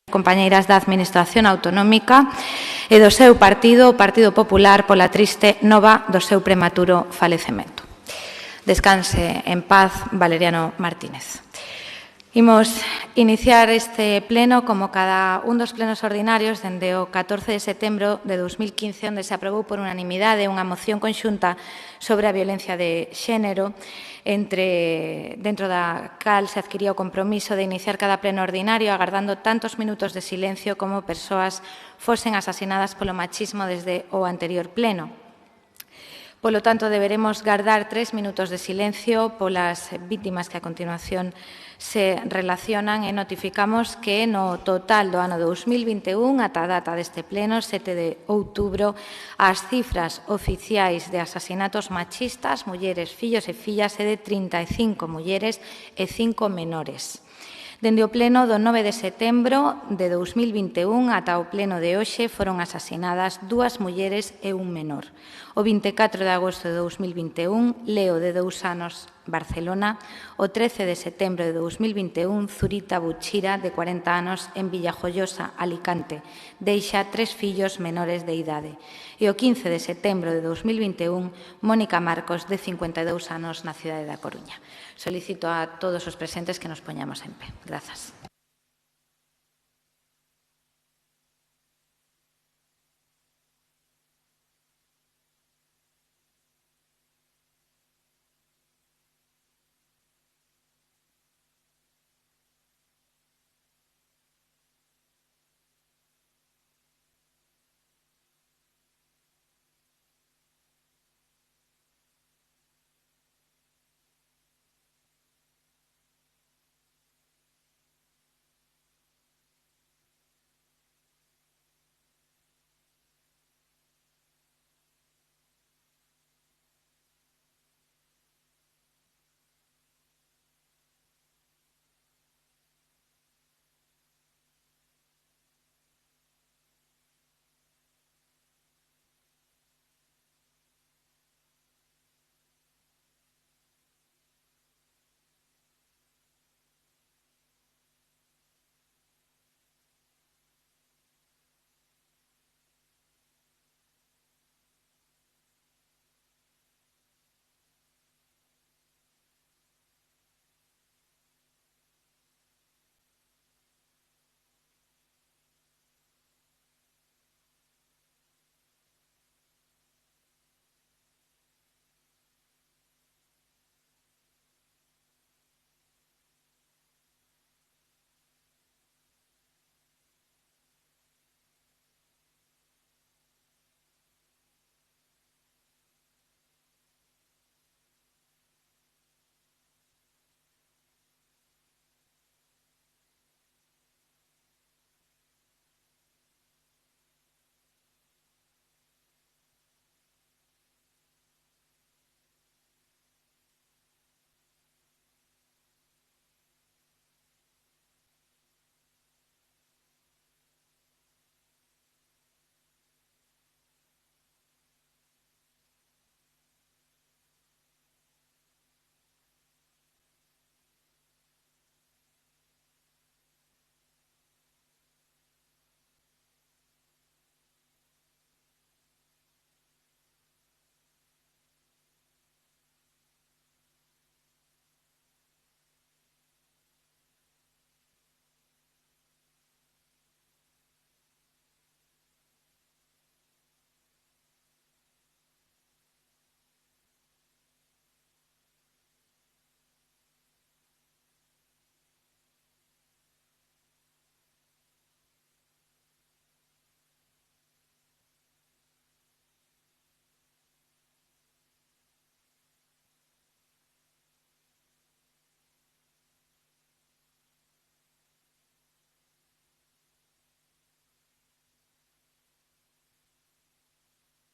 compañeiras da Administración Autonómica e do seu partido, o Partido Popular, pola triste nova do seu prematuro falecemento. Descanse en paz, Valeriano Martínez. Imos iniciar este pleno como cada un dos plenos ordinarios dende o 14 de setembro de 2015, onde se aprobou por unanimidade unha moción conxunta sobre a violencia de xénero, dentro da cal se adquiría o compromiso de iniciar cada pleno ordinario agardando tantos minutos de silencio como persoas fosen asasinadas polo machismo desde o anterior pleno. Polo tanto, deberemos gardar 3 minutos de silencio polas vítimas que a continuación se relacionan e notificamos que no total do ano 2021, ata a data deste pleno, 7 de outubro, as cifras oficiais de asasinatos machistas, mulleres, fillos e fillas, é de 35 mulleres e 5 menores. Dende o pleno do 9 de setembro de 2021 ata o pleno de hoxe foron asasinadas 2 mulleres e un menor. O 24 de agosto de 2021, Leo, de 2 anos, Barcelona. O 13 de setembro de 2021, Zurita Buchira, de 40 anos, en Villajoyosa, Alicante. Deixa 3 fillos menores de idade. E o 15 de setembro de 2021, Mónica Marcos, de 52 anos, na cidade da Coruña. Solicito a todos os presentes que nos poñamos en pé. Grazas.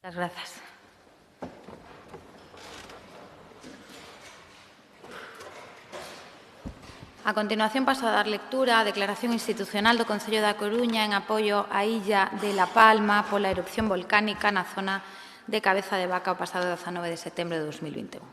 Muchas gracias. A continuación paso a dar lectura á declaración institucional do Concello da Coruña en apoio á illa de La Palma pola erupción volcánica na zona de Cabeza de Vaca o pasado 19 de setembro de 2021.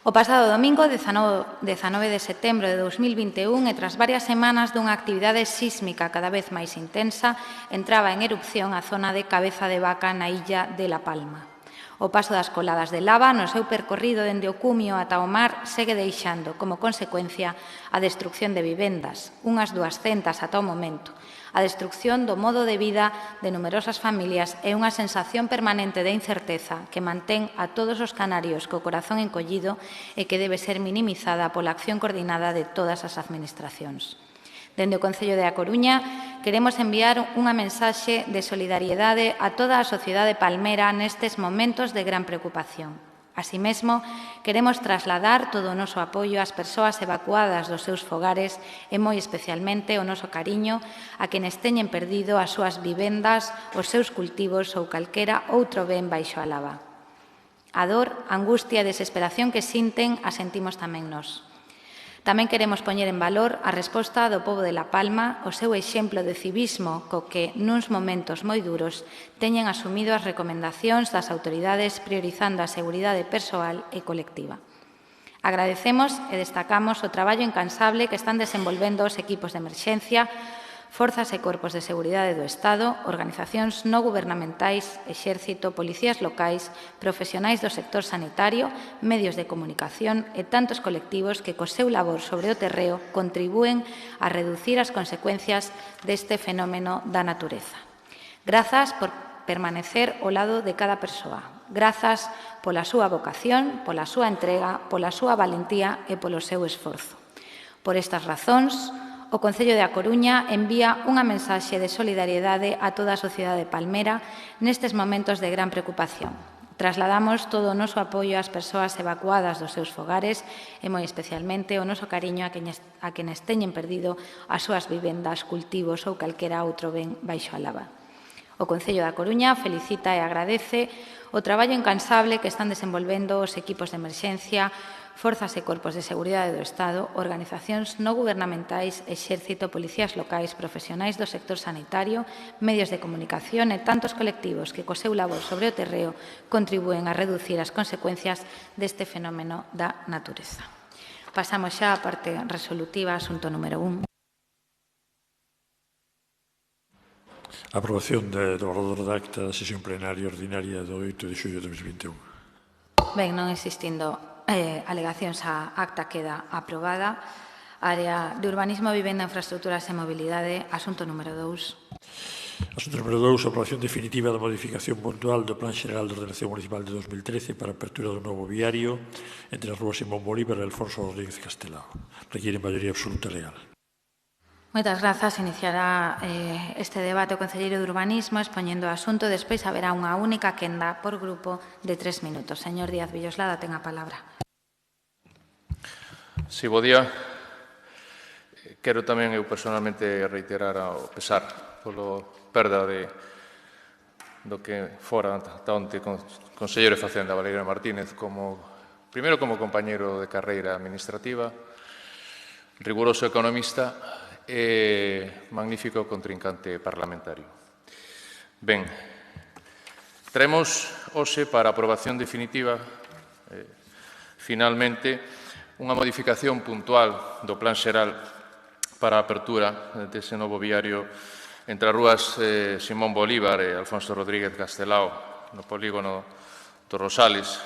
O pasado domingo, 19 de setembro de 2021, e tras varias semanas dunha actividade sísmica cada vez máis intensa, entraba en erupción a zona de Cabeza de Vaca na illa de La Palma. O paso das coladas de lava no seu percorrido dende o cumio ata o mar segue deixando como consecuencia a destrucción de vivendas, unhas 200 ata o momento, a destrucción do modo de vida de numerosas familias e unha sensación permanente de incerteza que mantén a todos os canarios co corazón encollido e que debe ser minimizada pola acción coordinada de todas as administracións. Dende o Concello de A Coruña, queremos enviar unha mensaxe de solidariedade a toda a sociedade palmera nestes momentos de gran preocupación. Así mesmo, queremos trasladar todo o noso apoio ás persoas evacuadas dos seus fogares e, moi especialmente, o noso cariño a quenes teñen perdido as súas vivendas, os seus cultivos ou calquera outro ben baixo a lava. A dor, a angustia e desesperación que sinten a sentimos tamén nós. Tamén queremos poñer en valor a resposta do pobo de La Palma, o seu exemplo de civismo co que, nuns momentos moi duros, teñen asumido as recomendacións das autoridades priorizando a seguridade persoal e colectiva. Agradecemos e destacamos o traballo incansable que están desenvolvendo os equipos de emerxencia, forzas e corpos de seguridade do Estado, organizacións non gubernamentais, exército, policías locais, profesionais do sector sanitario, medios de comunicación e tantos colectivos que co seu labor sobre o terreo contribúen a reducir as consecuencias deste fenómeno da natureza. Grazas por permanecer ao lado de cada persoa. Grazas pola súa vocación, pola súa entrega, pola súa valentía e polo seu esforzo. Por estas razóns, o Concello de A Coruña envía unha mensaxe de solidariedade a toda a sociedade palmera nestes momentos de gran preocupación. Trasladamos todo o noso apoio ás persoas evacuadas dos seus fogares e, moi especialmente, o noso cariño a quenes teñen perdido as súas vivendas, cultivos ou calquera outro ben baixo a lava. O Concello da Coruña felicita e agradece o traballo incansable que están desenvolvendo os equipos de emerxencia, forzas e corpos de seguridade do Estado, organizacións non gubernamentais, exército, policías locais, profesionais do sector sanitario, medios de comunicación e tantos colectivos que co seu labor sobre o terreo contribúen a reducir as consecuencias deste fenómeno da natureza. Pasamos xa á parte resolutiva, asunto número 1. Aprobación do borrador de acta da sesión plenaria ordinaria do 8 de xullo de 2021. Ben, non existindo alegacións á acta queda aprobada. Área de Urbanismo, Vivenda, Infraestructuras e Mobilidade, asunto número 2. Asunto número 2, aprobación definitiva da modificación puntual do Plan Xeral de Ordenación Municipal de 2013 para a apertura do novo viario entre as rúas Simón Bolívar e Alfonso Rodríguez Castelao. Requiere maioría absoluta legal. Moitas grazas. Iniciará este debate o concelleiro de Urbanismo expoñendo o asunto. Despois haberá unha única quenda por grupo de 3 minutos. Señor Díaz Villoslada, ten a palabra. Si, bo día. Quero tamén eu personalmente reiterar o pesar polo perda do que fora ata onte conselleiro de Facenda, Valerio Martínez, primeiro como compañeiro de carreira administrativa, riguroso economista e magnífico contrincante parlamentario. Ben, traemos hoxe para aprobación definitiva, finalmente, unha modificación puntual do Plan Xeral para a apertura dese novo viario entre as rúas Simón Bolívar e Alfonso Rodríguez Castelao, no polígono dos Rosales,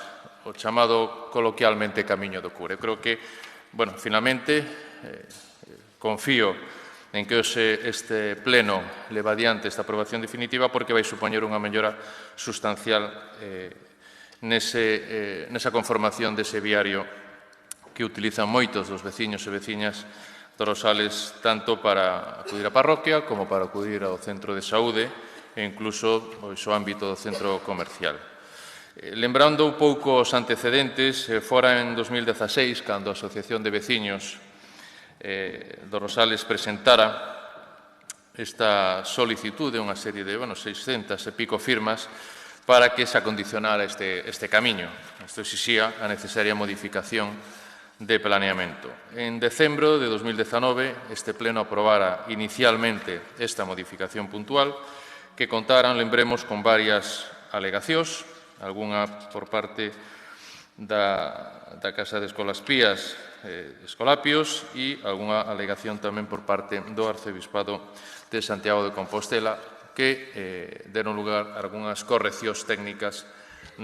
o chamado coloquialmente Camiño do Cure. Creo que, finalmente, confío en que este pleno leva adiante esta aprobación definitiva porque vai supoñer unha mellora sustancial nesa conformación dese viario que utilizan moitos dos veciños e veciñas dos Rosales tanto para acudir á parroquia como para acudir ao centro de saúde e incluso ao ámbito do centro comercial. Lembrando un pouco os antecedentes, fora en 2016, cando a Asociación de Veciños dos Rosales presentara esta solicitude, unha serie de 600 e pico firmas para que se acondicionara este camiño. Isto exixía a necesaria modificación de planeamento. En decembro de 2019, este pleno aprobara inicialmente esta modificación puntual que contaran, lembremos, con varias alegacións, algunha por parte da Casa de Escolas Pías, Escolapios, e algunha alegación tamén por parte do Arcebispado de Santiago de Compostela, que deron lugar a algunhas correccións técnicas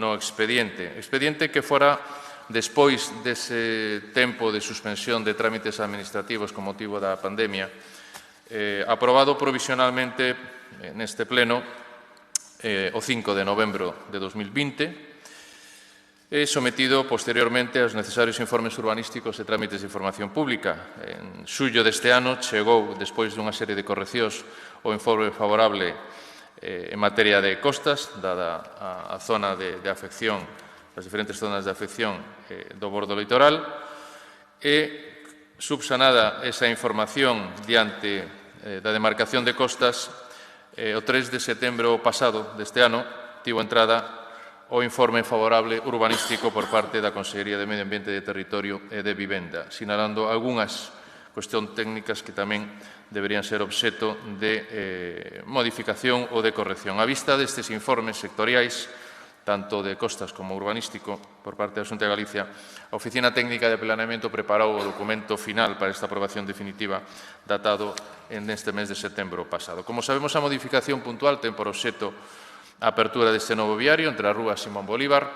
no expediente. Expediente que fora, despois dese tempo de suspensión de trámites administrativos con motivo da pandemia, aprobado provisionalmente neste pleno o 5 de novembro de 2020, e sometido posteriormente aos necesarios informes urbanísticos e trámites de información pública. En xullo deste ano chegou, despois dunha serie de correccións, o informe favorable en materia de costas, dada a zona de afección, as diferentes zonas de afección do bordo litoral, e subsanada esa información diante da demarcación de costas, o 3 de setembro pasado deste ano tivo entrada o informe favorable urbanístico por parte da Consellería de Medio Ambiente, de Territorio e de Vivenda, sinalando algunhas cuestións técnicas que tamén deberían ser obxeto de modificación ou de corrección. A vista destes informes sectoriais, tanto de costas como urbanístico, por parte da Xunta de Galicia, a Oficina Técnica de Planeamento preparou o documento final para esta aprobación definitiva datado neste mes de setembro pasado. Como sabemos, a modificación puntual ten por obxeto a apertura deste novo viario entre a rúa Simón Bolívar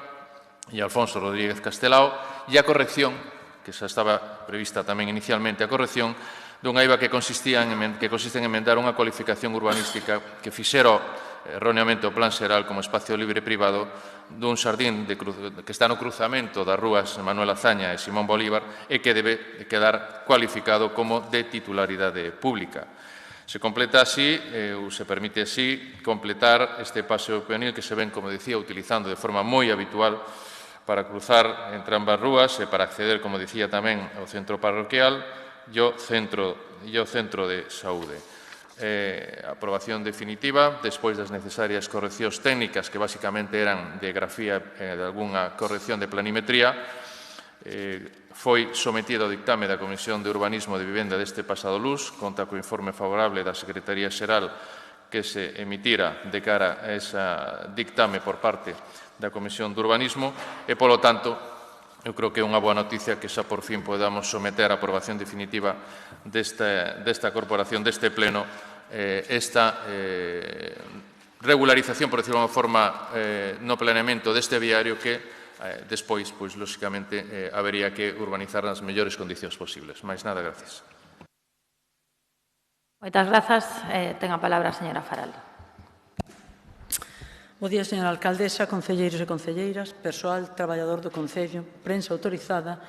e Alfonso Rodríguez Castelao, e a corrección, que xa estaba prevista tamén inicialmente, a corrección dunha eiva que consiste en emendar unha cualificación urbanística que fixera erróneamente o plan xeral como espacio libre privado dun xardín que está no cruzamento das rúas Manuel Azaña e Simón Bolívar e que debe quedar cualificado como de titularidade pública. Se completa así, ou se permite así, completar este paseo peonil que se ven, como decía, utilizando de forma moi habitual para cruzar entre ambas rúas e para acceder, como decía tamén, ao centro parroquial e ao centro de saúde. Aprobación definitiva, despois das necesarias correccións técnicas que basicamente eran de grafía e de algunha corrección de planimetría, foi sometido ao dictame da Comisión de Urbanismo e de Vivenda deste pasado luns, conta co informe favorable da Secretaría Xeral que se emitira de cara a ese dictame por parte da Comisión de Urbanismo e, polo tanto, eu creo que é unha boa noticia que xa por fin podamos someter a aprobación definitiva desta corporación, deste pleno, esta regularización, por decirlo de unha forma, no planeamento deste viario que despois, pois, lóxicamente, habería que urbanizar nas mellores condicións posibles. Mais nada, gracias. Moitas grazas. Ten a palabra a señora Faraldo. Bo día, señora alcaldesa, concelleiros e concelleiras, persoal traballador do Concello, prensa autorizada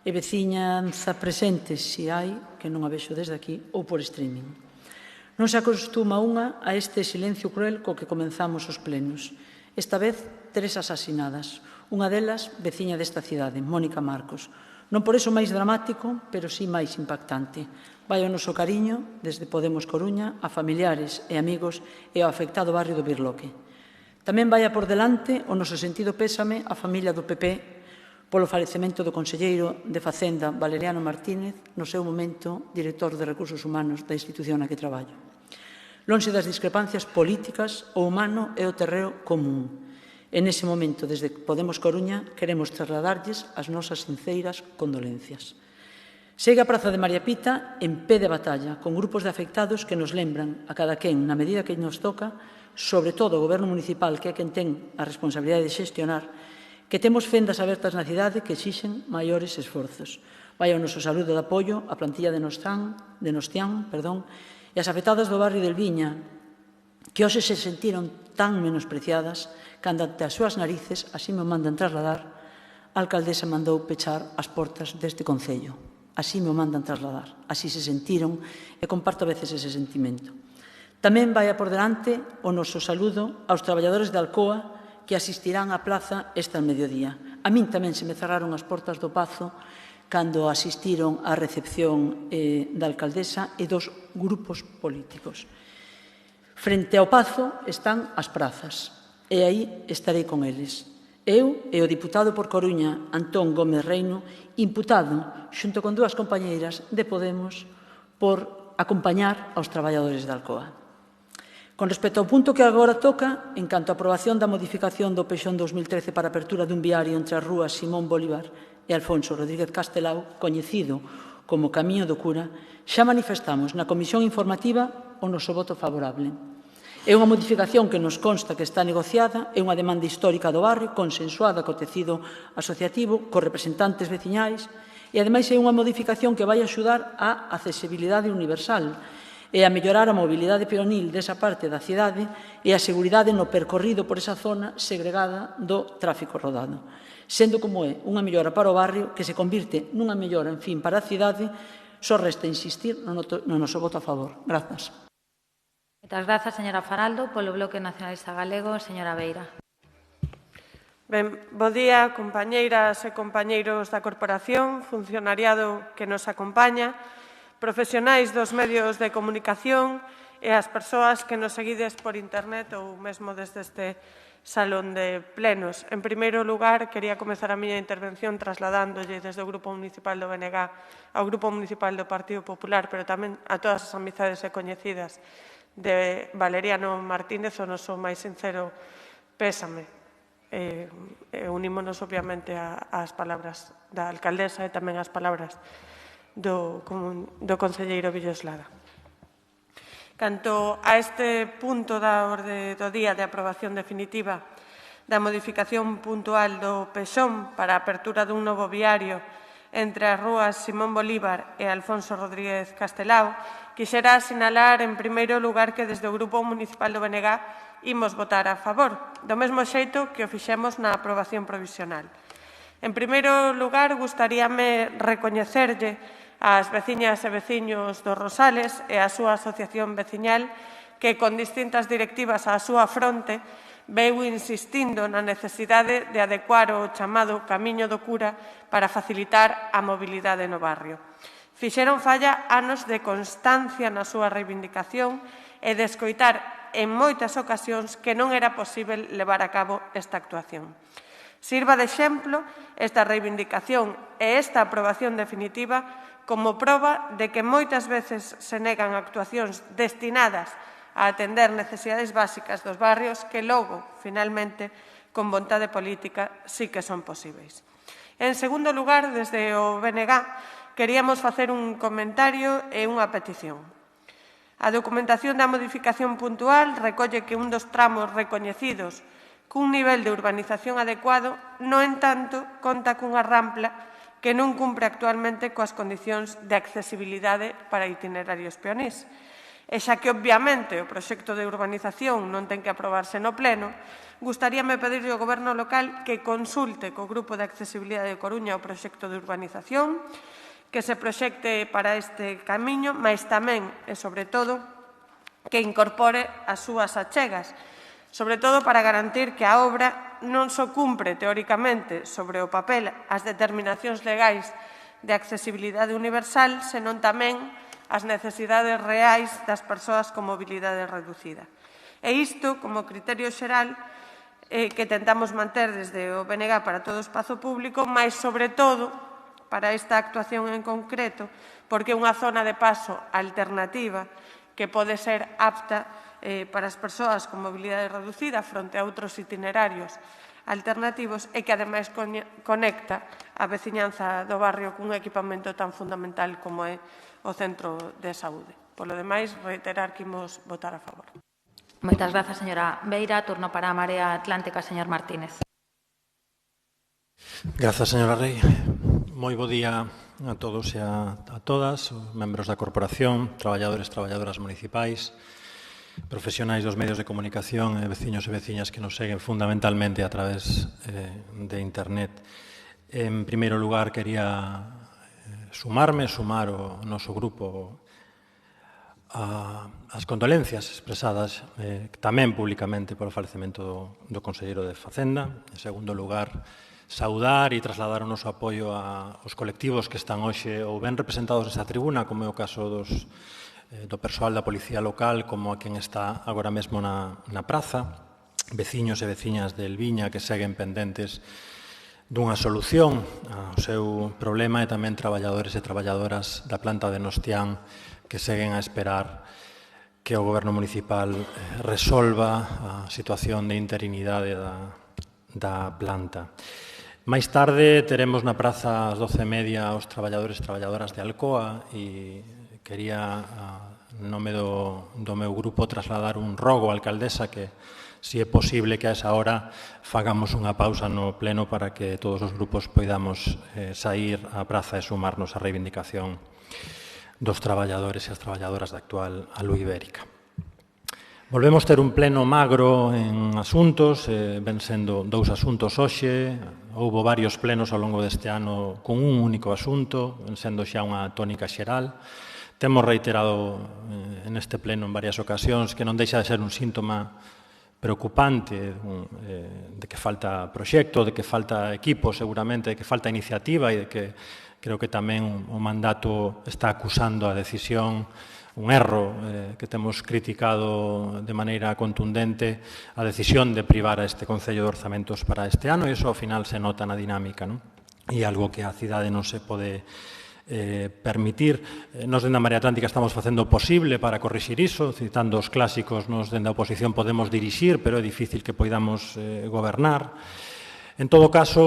e veciñanza presente, se hai, que non a vexo desde aquí, ou por streaming. Non se acostuma unha a este silencio cruel co que comenzamos os plenos. Esta vez, 3 asasinadas. Unha delas, veciña desta cidade, Mónica Marcos. Non por iso máis dramático, pero sí máis impactante. Vai o noso cariño, desde Podemos Coruña, a familiares e amigos e ao afectado barrio do Birloque. Tamén vai por delante o noso sentido pésame á familia do PP polo falecemento do conselleiro de Facenda, Valeriano Martínez, no seu momento director de Recursos Humanos da institución na que traballo. Lonxe das discrepancias políticas, o humano é o terreo común. En ese momento, desde Podemos Coruña, queremos trasladarlles as nosas sinceiras condolencias. Segue a Praza de María Pita en pé de batalla, con grupos de afectados que nos lembran, a cada quen, na medida que nos toca, sobre todo o Goberno municipal, que é quen ten a responsabilidade de xestionar, que temos fendas abertas na cidade que exixen maiores esforzos. Vai o noso saludo de apoio á plantilla de Nostián, e as afectadas do barrio del Viña, que hoxe se sentiron tan menospreciadas cando ante as súas narices, así me mandan trasladar, a alcaldesa mandou pechar as portas deste Concello. Así me mandan trasladar, así se sentiron e comparto a veces ese sentimento. Tamén vai por delante o noso saludo aos traballadores de Alcoa que asistirán á plaza esta mediodía. A min tamén se me cerraron as portas do Pazo cando asistiron á recepción da alcaldesa e dos grupos políticos. Frente ao Pazo están as prazas, e aí estarei con eles. Eu e o diputado por Coruña, Antón Gómez Reino, imputado, xunto con 2 compañeiras de Podemos, por acompañar aos traballadores de Alcoa. Con respecto ao punto que agora toca, en canto á aprobación da modificación do Peixón 2013 para a apertura dun viario entre as rúas Simón Bolívar e Alfonso Rodríguez Castelao, coñecido como Camiño do Cura, xa manifestamos na comisión informativa o noso voto favorable. É unha modificación que nos consta que está negociada, é unha demanda histórica do barrio, consensuada co tecido asociativo, cos representantes veciñais, e ademais é unha modificación que vai axudar á accesibilidade universal e a mellorar a mobilidade peonil desa parte da cidade e a seguridade no percorrido por esa zona segregada do tráfico rodado. Sendo como é unha mellora para o barrio que se convirte nunha mellora, en fin, para a cidade, só resta insistir no noso voto a favor. Grazas. Moitas grazas, señora Faraldo. Polo Bloque Nacionalista Galego, señora Beira. Ben, bo día, compañeiras e compañeiros da Corporación, funcionariado que nos acompaña, profesionais dos medios de comunicación e as persoas que nos seguides por internet ou mesmo desde este salón de plenos. En primeiro lugar, quería comezar a miña intervención trasladándolle desde o Grupo Municipal do BNG ao Grupo Municipal do Partido Popular, pero tamén a todas as amizades e coñecidas de Valeriano Martínez o noso máis sincero pésame. Unímonos, obviamente, ás palabras da alcaldesa e tamén ás palabras do concelleiro Villoslada. Canto a este punto da orde do día de aprobación definitiva da modificación puntual do Peixón para a apertura dun novo viario entre as rúas Simón Bolívar e Alfonso Rodríguez Castelao, quixera sinalar en primeiro lugar que desde o Grupo Municipal do BNG imos votar a favor, do mesmo xeito que o fixemos na aprobación provisional. En primeiro lugar, gustaríame recoñecerlle ás veciñas e veciños dos Rosales e á súa asociación veciñal que, con distintas directivas á súa fronte, veu insistindo na necesidade de adecuar o chamado Camiño do Cura para facilitar a mobilidade no barrio. Fixeron falla anos de constancia na súa reivindicación e de escoitar en moitas ocasións que non era posible levar a cabo esta actuación. Sirva de exemplo esta reivindicación e esta aprobación definitiva como proba de que moitas veces se negan actuacións destinadas a atender necesidades básicas dos barrios que logo, finalmente, con vontade política, sí que son posíveis. En segundo lugar, desde o BNG, queríamos facer un comentario e unha petición. A documentación da modificación puntual recolle que un dos tramos recoñecidos cun nivel de urbanización adecuado, no entanto, conta cunha rampla que non cumpre actualmente coas condicións de accesibilidade para itinerarios peonís. E xa que, obviamente, o proxecto de urbanización non ten que aprobarse no Pleno, gustaríame pedirle ao Goberno local que consulte co Grupo de Accesibilidade de Coruña o proxecto de urbanización, que se proxecte para este camiño, mas tamén, e sobre todo, que incorpore as súas achegas, sobre todo para garantir que a obra non só cumpre teóricamente sobre o papel as determinacións legais de accesibilidade universal, senón tamén as necesidades reais das persoas con mobilidade reducida. E isto, como criterio xeral, que tentamos manter desde o BNG para todo o espazo público, mas sobre todo para esta actuación en concreto, porque é unha zona de paso alternativa que pode ser apta para as persoas con mobilidade reducida fronte a outros itinerarios alternativos e que, ademais, conecta a veciñanza do barrio cun equipamento tan fundamental como é o centro de saúde. Polo demais, reiterar que imos votar a favor. Moitas grazas, señora Beira. Turno para a Marea Atlántica, señor Martínez. Grazas, señora Rei. Moi bo día a todos e a todas, os membros da Corporación, traballadores e traballadoras municipais, profesionais dos medios de comunicación e veciños e veciñas que nos seguen fundamentalmente a través de Internet. En primeiro lugar, quería sumar o noso grupo as condolencias expresadas tamén públicamente polo falecemento do conselleiro de Facenda. En segundo lugar, saudar e trasladar o noso apoio aos colectivos que están hoxe ou ben representados nesta tribuna, como é o caso do persoal da Policía Local, como a quen está agora mesmo na praza, veciños e veciñas de Elviña que seguen pendentes dunha solución ao seu problema e tamén traballadores e traballadoras da planta de Nostián que seguen a esperar que o Goberno Municipal resolva a situación de interinidade da planta. Máis tarde teremos na praza ás 12:30 os traballadores e traballadoras de Alcoa e quería, en nome do meu grupo, trasladar un rogo á alcaldesa que, se é posible, que a esa hora fagamos unha pausa no pleno para que todos os grupos poidamos sair á praza e sumarnos á reivindicación dos traballadores e as traballadoras da actual Alú Ibérica. Volvemos ter un pleno magro en asuntos, ven sendo 2 asuntos hoxe, houbo varios plenos ao longo deste ano con un único asunto, ven sendo xa unha tónica xeral. Temos reiterado neste pleno en varias ocasións que non deixa de ser un síntoma preocupante de que falta proxecto, de que falta equipo seguramente, de que falta iniciativa e de que creo que tamén o mandato está acusando a decisión, un erro que temos criticado de maneira contundente, a decisión de privar a este Concello de Orzamentos para este ano, e iso ao final se nota na dinámica, non? E algo que a cidade non se pode permitir. Nos dende a Marea Atlántica estamos facendo o posible para corrixir iso, citando os clásicos, nos dende a oposición podemos dirixir, pero é difícil que poidamos gobernar. En todo caso,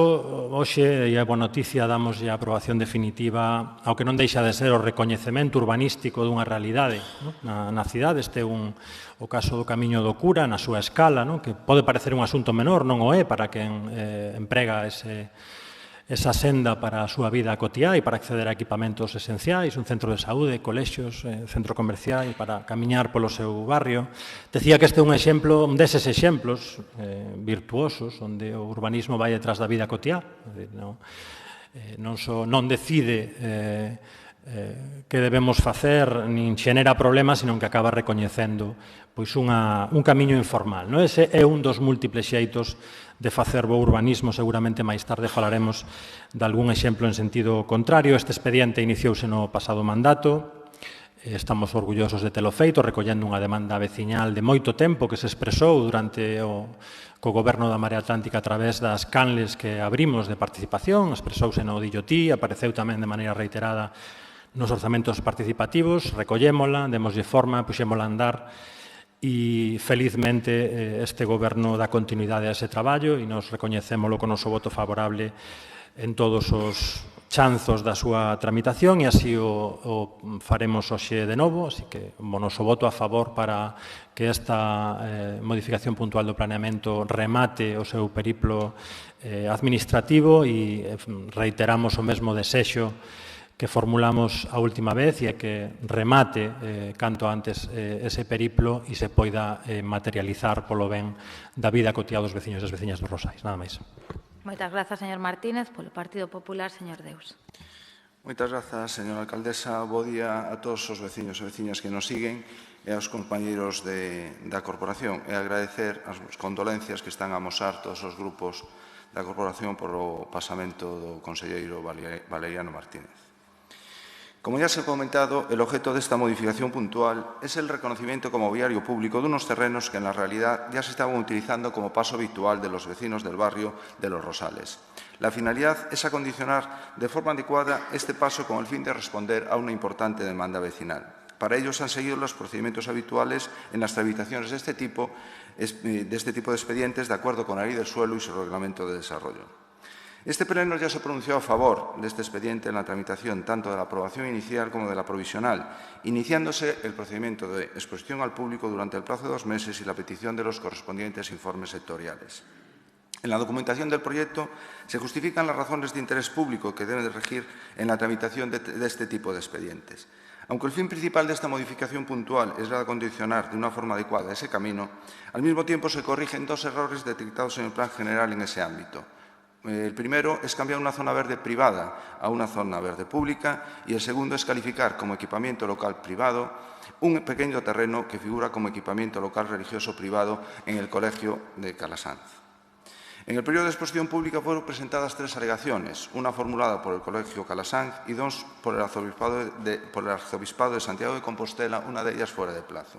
hoxe, e a boa noticia, damos a aprobación definitiva ao que non deixa de ser o recoñecemento urbanístico dunha realidade na cidade. Este é o caso do Camiño do Cura, na súa escala, que pode parecer un asunto menor, non o é para quen emprega esa senda para a súa vida cotiá e para acceder a equipamentos esenciais, un centro de saúde, colexios, centro comercial, para camiñar polo seu barrio. Decía que este é un exemplo, un deses exemplos virtuosos, onde o urbanismo vai detrás da vida cotiá, non decide que debemos facer, nin xenera problemas, sino que acaba recoñecendo un camiño informal. Ese é un dos múltiples xeitos de facer bo urbanismo. Seguramente máis tarde falaremos de algún exemplo en sentido contrario. Este expediente iniciouse no pasado mandato. Estamos orgullosos de telo feito, recollendo unha demanda veciñal de moito tempo que se expresou durante co Goberno da Marea Atlántica a través das canles que abrimos de participación. Expresouse no Dillotí, apareceu tamén de maneira reiterada nos orzamentos participativos. Recollémola, demoslle forma, puxémola a andar e felizmente este Goberno dá continuidade a ese traballo e nos recoñecémolo con o noso voto favorable en todos os chanzos da súa tramitación e así o faremos hoxe de novo, así que o noso voto a favor para que esta modificación puntual do planeamento remate o seu periplo administrativo e reiteramos o mesmo desexo que formulamos a última vez e é que remate canto antes ese periplo e se poida materializar polo ben da vida cotiá dos veciños e das veciñas dos Rosais. Nada máis. Moitas grazas, señor Martínez. Polo Partido Popular, señor Deus. Moitas grazas, señora alcaldesa. Bo día a todos os veciños e veciñas que nos siguen e aos compañeiros da corporación e agradecer as condolencias que están a amosar todos os grupos da corporación por o pasamento do conselleiro Valeriano Martínez. Como ya se ha comentado, el objeto de esta modificación puntual es el reconocimiento como viario público de unos terrenos que en la realidad ya se estaban utilizando como paso habitual de los vecinos del barrio de Los Rosales. La finalidad es acondicionar de forma adecuada este paso con el fin de responder a una importante demanda vecinal. Para ello se han seguido los procedimientos habituales en las tramitaciones de este tipo de expedientes de acuerdo con la Ley del Suelo y su Reglamento de Desarrollo. Este pleno ya se pronunció a favor de este expediente en la tramitación tanto de la aprobación inicial como de la provisional, iniciándose el procedimiento de exposición al público durante el plazo de 2 meses y la petición de los correspondientes informes sectoriales. En la documentación del proyecto se justifican las razones de interés público que deben de regir en la tramitación de este tipo de expedientes. Aunque el fin principal de esta modificación puntual es la de acondicionar de una forma adecuada ese camino, al mismo tiempo se corrigen 2 errores detectados en el plan general en ese ámbito. El primero es cambiar una zona verde privada a una zona verde pública y el segundo es calificar como equipamiento local privado un pequeño terreno que figura como equipamiento local religioso privado en el Colegio de Calasanz. En el periodo de exposición pública fueron presentadas 3 alegaciones, una formulada por el Colegio Calasanz y 2 por el Arzobispado de Santiago de Compostela, una de ellas fuera de plazo.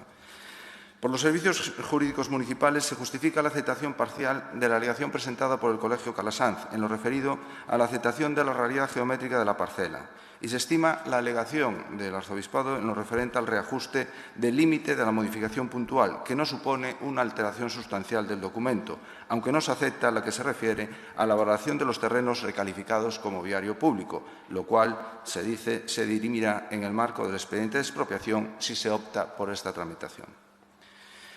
Por los servicios jurídicos municipales se justifica la aceptación parcial de la alegación presentada por el Colegio Calasanz en lo referido a la aceptación de la realidad geométrica de la parcela y se estima la alegación del Arzobispado en lo referente al reajuste del límite de la modificación puntual, que no supone una alteración sustancial del documento, aunque no se acepta la que se refiere a la valoración de los terrenos recalificados como viario público, lo cual, se dice, se dirimirá en el marco del expediente de expropiación si se opta por esta tramitación.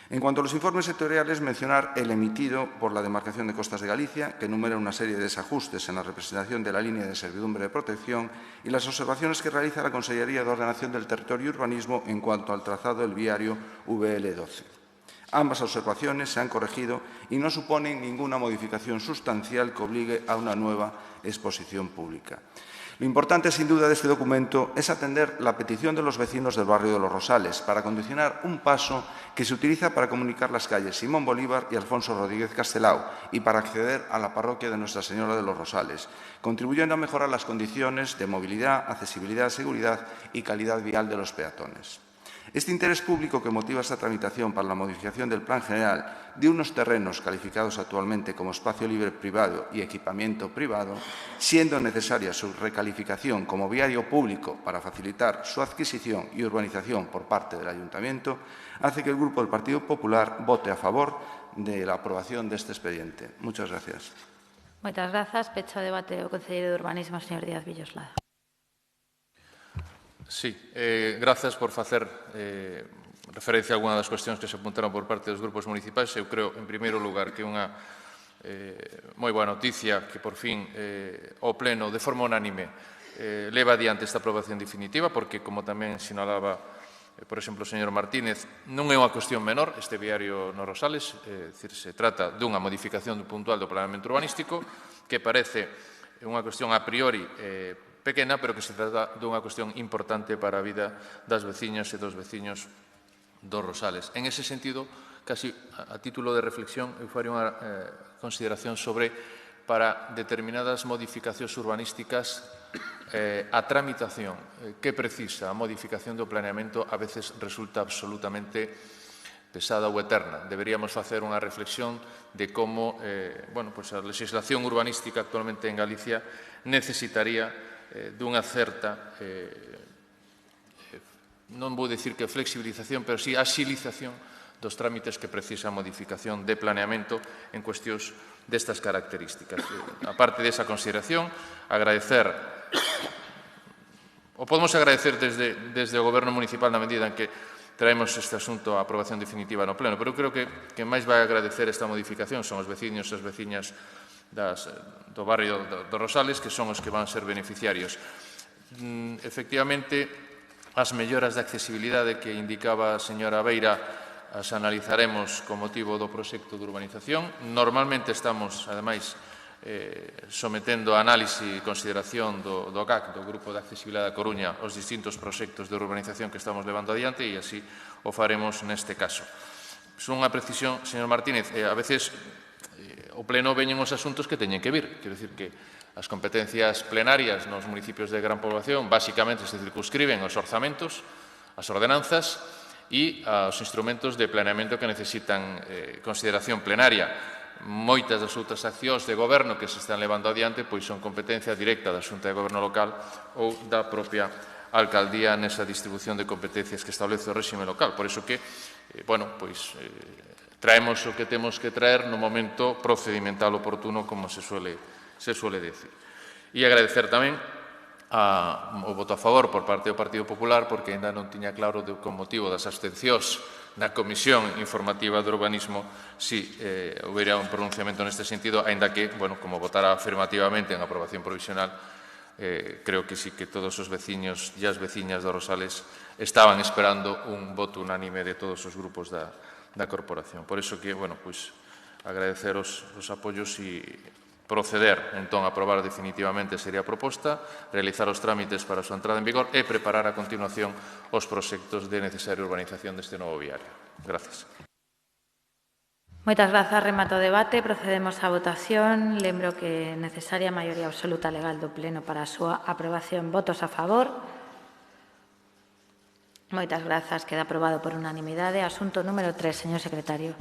En cuanto a los informes sectoriales, mencionar el emitido por la Demarcación de Costas de Galicia, que enumera una serie de desajustes en la representación de la línea de servidumbre de protección y las observaciones que realiza la Consellería de Ordenación del Territorio y Urbanismo en cuanto al trazado del viario VL12. Ambas observaciones se han corregido y no suponen ninguna modificación sustancial que obligue a una nueva exposición pública. Lo importante, sin duda, de este documento es atender la petición de los vecinos del barrio de Los Rosales para condicionar un paso que se utiliza para comunicar las calles Simón Bolívar y Alfonso Rodríguez Castelao y para acceder a la parroquia de Nuestra Señora de los Rosales, contribuyendo a mejorar las condiciones de movilidad, accesibilidad, seguridad y calidad vial de los peatones. Este interés público que motiva esta tramitación para la modificación del Plan General de unos terrenos calificados actualmente como espacio libre privado y equipamiento privado, siendo necesaria su recalificación como viario público para facilitar su adquisición y urbanización por parte del Ayuntamiento, hace que el Grupo del Partido Popular vote a favor de la aprobación de este expediente. Muchas gracias. Moitas grazas. Pecho o debate o concelleiro de Urbanismo, señor Díaz Villoslada. Sí, grazas por facer referencia a algunas das cuestións que se apuntaron por parte dos grupos municipais. Eu creo, en primeiro lugar, que é unha moi boa noticia que, por fin, o Pleno, de forma unánime, leva adiante esta aprobación definitiva, porque, como tamén sinalaba, por exemplo, o señor Martínez, non é unha cuestión menor este viario nos Rosales, é dicir, se trata dunha modificación puntual do planeamento urbanístico que parece unha cuestión a priori pequena, pero que se trata dunha cuestión importante para a vida das veciñas e dos veciños dos Rosales. En ese sentido, casi a título de reflexión, eu faría unha consideración sobre para determinadas modificacións urbanísticas a tramitación que precisa a modificación do planeamento a veces resulta absolutamente pesada ou eterna. Deberíamos facer unha reflexión de como a legislación urbanística actualmente en Galicia necesitaría dunha certa, non vou dicir que flexibilización, pero sí axilización dos trámites que precisa a modificación de planeamento en cuestións destas características. A parte desa consideración, agradecer, o podemos agradecer desde o Goberno Municipal na medida en que traemos este asunto a aprobación definitiva no Pleno, pero creo que máis vai agradecer esta modificación son os veciños e as veciñas do barrio do Rosales, que son os que van ser beneficiarios. Efectivamente, as melloras de accesibilidade que indicaba a señora Beira as analizaremos con motivo do proxecto de urbanización. Normalmente estamos, ademais, sometendo a análise e consideración do GAC, do Grupo de Accesibilidade da Coruña, os distintos proxectos de urbanización que estamos levando adiante e así o faremos neste caso. Son unha precisión, señor Martínez, a veces o Pleno veñen os asuntos que teñen que vir. Quero dicir que as competencias plenarias nos municipios de gran población basicamente se circunscriben aos orzamentos, as ordenanzas e aos instrumentos de planeamento que necesitan consideración plenaria. Moitas das outras accións de goberno que se están levando adiante pois son competencia directa da Xunta de Goberno Local ou da propia alcaldía nesa distribución de competencias que establece o réxime local. Por iso que, traemos o que temos que traer no momento procedimental oportuno, como se suele decir. E agradecer tamén o voto a favor por parte do Partido Popular, porque ainda non tiña claro con motivo das abstencións na Comisión Informativa de Urbanismo si houbera un pronunciamento neste sentido, aínda que, como votara afirmativamente en aprobación provisional, creo que sí que todos os veciños e as veciñas de Rosales estaban esperando un voto unánime de todos os grupos da corporación. Por iso que, agradecer os apoios e proceder, entón, a aprobar definitivamente sería a proposta, realizar os trámites para a súa entrada en vigor e preparar a continuación os proxectos de necesaria urbanización deste novo viario. Gracias. Moitas grazas. Remato o debate. Procedemos á votación. Lembro que é necesaria a maioría absoluta legal do Pleno para a súa aprobación. Votos a favor. Moitas grazas. Queda aprobado por unanimidade. Asunto número 3, señor secretario.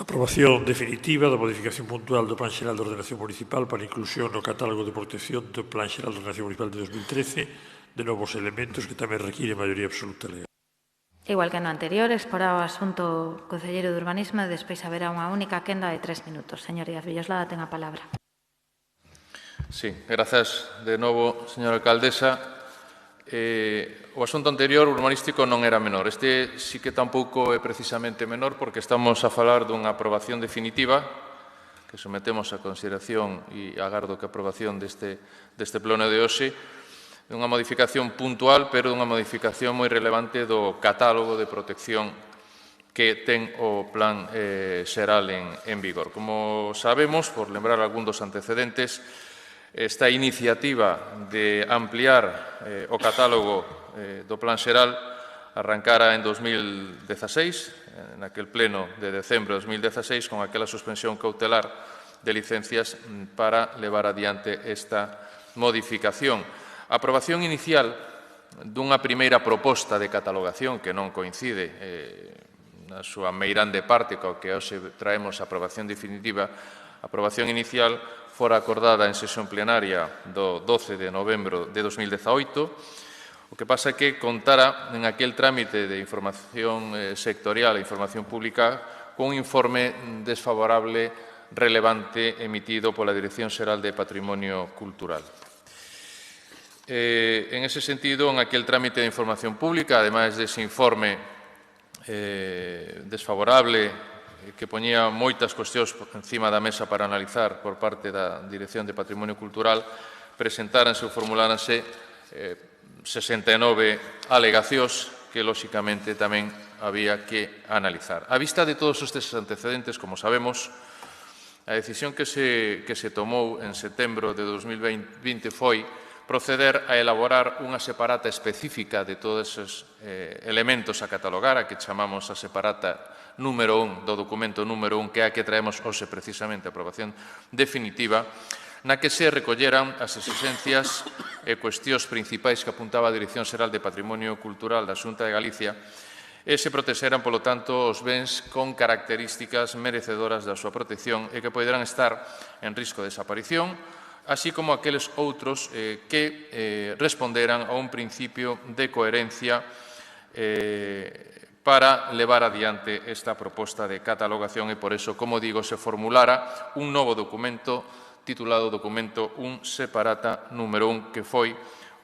Aprobación definitiva da modificación puntual do Plan Xeral de Ordenación Municipal para inclusión no catálogo de protección do Plan Xeral de Ordenación Municipal de 2013 de novos elementos que tamén requiere maioría absoluta legal. Igual que no anterior, exporá o asunto concelleiro de Urbanismo e despois haberá unha única quenda de 3 minutos. Señor Díaz Villoslada, ten a palabra. Sí, grazas de novo, señora alcaldesa. O asunto anterior, urbanístico, non era menor. Este sí que tampouco é precisamente menor porque estamos a falar dunha aprobación definitiva que sometemos a consideración e agardo que a aprobación deste pleno de hoxe, unha modificación puntual, pero unha modificación moi relevante do catálogo de protección que ten o Plan Xeral en vigor. Como sabemos, por lembrar algún dos antecedentes, esta iniciativa de ampliar o catálogo do Plan Xeral arrancara en 2016, en aquel pleno de decembro de 2016, con aquela suspensión cautelar de licencias para levar adiante esta modificación. A aprobación inicial dunha primeira proposta de catalogación que non coincide na súa meirande parte co que hoxe traemos a aprobación definitiva, a aprobación inicial fora acordada en sesión plenaria do 12 de novembro de 2018. O que pasa é que contara en aquel trámite de información sectorial e información pública cun informe desfavorable relevante emitido pola Dirección Xeral de Patrimonio Cultural. En ese sentido, en aquel trámite de información pública, ademais dese informe desfavorable que poñía moitas cuestións encima da mesa para analizar por parte da Dirección de Patrimonio Cultural, presentáranse ou formuláranse 69 alegacións que, lóxicamente, tamén había que analizar. A vista de todos estes antecedentes, como sabemos, a decisión que se tomou en setembro de 2020 foi proceder a elaborar unha separata específica de todos esos elementos a catalogar, a que chamamos a separata número 1 do documento número 1, que é a que traemos hoxe precisamente a aprobación definitiva, na que se recolleran as exigencias e cuestións principais que apuntaba a Dirección Xeral de Patrimonio Cultural da Xunta de Galicia e se protexeran, polo tanto, os bens con características merecedoras da súa protección e que poderán estar en risco de desaparición, así como aqueles outros que responderan a un principio de coherencia para levar adiante esta proposta de catalogación e, por eso, como digo, se formulara un novo documento titulado Documento 1 Separata número 1, que foi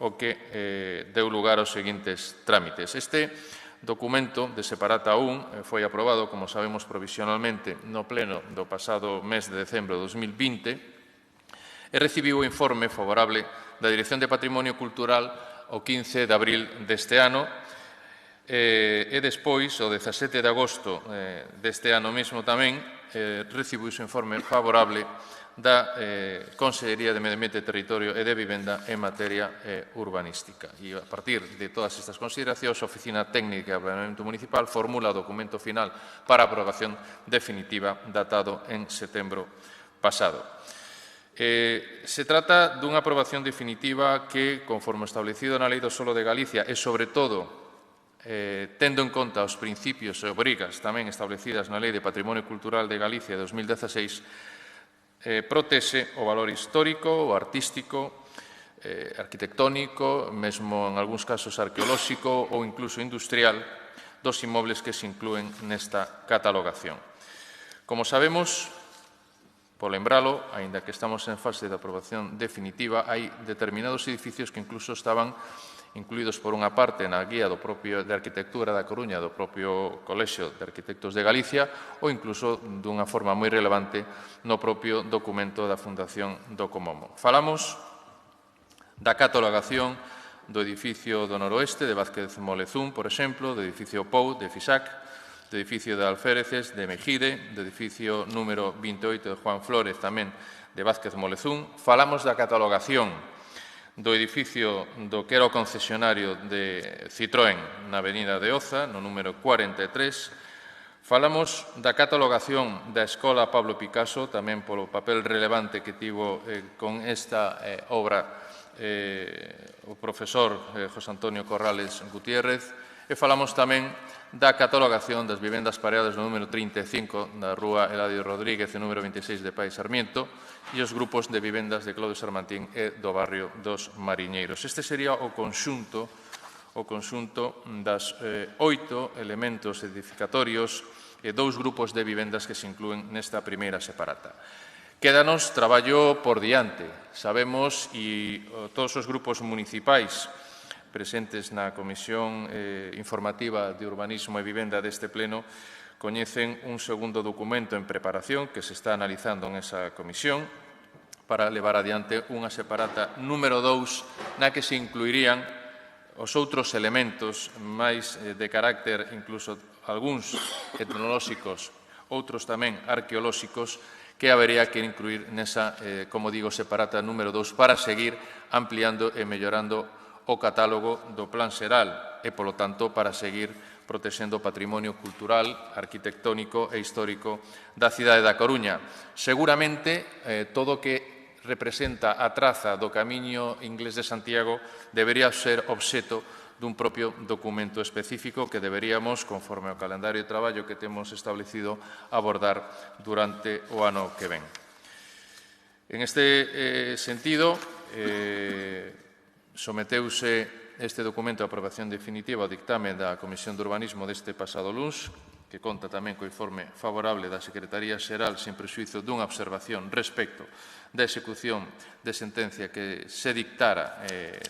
o que deu lugar aos seguintes trámites. Este documento de Separata 1 foi aprobado, como sabemos, provisionalmente no pleno do pasado mes de decembro de 2020, e recibiu o informe favorable da Dirección de Patrimonio Cultural o 15 de abril deste ano e despois, o 17 de agosto deste ano mesmo tamén, recibiu o informe favorable da Consellería de Medio Ambiente, Territorio e de Vivenda en materia urbanística. E a partir de todas estas consideracións, a Oficina Técnica de Planeamento Municipal formula o documento final para aprobación definitiva datado en setembro pasado. Se trata dunha aprobación definitiva que, conforme establecido na Lei do Solo de Galicia e, sobre todo, tendo en conta os principios e obrigas tamén establecidas na Lei de Patrimonio Cultural de Galicia de 2016, protexe o valor histórico, o artístico, arquitectónico, mesmo en algúns casos arqueolóxico ou incluso industrial dos inmobles que se inclúen nesta catalogación. Como sabemos, por lembralo, aínda que estamos en fase de aprobación definitiva, hai determinados edificios que incluso estaban incluídos por unha parte na guía do propio de Arquitectura da Coruña, do propio Colexio de Arquitectos de Galicia, ou incluso dunha forma moi relevante no propio documento da Fundación do Comomo. Falamos da catalogación do edificio do Noroeste de Vázquez Molezún, por exemplo, do edificio Pou de Fisac, do edificio de Alféreces, de Mejide, do edificio número 28 de Juan Flórez, tamén de Vázquez Molezún. Falamos da catalogación do edificio do que era o concesionario de Citroën na Avenida de Oza, no número 43. Falamos da catalogación da Escola Pablo Picasso, tamén polo papel relevante que tivo con esta obra o profesor José Antonio Corrales Gutiérrez, e falamos tamén da catalogación das vivendas pareadas no número 35 da Rúa Eladio Rodríguez e número 26 de Pai Sarmiento e os grupos de vivendas de Claudio Sarmantín e do barrio dos Mariñeiros. Este sería o conxunto das 8 elementos edificatorios e 2 grupos de vivendas que se inclúen nesta primeira separata. Quédanos traballo por diante. Sabemos, e todos os grupos municipais presentes na Comisión Informativa de Urbanismo e Vivenda deste Pleno coñecen un segundo documento en preparación que se está analizando en esa comisión para levar adiante unha separata número 2 na que se incluirían os outros elementos máis de carácter incluso algúns etnolóxicos, outros tamén arqueolóxicos que habería que incluir nesa, como digo, separata número 2 para seguir ampliando e mellorando o catálogo do Plan Xeral e, polo tanto, para seguir protexendo o patrimonio cultural, arquitectónico e histórico da cidade da Coruña. Seguramente, todo o que representa a traza do Camiño Inglés de Santiago debería ser obxeto dun propio documento específico que deberíamos, conforme ao calendario de traballo que temos establecido, abordar durante o ano que ven. En este sentido, someteuse este documento a aprobación definitiva ao dictame da Comisión de Urbanismo deste pasado luns, que conta tamén co informe favorable da Secretaría Xeral sen prexuízo dunha observación respecto da execución de sentencia que se dictara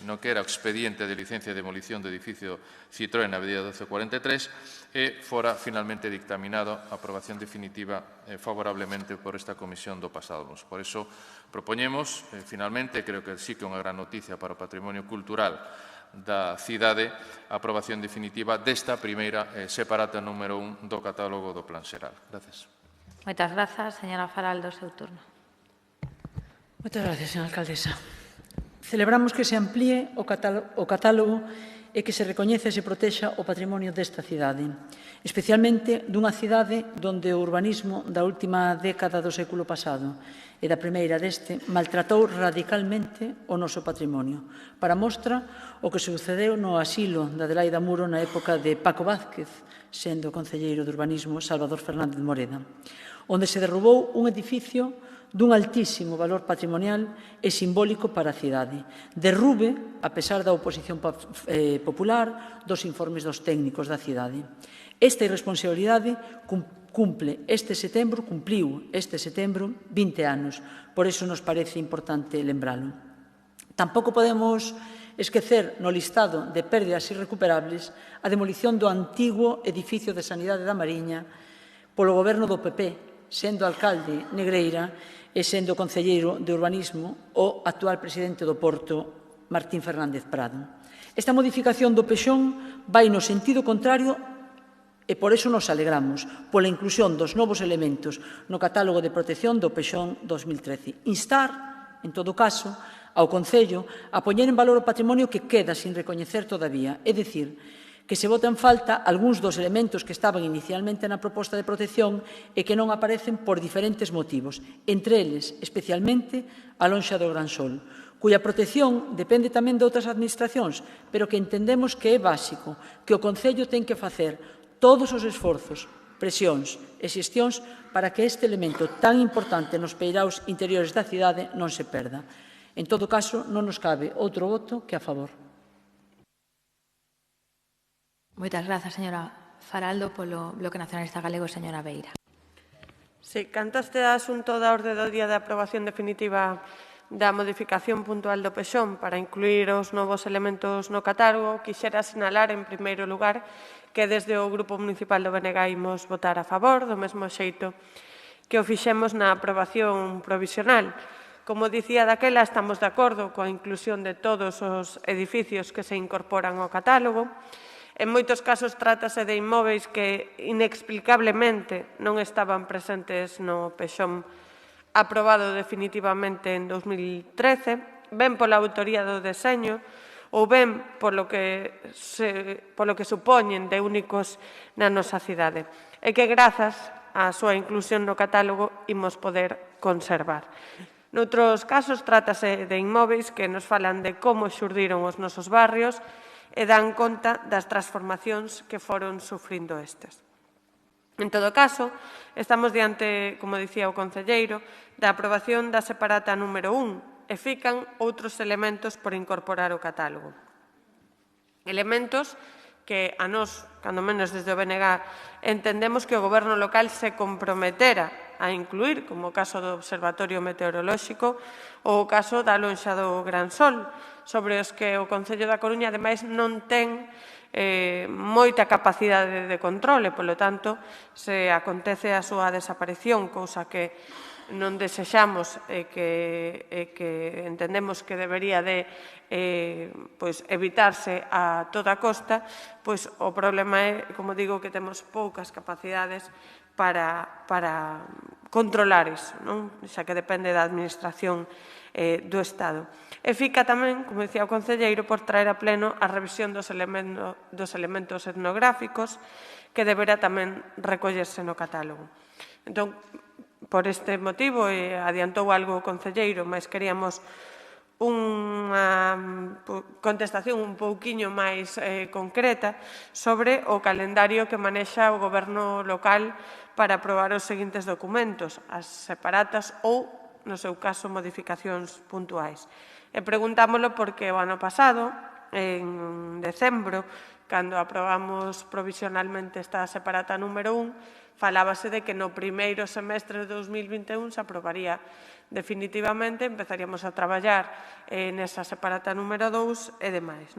no que era o expediente de licencia de demolición do edificio Citroën na Avenida 1243 e fora finalmente dictaminado a aprobación definitiva favorablemente por esta comisión do pasado luns. Por iso propoñemos, finalmente, creo que sí que é unha gran noticia para o patrimonio cultural da cidade, a aprobación definitiva desta primeira separata número 1 do catálogo do Plan Xeral. Gracias. Moitas grazas. Señora Faral, do seu turno. Moitas gracias, señora alcaldesa. Celebramos que se amplíe o catálogo e que se recoñece e se protexa o patrimonio desta cidade, especialmente dunha cidade donde o urbanismo da última década do século pasado e da primeira deste maltratou radicalmente o noso patrimonio. Para mostra, o que sucedeu no asilo da Adelaida Muro na época de Paco Vázquez, sendo concelleiro de urbanismo Salvador Fernández Moreda, onde se derrubou un edificio dun altísimo valor patrimonial e simbólico para a cidade. Derrube, a pesar da oposición popular, dos informes dos técnicos da cidade. Esta irresponsabilidade cumpliu este setembro 20 anos. Por iso nos parece importante lembralo. Tampouco podemos esquecer no listado de pérdidas irrecuperables a demolición do antigo edificio de Sanidade da Mariña polo goberno do PP, sendo alcalde Negreira e sendo concelleiro de urbanismo o actual presidente do Porto, Martín Fernández Prado. Esta modificación do Pexón vai no sentido contrario e por iso nos alegramos pola inclusión dos novos elementos no catálogo de protección do Pexón 2013. Instar, en todo caso, ao Concello a poñer en valor o patrimonio que queda sin recoñecer todavía, é dicir, que se bota en falta algúns dos elementos que estaban inicialmente na proposta de protección e que non aparecen por diferentes motivos, entre eles, especialmente, a lonxa do Gran Sol, cuya protección depende tamén de outras administracións, pero que entendemos que é básico, que o Concello ten que facer todos os esforzos, presións e xestións para que este elemento tan importante nos peiraos interiores da cidade non se perda. En todo caso, non nos cabe outro voto que a favor. Moitas grazas, señora Faraldo, polo Bloque Nacionalista Galego, señora Beira. Si, canto a este asunto da orde do día de aprobación definitiva da modificación puntual do Pexón para incluir os novos elementos no catálogo, quixera sinalar, en primeiro lugar, que desde o Grupo Municipal do BNG imos votar a favor, do mesmo xeito que o fixemos na aprobación provisional. Como dicía daquela, estamos de acordo coa inclusión de todos os edificios que se incorporan ao catálogo. En moitos casos trátase de inmóveis que inexplicablemente non estaban presentes no Pexón aprobado definitivamente en 2013, ben pola autoría do deseño ou ben polo que supoñen de únicos na nosa cidade, e que grazas á súa inclusión no catálogo imos poder conservar. Noutros casos, trátase de inmóveis que nos falan de como xurdiron os nosos barrios e dan conta das transformacións que foron sufrindo estes. En todo caso, estamos diante, como dicía o concelleiro, da aprobación da separata número 1 e fican outros elementos por incorporar ao catálogo. Elementos que a nós, cando menos desde o BNG, entendemos que o Goberno local se comprometera a incluir, como o caso do Observatorio Meteorolóxico ou o caso da lonxa do Gran Sol, sobre os que o Concello da Coruña, ademais, non ten moita capacidade de controle, polo tanto, se acontece a súa desaparición, cousa que non desexamos e que entendemos que debería de evitarse a toda costa, pois o problema é, como digo, que temos poucas capacidades para controlar iso, xa que depende da Administración do Estado. E fica tamén, como dicía o concelleiro, por traer a pleno a revisión dos elementos etnográficos que deberá tamén recollerse no catálogo. Entón, por este motivo, e adiantou algo o concelleiro, mas queríamos unha contestación un pouquiño máis concreta sobre o calendario que manexa o Goberno local para aprobar os seguintes documentos, as separatas ou, no seu caso, modificacións puntuais. E preguntámoslo porque o ano pasado, en decembro, cando aprobamos provisionalmente esta separata número 1, falábase de que no primeiro semestre de 2021 se aprobaría definitivamente, empezaríamos a traballar nesa separata número 2 e demais.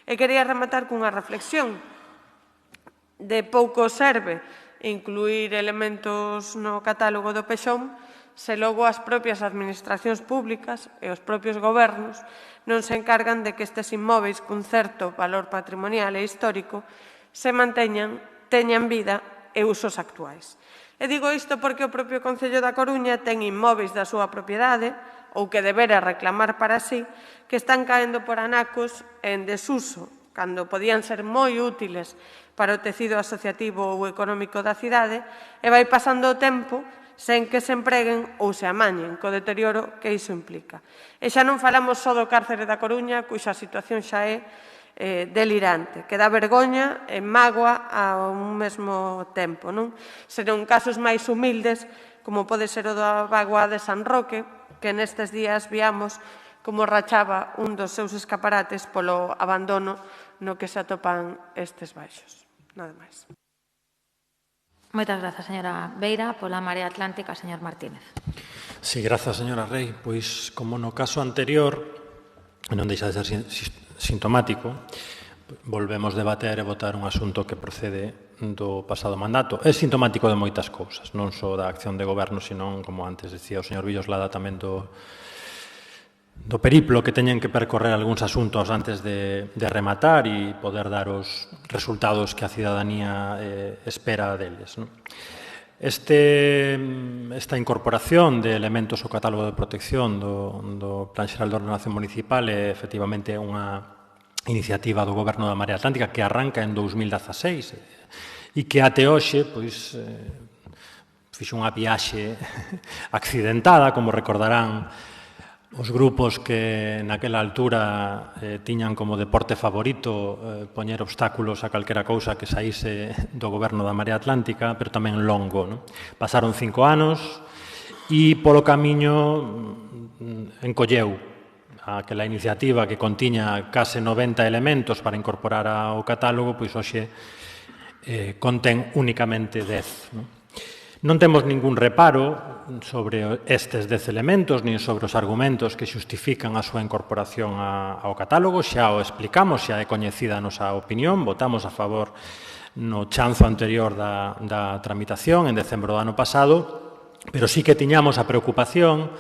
E quería rematar cunha reflexión. De pouco serve incluir elementos no catálogo do PEXOM se logo as propias administracións públicas e os propios gobernos non se encargan de que estes inmóveis cun certo valor patrimonial e histórico se manteñan, teñan vida e usos actuais. E digo isto porque o propio Concello da Coruña ten inmóveis da súa propiedade ou que debera reclamar para sí que están caendo por anacos en desuso, cando podían ser moi útiles para o tecido asociativo ou económico da cidade, e vai pasando o tempo sen que se empreguen ou se amañen, co deterioro que iso implica. E xa non falamos só do cárcere da Coruña, cuxa situación xa é delirante, que dá vergoña e mágoa ao mesmo tempo. Serán casos máis humildes, como pode ser o da vagoa de San Roque, que nestes días viamos como rachaba un dos seus escaparates polo abandono no que se atopan estes baixos. Nada máis. Moitas grazas, señora Beira. Pola Marea Atlántica, señor Martínez. Sí, grazas, señora Rei. Pois, como no caso anterior, non deixa de ser sintomático, volvemos debater e votar un asunto que procede do pasado mandato. É sintomático de moitas cousas, non só da acción de goberno, senón, como antes decía o señor Villoslada, tamén do periplo que teñen que percorrer algúns asuntos antes de rematar e poder dar os resultados que a cidadanía espera deles. Esta incorporación de elementos ao catálogo de protección do Plan Xeral de Ordenación Municipal é efectivamente unha iniciativa do Goberno da Marea Atlántica que arranca en 2016 e que até hoxe fixo unha viaxe accidentada, como recordarán os grupos que naquela altura tiñan como deporte favorito poñer obstáculos a calquera cousa que saíse do Goberno da Marea Atlántica, pero tamén longo. Pasaron 5 anos e polo camiño encolleu aquela iniciativa que contiña case 90 elementos para incorporar ao catálogo, pois hoxe contén únicamente 10. Non temos ningún reparo sobre estes 10 elementos, nin sobre os argumentos que xustifican a súa incorporación ao catálogo. Xa o explicamos, xa é coñecida a nosa opinión, votamos a favor no chanzo anterior da tramitación en decembro do ano pasado, pero sí que tiñamos a preocupación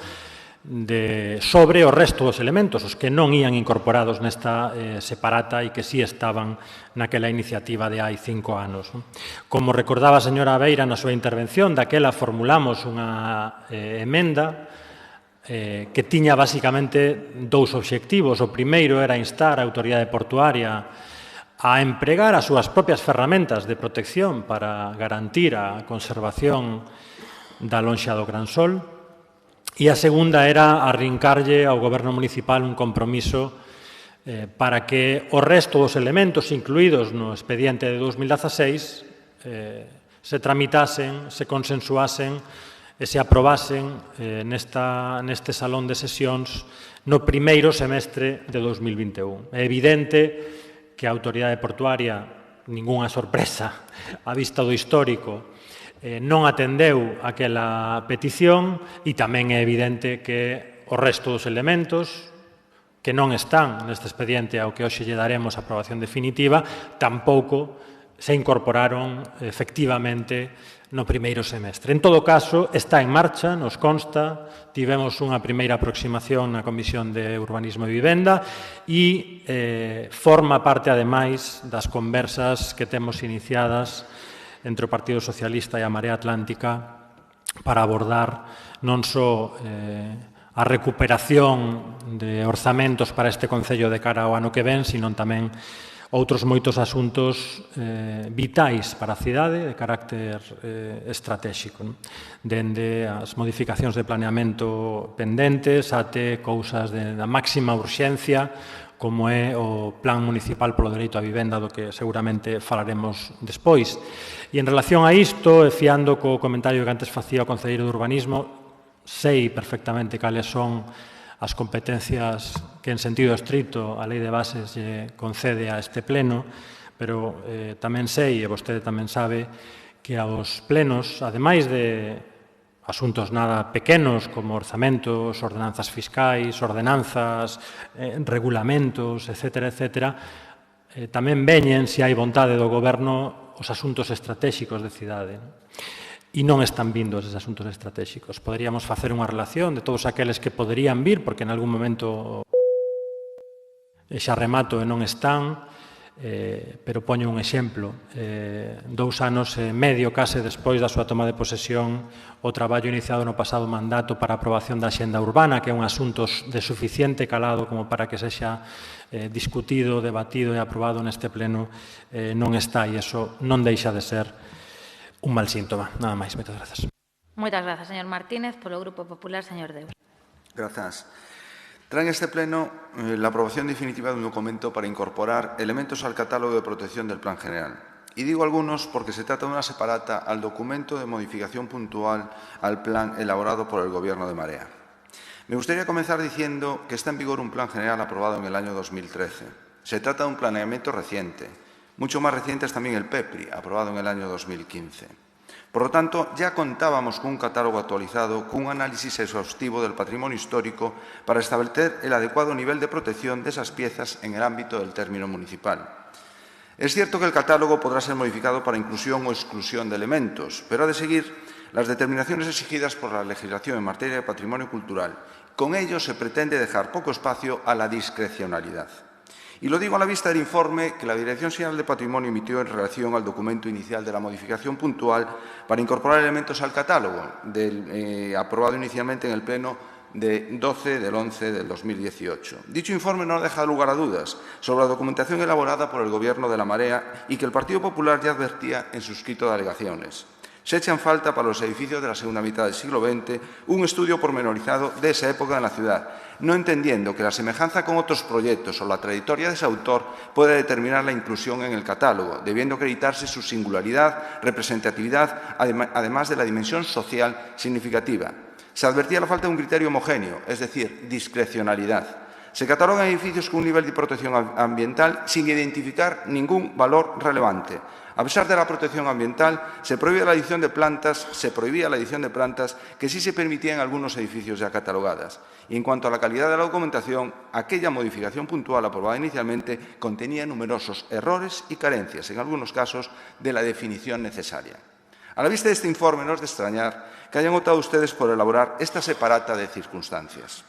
sobre o resto dos elementos, os que non ían incorporados nesta separata e que sí estaban naquela iniciativa de hai 5 anos. Como recordaba a señora Beira na súa intervención, daquela formulamos unha emenda que tiña basicamente 2 obxectivos. O primeiro era instar a autoridade portuaria a empregar as súas propias ferramentas de protección para garantir a conservación da lonxa do Gran Sol. E a segunda era arrincarlle ao Goberno municipal un compromiso para que o resto dos elementos incluídos no expediente de 2016 se tramitasen, se consensuasen e se aprobasen neste salón de sesións no primeiro semestre de 2021. É evidente que a Autoridade Portuaria, ningunha sorpresa á vista do histórico, non atendeu aquela petición e tamén é evidente que o resto dos elementos que non están neste expediente ao que hoxe lle daremos a aprobación definitiva tampouco se incorporaron efectivamente no primeiro semestre. En todo caso, está en marcha, nos consta, tivemos unha primeira aproximación na Comisión de Urbanismo e Vivenda e forma parte, ademais, das conversas que temos iniciadas entre o Partido Socialista e a Marea Atlántica para abordar non só a recuperación de orzamentos para este Concello de cara ao ano que ven, sino tamén outros moitos asuntos vitais para a cidade de carácter estratégico, dende as modificacións de planeamento pendentes até cousas da máxima urxencia, como é o Plan Municipal polo Dereito á Vivenda, do que seguramente falaremos despois. E en relación a isto, e fiando co comentario que antes facía o concelleiro de Urbanismo, sei perfectamente cales son as competencias que en sentido estricto a Lei de Bases lle concede a este pleno, pero tamén sei, e vostede tamén sabe, que aos plenos, ademais de asuntos nada pequenos como orzamentos, ordenanzas fiscais, ordenanzas, regulamentos, etcétera, tamén veñen, se hai vontade do Goberno, os asuntos estratégicos de cidade. E non están vindo eses asuntos estratégicos. Poderíamos facer unha relación de todos aqueles que poderían vir, porque en algún momento xa remato e non están, pero poño un exemplo. 2 anos e medio case despois da súa toma de posesión, o traballo iniciado no pasado mandato para a aprobación da Axenda Urbana, que é un asunto de suficiente calado como para que sexa discutido, debatido e aprobado neste pleno, non está, e iso non deixa de ser un mal síntoma. Nada máis. Moitas grazas. Moitas grazas, señor Martínez. Polo Grupo Popular, señor Deus. Grazas. Trae en este pleno la aprobación definitiva de un documento para incorporar elementos al catálogo de protección del Plan General. Y digo algunos porque se trata de una separata al documento de modificación puntual al plan elaborado por el Gobierno de Marea. Me gustaría comenzar diciendo que está en vigor un Plan General aprobado en el año 2013. Se trata de un planeamiento reciente. Mucho más reciente es también el PEPRI, aprobado en el año 2015. Por lo tanto, ya contábamos con un catálogo actualizado, con un análisis exhaustivo del patrimonio histórico para establecer el adecuado nivel de protección de esas piezas en el ámbito del término municipal. Es cierto que el catálogo podrá ser modificado para inclusión o exclusión de elementos, pero ha de seguir las determinaciones exigidas por la legislación en materia de patrimonio cultural. Con ello se pretende dejar poco espacio a la discrecionalidad. Y lo digo a la vista del informe que la Dirección General de Patrimonio emitió en relación al documento inicial de la modificación puntual para incorporar elementos al catálogo, aprobado inicialmente en el Pleno de 12 del 11 del 2018. Dicho informe no deja lugar a dudas sobre la documentación elaborada por el Gobierno de la Marea y que el Partido Popular ya advertía en su escrito de alegaciones. Se echa en falta para los edificios de la segunda mitad del siglo XX un estudio pormenorizado de esa época en la ciudad, no entendiendo que la semejanza con otros proyectos o la trayectoria de ese autor puede determinar la inclusión en el catálogo, debiendo acreditarse su singularidad, representatividad, además de la dimensión social significativa. Se advertía la falta de un criterio homogéneo, es decir, discrecionalidad. Se catalogan edificios con un nivel de protección ambiental sin identificar ningún valor relevante. A pesar de la protección ambiental, se prohibía la adición de plantas que sí se permitía en algunos edificios ya catalogadas. Y en cuanto a la calidad de la documentación, aquella modificación puntual aprobada inicialmente contenía numerosos errores y carencias, en algunos casos, de la definición necesaria. A la vista de este informe, no es de extrañar que hayan optado ustedes por elaborar esta separata de circunstancias.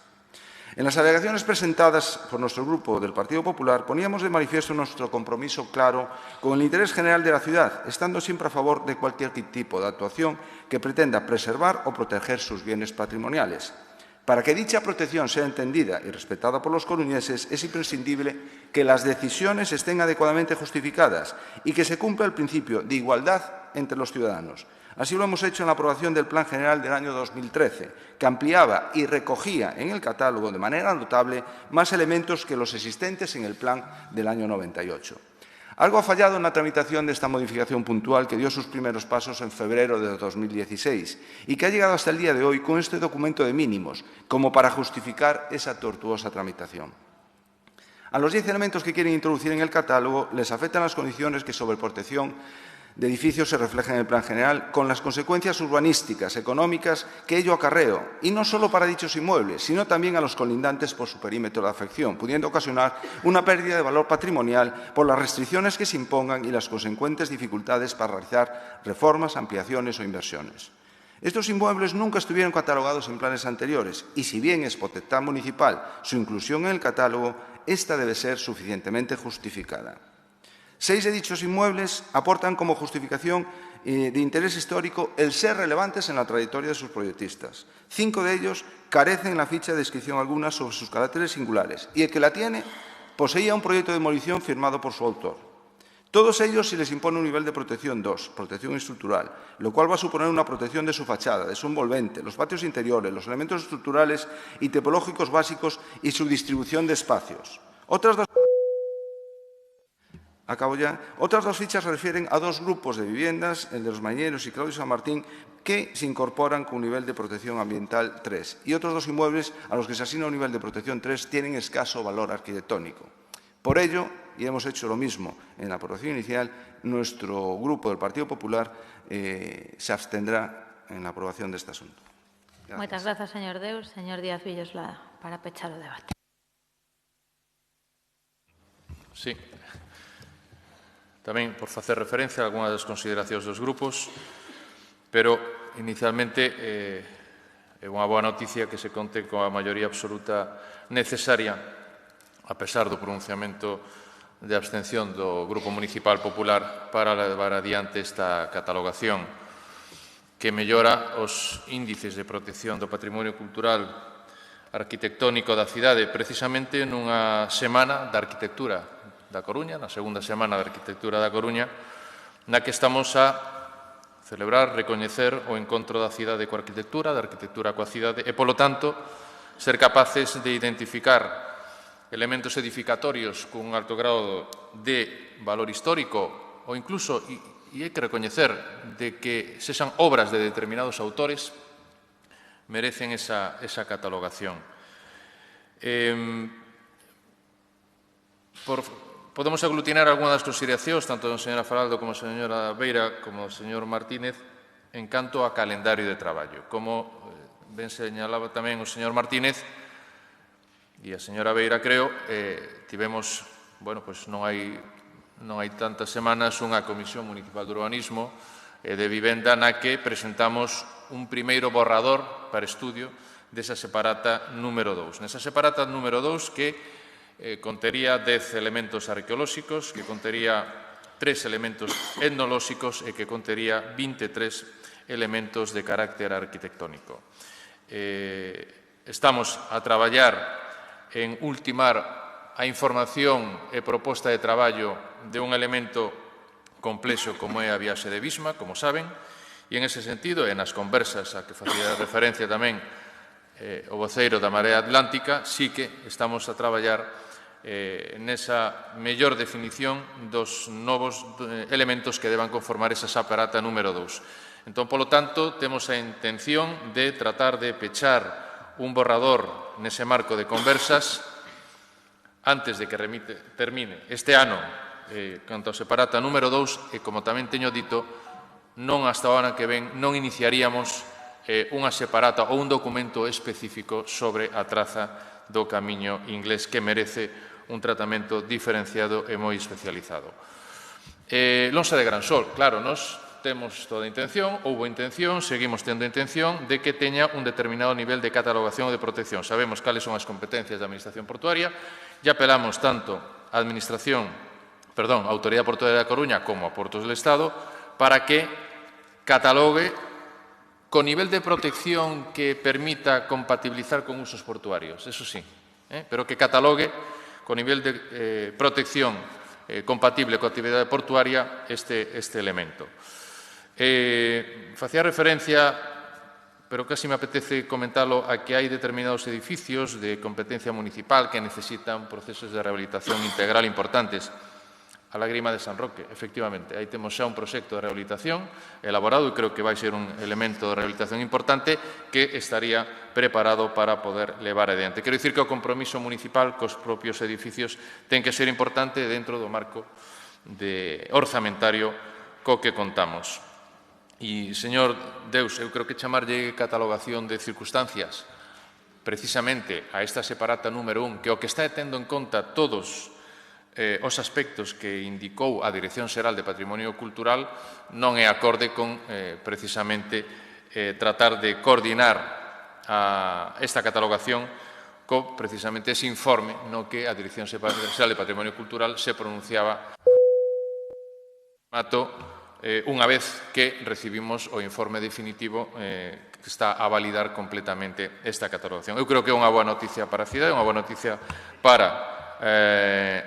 En las alegaciones presentadas por nuestro Grupo del Partido Popular poníamos de manifiesto nuestro compromiso claro con el interés general de la ciudad, estando siempre a favor de cualquier tipo de actuación que pretenda preservar o proteger sus bienes patrimoniales. Para que dicha protección sea entendida y respetada por los coruñeses, es imprescindible que las decisiones estén adecuadamente justificadas y que se cumpla el principio de igualdad entre los ciudadanos. Así lo hemos hecho en la aprobación del Plan General del año 2013, que ampliaba y recogía en el catálogo de manera notable más elementos que los existentes en el Plan del año 98. Algo ha fallado en la tramitación de esta modificación puntual que dio sus primeros pasos en febrero de 2016 y que ha llegado hasta el día de hoy con este documento de mínimos, como para justificar esa tortuosa tramitación. A los 10 elementos que quieren introducir en el catálogo les afectan las condiciones que sobre protección de edificios se reflejan en el Plan General, con las consecuencias urbanísticas, económicas que ello acarreó, y no solo para dichos inmuebles, sino también a los colindantes por su perímetro de afección, pudiendo ocasionar una pérdida de valor patrimonial por las restricciones que se impongan y las consecuentes dificultades para realizar reformas, ampliaciones o inversiones. Estos inmuebles nunca estuvieron catalogados en planes anteriores y, si bien es potestad municipal su inclusión en el catálogo, esta debe ser suficientemente justificada. 6 de dichos inmuebles aportan como justificación de interés histórico el ser relevantes en la trayectoria de sus proyectistas. 5 de ellos carecen en la ficha de descripción alguna sobre sus caracteres singulares y el que la tiene poseía un proyecto de demolición firmado por su autor. Todos ellos se les impone un nivel de protección 2, protección estructural, lo cual va a suponer una protección de su fachada, de su envolvente, los patios interiores, los elementos estructurales y tipológicos básicos y su distribución de espacios. Otras dos fichas se refieren a 2 grupos de viviendas, el de los Mañeros y Claudio San Martín, que se incorporan con un nivel de protección ambiental 3. Y otros 2 inmuebles a los que se asigna un nivel de protección 3 tienen escaso valor arquitectónico. Por ello, y hemos hecho lo mismo en la aprobación inicial, nuestro grupo del Partido Popular se abstendrá en la aprobación de este asunto. Gracias. Moitas grazas, señor Deus. Señor Díaz Villoslada, para pechar o debate. Sí. Tamén por facer referencia a algunhas das consideracións dos grupos, pero inicialmente é unha boa noticia que se conte coa maioría absoluta necesaria, a pesar do pronunciamento de abstención do Grupo Municipal Popular para levar adiante esta catalogación que mellora os índices de protección do patrimonio cultural arquitectónico da cidade precisamente nunha semana da arquitectura da Coruña, na segunda semana da Arquitectura da Coruña, na que estamos a celebrar, recoñecer o encontro da cidade coa arquitectura, da arquitectura coa cidade, e, polo tanto, ser capaces de identificar elementos edificatorios cun alto grado de valor histórico ou incluso, e hai que recoñecer, de que sexan obras de determinados autores, merecen esa catalogación. Podemos aglutinar algunhas das consideracións, tanto da señora Faraldo como da señora Beira como do señor Martínez, en canto a calendario de traballo. Como ben señalaba tamén o señor Martínez e a señora Beira, creo, tivemos, bueno, pois non hai tantas semanas unha Comisión Municipal de Urbanismo e de Vivenda na que presentamos un primeiro borrador para estudio desa separata número 2. Nesa separata número 2 que contería 10 elementos arqueolóxicos, que contería 3 elementos etnolóxicos e que contería 23 elementos de carácter arquitectónico. Estamos a traballar en ultimar a información e proposta de traballo de un elemento complexo como é a viaxe de Visma, como saben, e en ese sentido, e nas conversas a que facía referencia tamén o voceiro da Marea Atlántica, sí que estamos a traballar nesa mellor definición dos novos elementos que deban conformar esa separata número 2. Entón, polo tanto, temos a intención de tratar de pechar un borrador nese marco de conversas antes de que termine este ano canto a separata número 2 e, como tamén teño dito, non hasta o ano que ven non iniciaríamos unha separata ou un documento específico sobre a traza do camiño inglés que merece un tratamento diferenciado e moi especializado. Lonxa de Gran Sol, claro, nos temos toda a intención, houbo intención, seguimos tendo intención de que teña un determinado nivel de catalogación ou de protección. Sabemos cales son as competencias da Administración Portuaria e apelamos tanto á Autoridade Portuaria da Coruña como a Portos del Estado para que catalogue con nivel de protección que permita compatibilizar con usos portuarios, eso sí, pero que catalogue con nivel de protección compatible coa actividade portuaria este elemento. Facía referencia, pero casi me apetece comentarlo, a que hai determinados edificios de competencia municipal que necesitan procesos de rehabilitación integral importantes. A Lágrima de San Roque, efectivamente, aí temos xa un proxecto de rehabilitación elaborado e creo que vai ser un elemento de rehabilitación importante que estaría preparado para poder levar adiante. Quero dicir que o compromiso municipal cos propios edificios ten que ser importante dentro do marco orzamentario co que contamos. E, señor Deus, eu creo que chamarlle catalogación de circunstancias precisamente a esta separata número 1, que o que está tendo en conta todos os aspectos que indicou a Dirección Xeral de Patrimonio Cultural non é acorde con precisamente tratar de coordinar esta catalogación co precisamente ese informe no que a Dirección Xeral de Patrimonio Cultural se pronunciaba unha vez que recibimos o informe definitivo que está a validar completamente esta catalogación. Eu creo que é unha boa noticia para a cidade, unha boa noticia para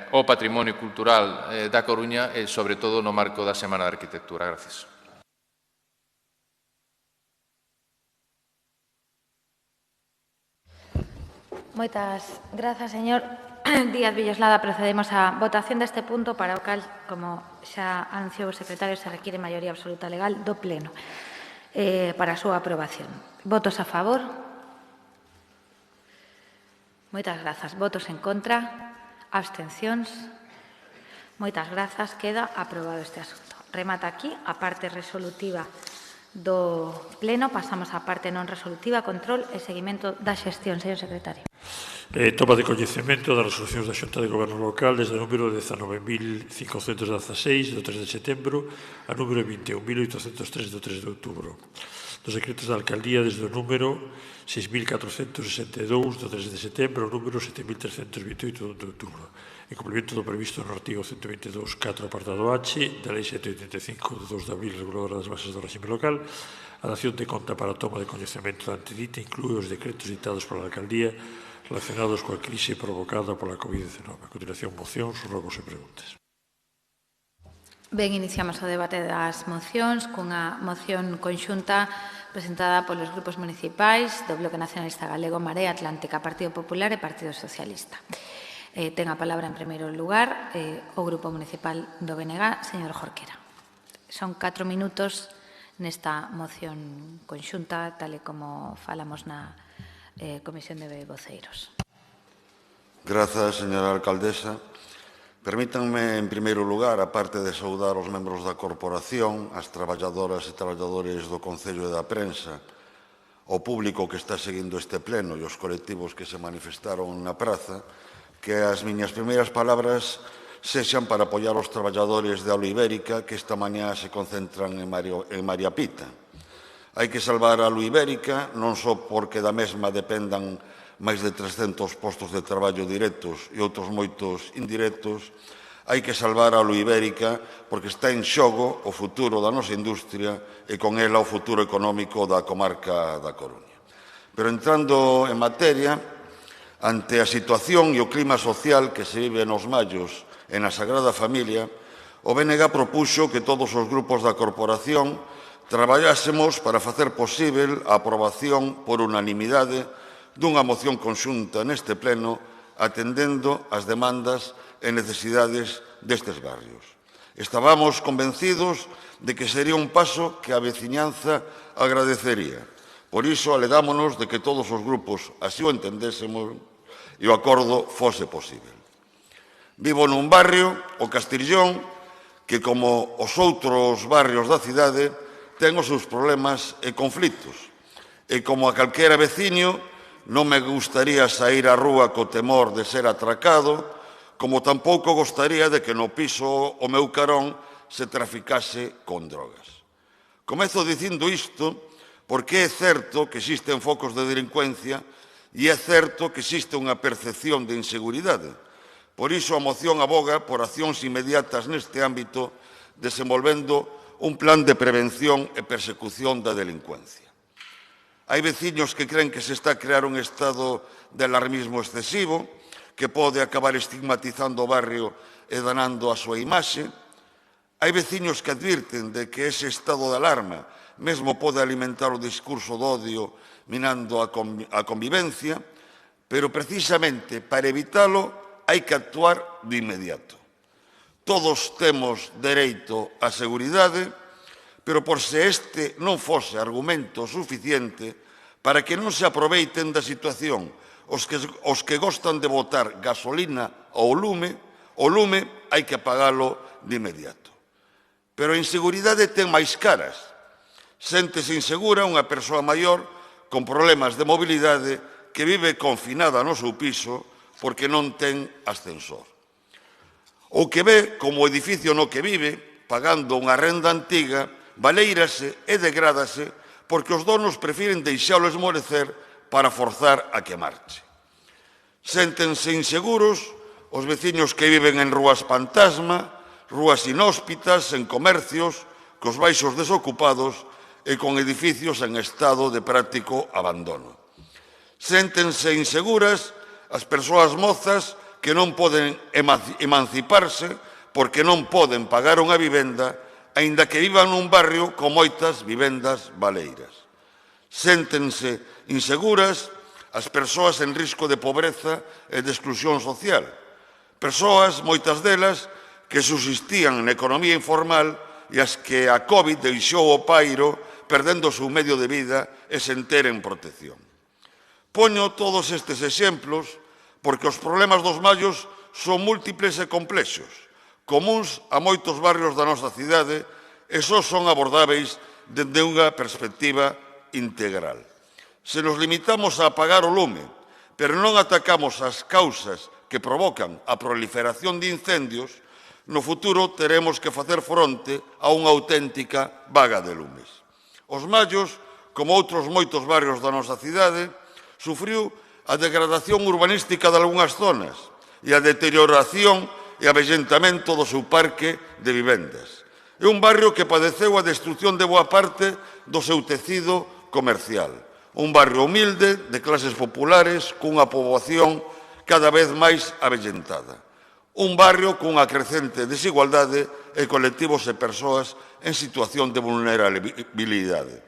o patrimonio cultural da Coruña e, sobre todo, no marco da Semana de Arquitectura. Gracias. Moitas grazas, señor Díaz Villoslada. Procedemos á votación deste punto para o cal, como xa anunciou o secretario, se requiere maioría absoluta legal do Pleno para a súa aprobación. Votos a favor? Moitas grazas. Votos en contra? Abstencións? Moitas grazas. Queda aprobado este asunto. Remata aquí a parte resolutiva do Pleno. Pasamos á parte non resolutiva, control e seguimento da xestión. Señor secretario. Toma de coñecemento das resolucións da Xunta de Goberno Local desde o número 19.516 do 3 de setembro a número 21.803 do 3 de outubro. Dos decretos da Alcaldía desde o número 6.462 do 3 de setembro ao número 7.328 de outubro, en cumprimento do previsto no artigo 122.4 apartado H da Lei 785 de 2 de abril reguladora das bases do réxime local. A dación de conta para a toma de coñecemento da antedita inclúe os decretos ditados pola Alcaldía relacionados coa crise provocada pola COVID-19. A continuación, mocións, rogos e preguntas. Ben, iniciamos o debate das mocións cunha moción conxunta presentada polos grupos municipais do Bloque Nacionalista Galego, Marea Atlántica, Partido Popular e Partido Socialista. Ten a palabra en primeiro lugar o Grupo Municipal do BNG, señor Jorquera. Son 4 minutos nesta moción conxunta, tal e como falamos na Comisión de Voceiros. Grazas, señora alcaldesa. Permítanme, en primeiro lugar, aparte de saudar os membros da corporación, as traballadoras e traballadores do Concello e da Prensa, o público que está seguindo este pleno e os colectivos que se manifestaron na praza, que as miñas primeiras palabras sexan para apoiar os traballadores de Aula Ibérica que esta mañá se concentran en María Pita. Hai que salvar a Aula Ibérica non só porque da mesma dependan máis de 300 postos de traballo directos e outros moitos indirectos, hai que salvar a Aula Ibérica porque está en xogo o futuro da nosa industria e con ela o futuro económico da comarca da Coruña. Pero entrando en materia, ante a situación e o clima social que se vive nos Mallos e na Sagrada Familia, o BNG propuxo que todos os grupos da corporación traballásemos para facer posible a aprobación por unanimidade dunha moción conxunta neste pleno atendendo as demandas e necesidades destes barrios. Estábamos convencidos de que sería un paso que a veciñanza agradecería. Por iso, alegámonos de que todos os grupos así o entendésemos e o acordo fose posible. Vivo nun barrio, o Castrillón, que, como os outros barrios da cidade, ten os seus problemas e conflitos. E como a calquera veciño, non me gustaría sair á rúa co temor de ser atracado, como tampouco gostaría de que no piso o meu carón se traficase con drogas. Comezo dicindo isto porque é certo que existen focos de delincuencia e é certo que existe unha percepción de inseguridade. Por iso a moción aboga por accións inmediatas neste ámbito, desenvolvendo un plan de prevención e persecución da delincuencia. Hai veciños que creen que se está a crear un estado de alarmismo excesivo que pode acabar estigmatizando o barrio e danando a súa imaxe. Hai veciños que advirten de que ese estado de alarma mesmo pode alimentar o discurso do odio minando a convivencia, pero precisamente para evitalo hai que actuar de inmediato. Todos temos dereito á seguridade, pero por se este non fose argumento suficiente para que non se aproveiten da situación os que gostan de botar gasolina ao lume, o lume hai que apagalo de inmediato. Pero a inseguridade ten máis caras. Séntese insegura unha persoa maior con problemas de mobilidade que vive confinada no seu piso porque non ten ascensor. Ou que ve como o edificio no que vive, pagando unha renda antiga, baleírase e degrádase porque os donos prefiren deixalo esmorecer para forzar a que marche. Séntense inseguros os veciños que viven en rúas fantasma, rúas inhóspitas, en comercios, cos baixos desocupados e con edificios en estado de práctico abandono. Séntense inseguras as persoas mozas que non poden emanciparse porque non poden pagar unha vivenda, aínda que vivan nun barrio con moitas vivendas baleiras. Séntense inseguras as persoas en risco de pobreza e de exclusión social. Persoas, moitas delas, que subsistían na economía informal e as que a COVID deixou o pairo perdendo o seu medio de vida e sen teren protección. Poño todos estes exemplos porque os problemas dos mallos son múltiples e complexos, comuns a moitos barrios da nosa cidade e só son abordáveis dende unha perspectiva integral. Se nos limitamos a apagar o lume, pero non atacamos as causas que provocan a proliferación de incendios, no futuro teremos que facer fronte a unha auténtica vaga de lumes. Os mallos, como outros moitos barrios da nosa cidade, sufriu a degradación urbanística de algunhas zonas e a deterioración e avellentamento do seu parque de vivendas. É un barrio que padeceu a destrucción de boa parte do seu tecido comercial. Un barrio humilde, de clases populares, cunha poboación cada vez máis avellentada. Un barrio cunha crecente desigualdade e colectivos e persoas en situación de vulnerabilidade.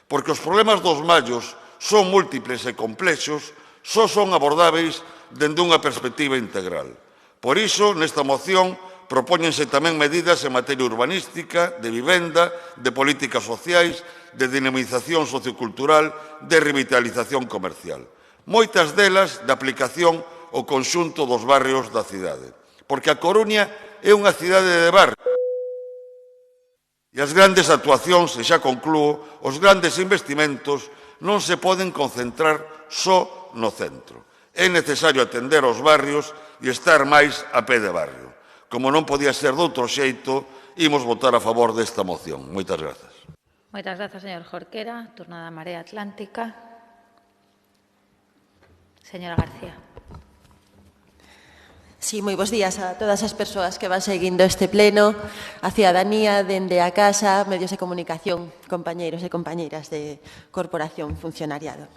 Porque os problemas dos mallos son múltiples e complexos, só son abordáveis dende unha perspectiva integral. Por iso, nesta moción, propóñense tamén medidas en materia urbanística, de vivenda, de políticas sociais, de dinamización sociocultural, de revitalización comercial. Moitas delas de aplicación ao conxunto dos barrios da cidade. Porque a Coruña é unha cidade de barrio. E as grandes actuacións, e xa conclúo, os grandes investimentos non se poden concentrar só no centro. É necesario atender aos barrios e estar máis a pé de barrio. Como non podía ser de outro xeito, imos votar a favor desta moción. Moitas grazas. Moitas grazas, señor Jorquera. Turno da Marea Atlántica. Señora García. Sí, moi bons días a todas as persoas que van seguindo este pleno, a cidadanía, dende a casa, medios de comunicación, compañeiros e compañeiras de corporación, funcionariado.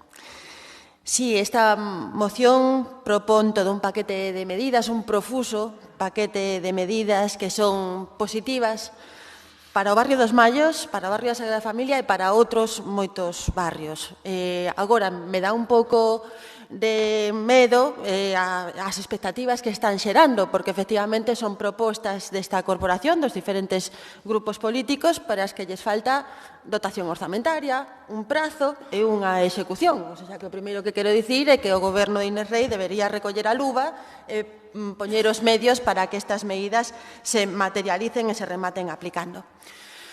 Sí, esta moción propón todo un paquete de medidas, un profuso paquete de medidas que son positivas para o barrio dos Mallos, para o barrio da Sagrada Familia e para outros moitos barrios. Agora, me dá un pouco de medo as expectativas que están xerando, porque efectivamente son propostas desta corporación, dos diferentes grupos políticos, para as que lles falta dotación orzamentaria, un prazo e unha execución. O sea, que o primeiro que quero dicir é que o goberno de Inés Rei debería recoller a luva e poñer os medios para que estas medidas se materialicen e se rematen aplicando.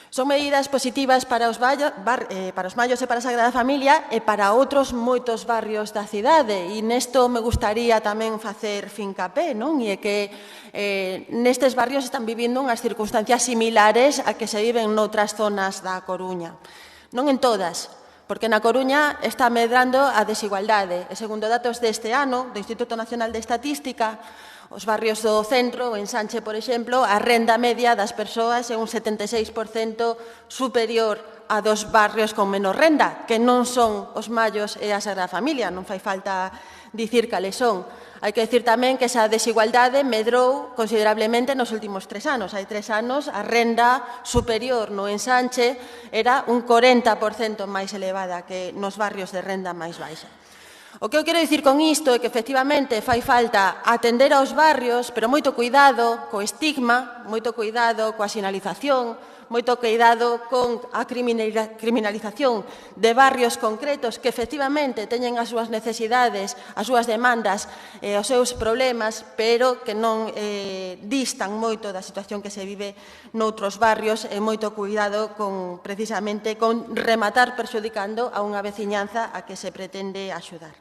Son medidas positivas para os mallos e para a Sagrada Familia e para outros moitos barrios da cidade. E nesto me gustaría tamén facer fincapé, non? E é que nestes barrios están vivindo unhas circunstancias similares a que se viven noutras zonas da Coruña. Non en todas, porque na Coruña está medrando a desigualdade. E segundo datos deste ano, do Instituto Nacional de Estatística, os barrios do centro, o Ensanche, por exemplo, a renda media das persoas é un 76% superior a dos barrios con menos renda, que non son os Mallos e a Sagrada Familia. Non fai falta dicir cales son. Hai que dicir tamén que esa desigualdade medrou considerablemente nos últimos 3 anos. Hai 3 anos a renda superior no ensanche era un 40% máis elevada que nos barrios de renda máis baixa. O que eu quero dicir con isto é que efectivamente fai falta atender aos barrios, pero moito cuidado co estigma, moito cuidado coa sinalización, moito cuidado con a criminalización de barrios concretos que efectivamente teñen as súas necesidades, as súas demandas, os seus problemas, pero que non distan moito da situación que se vive noutros barrios e moito cuidado con, precisamente, con rematar perxudicando a unha veciñanza a que se pretende axudar.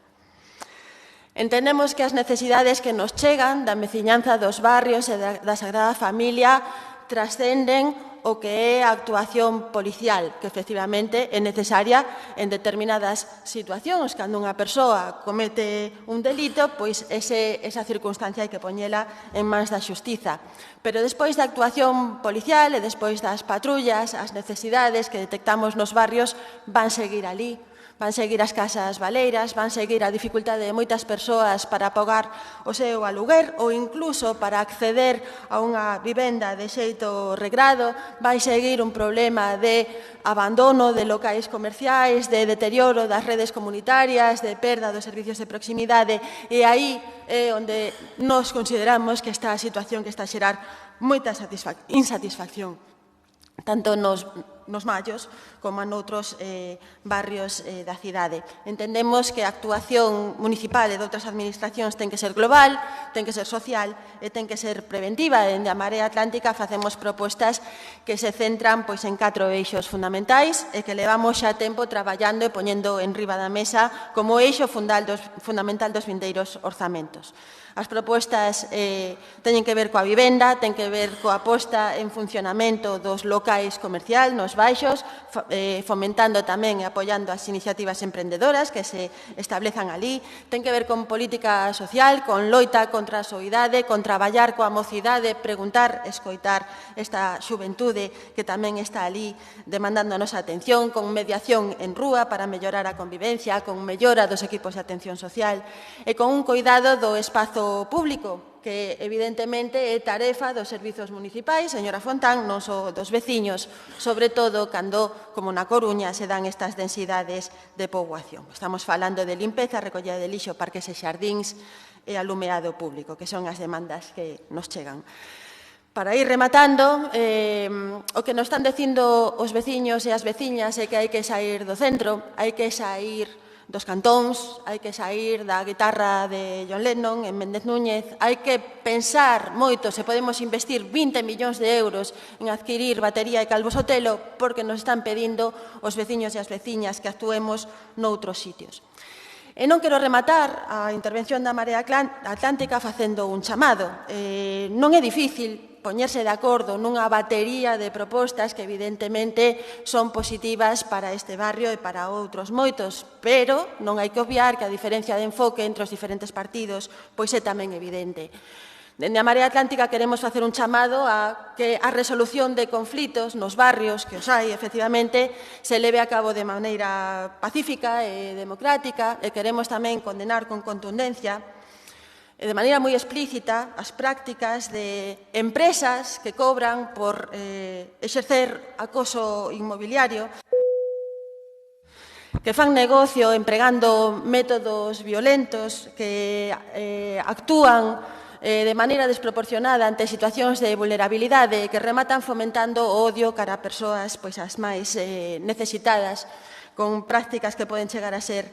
Entendemos que as necesidades que nos chegan da veciñanza dos barrios e da Sagrada Familia trascenden o que é a actuación policial, que efectivamente é necesaria en determinadas situacións. Cando unha persoa comete un delito, pois esa circunstancia hai que poñela en mans da xustiza. Pero despois da actuación policial e despois das patrullas, as necesidades que detectamos nos barrios van seguir ali. Van seguir as casas baleiras, van seguir a dificultade de moitas persoas para pagar o seu aluguer ou incluso para acceder a unha vivenda de xeito regrado, vai seguir un problema de abandono de locais comerciais, de deterioro das redes comunitarias, de perda dos servicios de proximidade, e aí é onde nos consideramos que está a situación que está a xerar moita insatisfacción, tanto nos mallos como noutros barrios da cidade. Entendemos que a actuación municipal e de outras administracións ten que ser global, ten que ser social e ten que ser preventiva. Dende a Marea Atlántica facemos propostas que se centran en 4 eixos fundamentais e que levamos xa tempo traballando e poñendo en riba da mesa como eixo fundamental dos vindeiros orzamentos. As propostas teñen que ver coa vivenda, ten que ver coa posta en funcionamento dos locais comercial nos baixos, fomentando tamén e apoiando as iniciativas emprendedoras que se establezan ali, ten que ver con política social, con loita contra a soidade, con traballar coa mocidade, preguntar, escoitar esta xuventude que tamén está ali demandando a nosa atención, con mediación en rúa para mellorar a convivencia, con mellora dos equipos de atención social e con un cuidado do espazo público, que evidentemente é tarefa dos servizos municipais, señora Fontán, non só dos veciños, sobre todo cando, como na Coruña, se dan estas densidades de poboación. Estamos falando de limpeza, recollida de lixo, parques e xardíns e alumeado público, que son as demandas que nos chegan. Para ir rematando, o que nos están dicindo os veciños e as veciñas é que hai que sair do centro, hai que sair dos cantóns, hai que sair da guitarra de John Lennon en Méndez Núñez, hai que pensar moito se podemos investir 20 millóns de euros en adquirir batería e Calvo Sotelo, porque nos están pedindo os veciños e as veciñas que actuemos noutros sitios. E non quero rematar a intervención da Marea Atlántica facendo un chamado. Non é difícil poñerse de acordo nunha batería de propostas que evidentemente son positivas para este barrio e para outros moitos, pero non hai que obviar que a diferencia de enfoque entre os diferentes partidos pois é tamén evidente. Dende a Marea Atlántica queremos facer un chamado a que a resolución de conflitos nos barrios, que os hai, efectivamente, se leve a cabo de maneira pacífica e democrática, e queremos tamén condenar con contundencia de maneira moi explícita as prácticas de empresas que cobran por exercer acoso inmobiliario, que fan negocio empregando métodos violentos, que actúan de maneira desproporcionada ante situacións de vulnerabilidade, que rematan fomentando o odio cara a persoas as máis necesitadas, con prácticas que poden chegar a ser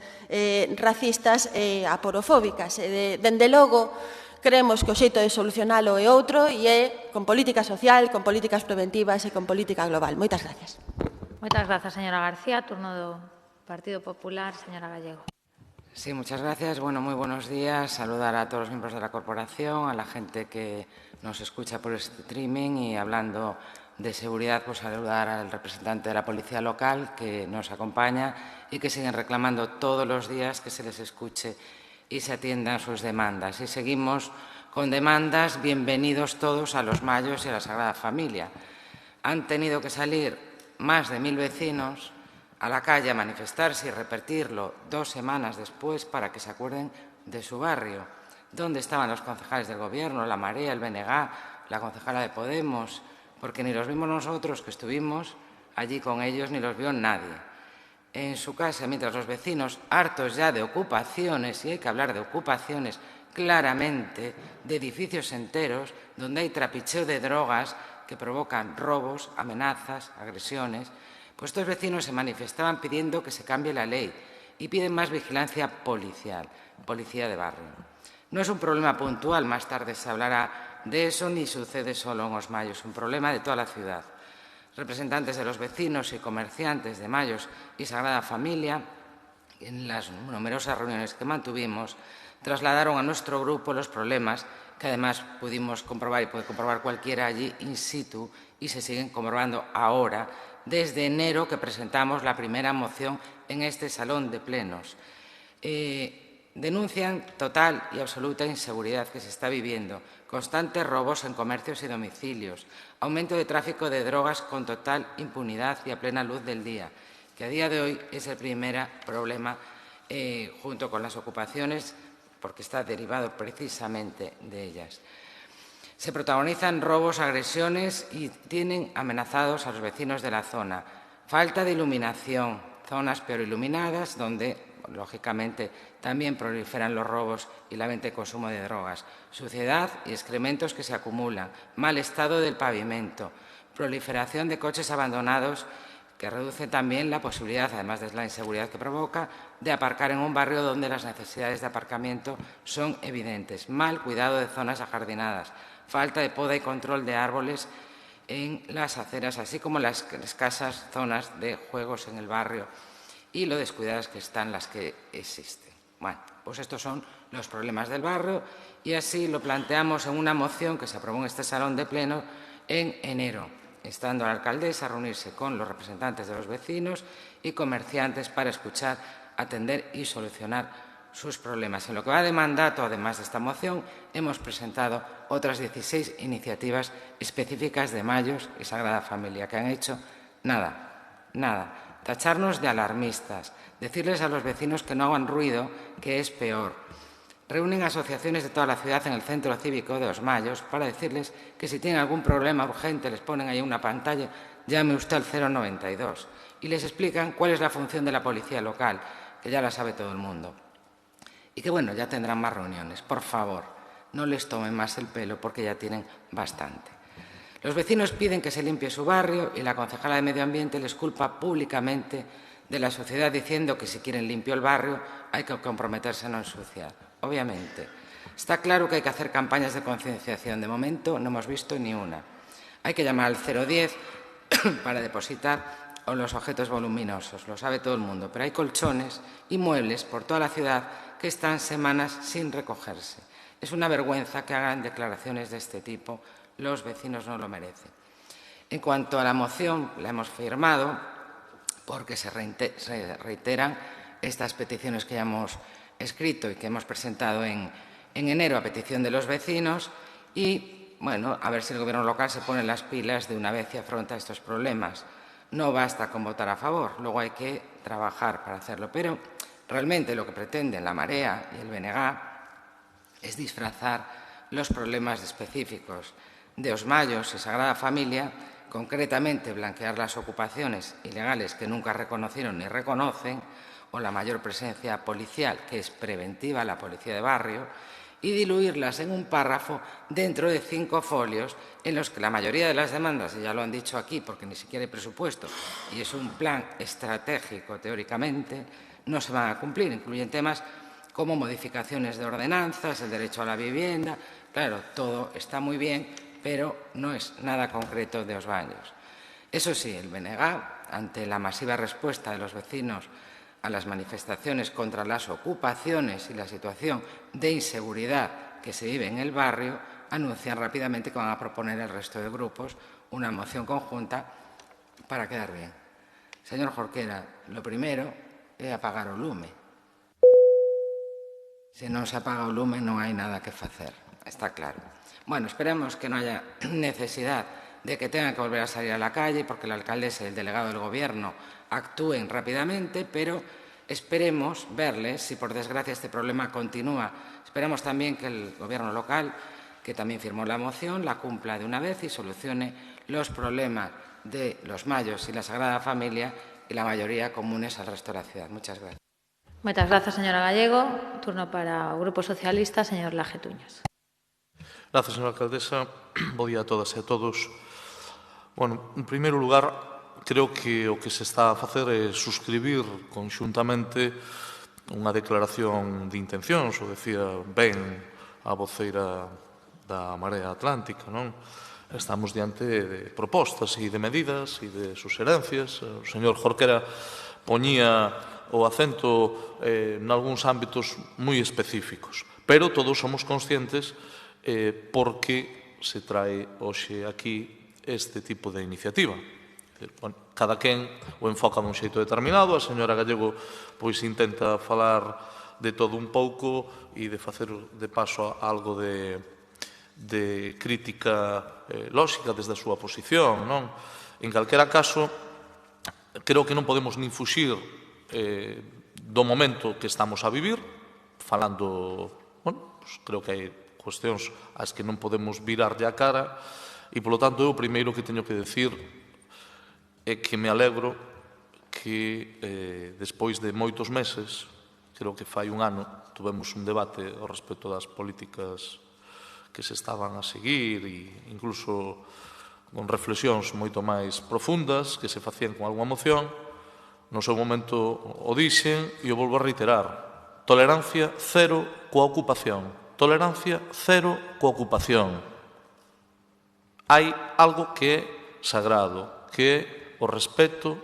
racistas e aporofóbicas. Dende logo, creemos que o xeito de solucionalo é outro e é con política social, con políticas preventivas e con política global. Moitas gracias. Moitas grazas, señora García. Turno do Partido Popular, señora Gallego. Sí, muchas gracias. Bueno, muy buenos días. Saludar a todos los miembros de la corporación, a la gente que nos escucha por streaming y hablando de seguridad, pues saludar al representante de la policía local que nos acompaña y que siguen reclamando todos los días que se les escuche y se atiendan sus demandas. Y seguimos con demandas, bienvenidos todos a los Mayos y a la Sagrada Familia. Han tenido que salir más de 1000 vecinos a la calle a manifestarse y repetirlo 2 semanas después para que se acuerden de su barrio. ¿Dónde estaban los concejales del Gobierno, la Marea, el BNG, la concejala de Podemos? Porque ni los vimos nosotros, que estuvimos allí con ellos, ni los vio nadie. En su casa, mientras los vecinos, hartos ya de ocupaciones, y hay que hablar de ocupaciones claramente, de edificios enteros, donde hay trapicheo de drogas que provocan robos, amenazas, agresiones, pues estos vecinos se manifestaban pidiendo que se cambie la ley y piden más vigilancia policial, policía de barrio. No es un problema puntual, más tarde se hablará de eso, ni sucede solo en Osmayos, es un problema de toda la ciudad. Representantes de los vecinos y comerciantes de Mayos y Sagrada Familia, en las numerosas reuniones que mantuvimos, trasladaron a nuestro grupo los problemas que además pudimos comprobar y puede comprobar cualquiera allí in situ y se siguen comprobando ahora, desde enero que presentamos la primera moción en este salón de plenos. Denuncian total y absoluta inseguridad que se está viviendo, constantes robos en comercios y domicilios, aumento de tráfico de drogas con total impunidad y a plena luz del día, que a día de hoy es el primer problema junto con las ocupaciones, porque está derivado precisamente de ellas. Se protagonizan robos, agresiones y tienen amenazados a los vecinos de la zona. Falta de iluminación, zonas peor iluminadas donde, lógicamente, también proliferan los robos y la venta y consumo de drogas. Suciedad y excrementos que se acumulan, mal estado del pavimento, proliferación de coches abandonados que reduce también la posibilidad, además de la inseguridad que provoca, de aparcar en un barrio donde las necesidades de aparcamiento son evidentes. Mal cuidado de zonas ajardinadas, falta de poda y control de árboles en las aceras, así como las escasas zonas de juegos en el barrio y lo descuidadas que están las que existen. Bueno, pues estos son los problemas del barrio y así lo planteamos en una moción que se aprobó en este salón de pleno en enero, estando la alcaldesa a reunirse con los representantes de los vecinos y comerciantes para escuchar, atender y solucionar sus problemas. En lo que va de mandato, además de esta moción, hemos presentado otras 16 iniciativas específicas de Mayos y Sagrada Familia, que han hecho nada, nada. Tacharnos de alarmistas, decirles a los vecinos que no hagan ruido, que es peor. Reúnen asociaciones de toda la ciudad en el centro cívico de Osmayos para decirles que si tienen algún problema urgente les ponen ahí una pantalla, llame usted al 092 y les explican cuál es la función de la policía local, que ya la sabe todo el mundo. Y que bueno, ya tendrán más reuniones. Por favor, no les tomen más el pelo porque ya tienen bastante. Los vecinos piden que se limpie su barrio y la concejala de Medio Ambiente les culpa públicamente de la sociedad diciendo que si quieren limpio el barrio hay que comprometerse a no ensuciar. Obviamente. Está claro que hay que hacer campañas de concienciación. De momento no hemos visto ni una. Hay que llamar al 010 para depositar los objetos voluminosos, lo sabe todo el mundo, pero hay colchones y muebles por toda la ciudad que están semanas sin recogerse. Es una vergüenza que hagan declaraciones de este tipo, los vecinos no lo merecen. En cuanto a la moción, la hemos firmado porque se reiteran estas peticiones que ya hemos escrito y que hemos presentado en enero a petición de los vecinos y, bueno, a ver si el Gobierno local se pone las pilas de una vez y afronta estos problemas. No basta con votar a favor, luego hay que trabajar para hacerlo. Pero realmente lo que pretenden la Marea y el BNG es disfrazar los problemas específicos de Osmayos y Sagrada Familia, concretamente blanquear las ocupaciones ilegales que nunca reconocieron ni reconocen, o la mayor presencia policial, que es preventiva, la policía de barrio, y diluirlas en un párrafo dentro de 5 folios en los que la mayoría de las demandas, y ya lo han dicho aquí porque ni siquiera hay presupuesto y es un plan estratégico teóricamente, no se van a cumplir. Incluyen temas como modificaciones de ordenanzas, el derecho a la vivienda. Claro, todo está muy bien, pero no es nada concreto de Osmayos. Eso sí, el BNG, ante la masiva respuesta de los vecinos a las manifestaciones contra las ocupaciones y la situación de inseguridad que se vive en el barrio, anuncian rápidamente que van a proponer el resto de grupos una moción conjunta para quedar bien. Señor Jorquera, lo primero é apagar o lume. Se non se apaga o lume non hai nada que facer, está claro. Bueno, esperemos que no haya necesidad de que tengan que volver a salir a la calle porque el alcalde y el delegado del Gobierno actúen rápidamente, pero Esperemos verles, si por desgracia este problema continúa, esperamos también que el Gobierno local, que también firmó la moción, la cumpla de una vez y solucione los problemas de los Mayos y la Sagrada Familia y la mayoría comunes al resto de la ciudad. Muchas gracias. Muchas gracias, señora Gallego. Turno para o Grupo Socialista, señor Laje Tuñas. Gracias, señora alcaldesa. Bo día a todas e a todos. Bueno, en primeiro lugar, creo que o que se está a facer é suscribir conxuntamente unha declaración de intencións, o decía ben a voceira da Marea Atlántica, non? Estamos diante de propostas e de medidas e de suxerencias. O señor Jorquera poñía o acento en algúns ámbitos moi específicos, pero todos somos conscientes porque se trae hoxe aquí este tipo de iniciativa. Bueno, cada quen o enfoca dun xeito determinado. A señora Gallego pois intenta falar de todo un pouco e de facer de paso algo de crítica lóxica desde a súa posición, non? En calquera caso, creo que non podemos nin fuxir do momento que estamos a vivir, falando, bueno, pues creo que hai cuestións ás que non podemos virarlle a cara e, polo tanto, eu o primeiro que teño que decir é que me alegro que despois de moitos meses, creo que fai un ano, tuvemos un debate ao respecto das políticas que se estaban a seguir e incluso con reflexións moito máis profundas que se facían con algunha moción. No seu momento o dixen e o volvo a reiterar. Tolerancia cero coa ocupación. Tolerancia cero coa ocupación. Hai algo que é sagrado, que é o respeto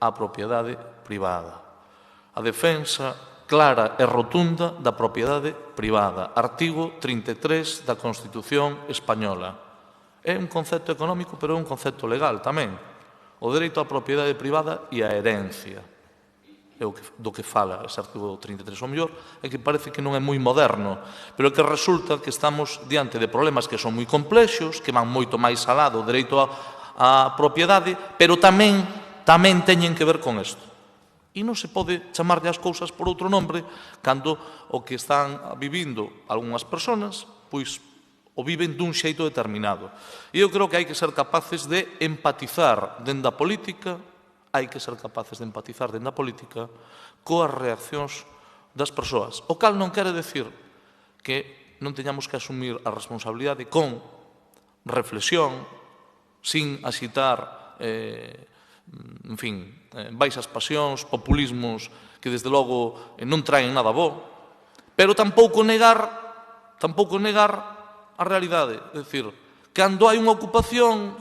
á propiedade privada. A defensa clara e rotunda da propiedade privada. Artigo 33 da Constitución Española. É un concepto económico, pero é un concepto legal tamén. O dereito á propiedade privada e á herencia. É do que fala ese artigo 33. O mellor é que parece que non é moi moderno, pero que resulta que estamos diante de problemas que son moi complexos, que van moito máis alá do dereito á propiedade, pero tamén teñen que ver con isto. E non se pode chamarlle as cousas por outro nombre cando o que están vivindo algunhas persoas, pois o viven dun xeito determinado. E eu creo que hai que ser capaces de empatizar dende a política, coas reaccións das persoas. O cal non quere decir que non teñamos que asumir a responsabilidade con reflexión, sin axitar baixas pasións, populismos que desde logo non traen nada bo, pero tampouco negar a realidade. É dicir, cando hai unha ocupación,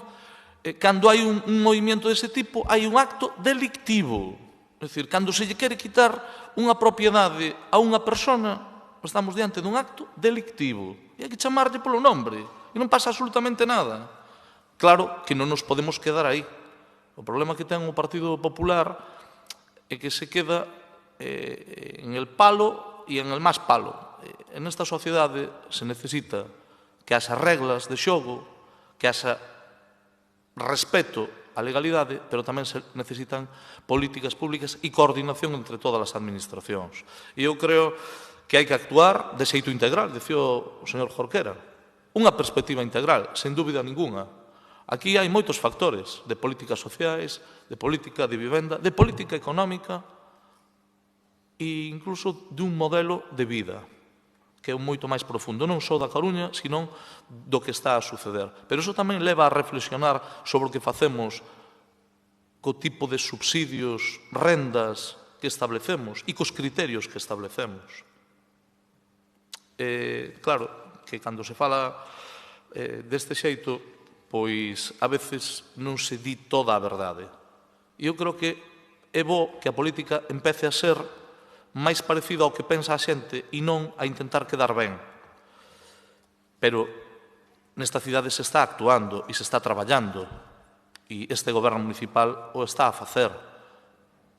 cando hai un movimento dese tipo, hai un acto delictivo. É dicir, cando se lle quere quitar unha propiedade a unha persona, estamos diante dun acto delictivo. E hai que chamarlle polo nombre. E non pasa absolutamente nada. Claro que non nos podemos quedar aí. O problema que ten o Partido Popular é que se queda en el palo e en el más palo. En esta sociedade se necesita que haxa reglas de xogo, que haxa respeto á legalidade, pero tamén se necesitan políticas públicas e coordinación entre todas as administracións. E eu creo que hai que actuar de xeito integral, dicía o señor Jorquera. Unha perspectiva integral, sen dúbida ninguna. Aquí hai moitos factores de políticas sociais, de política de vivenda, de política económica e incluso de un modelo de vida que é moito máis profundo, non só da Coruña, sino do que está a suceder. Pero iso tamén leva a reflexionar sobre o que facemos co tipo de subsidios, rendas que establecemos e cos criterios que establecemos. Claro, que cando se fala deste xeito, pois a veces non se di toda a verdade. E eu creo que é bo que a política empece a ser máis parecida ao que pensa a xente e non a intentar quedar ben. Pero nesta cidade se está actuando e se está traballando e este goberno municipal o está a facer.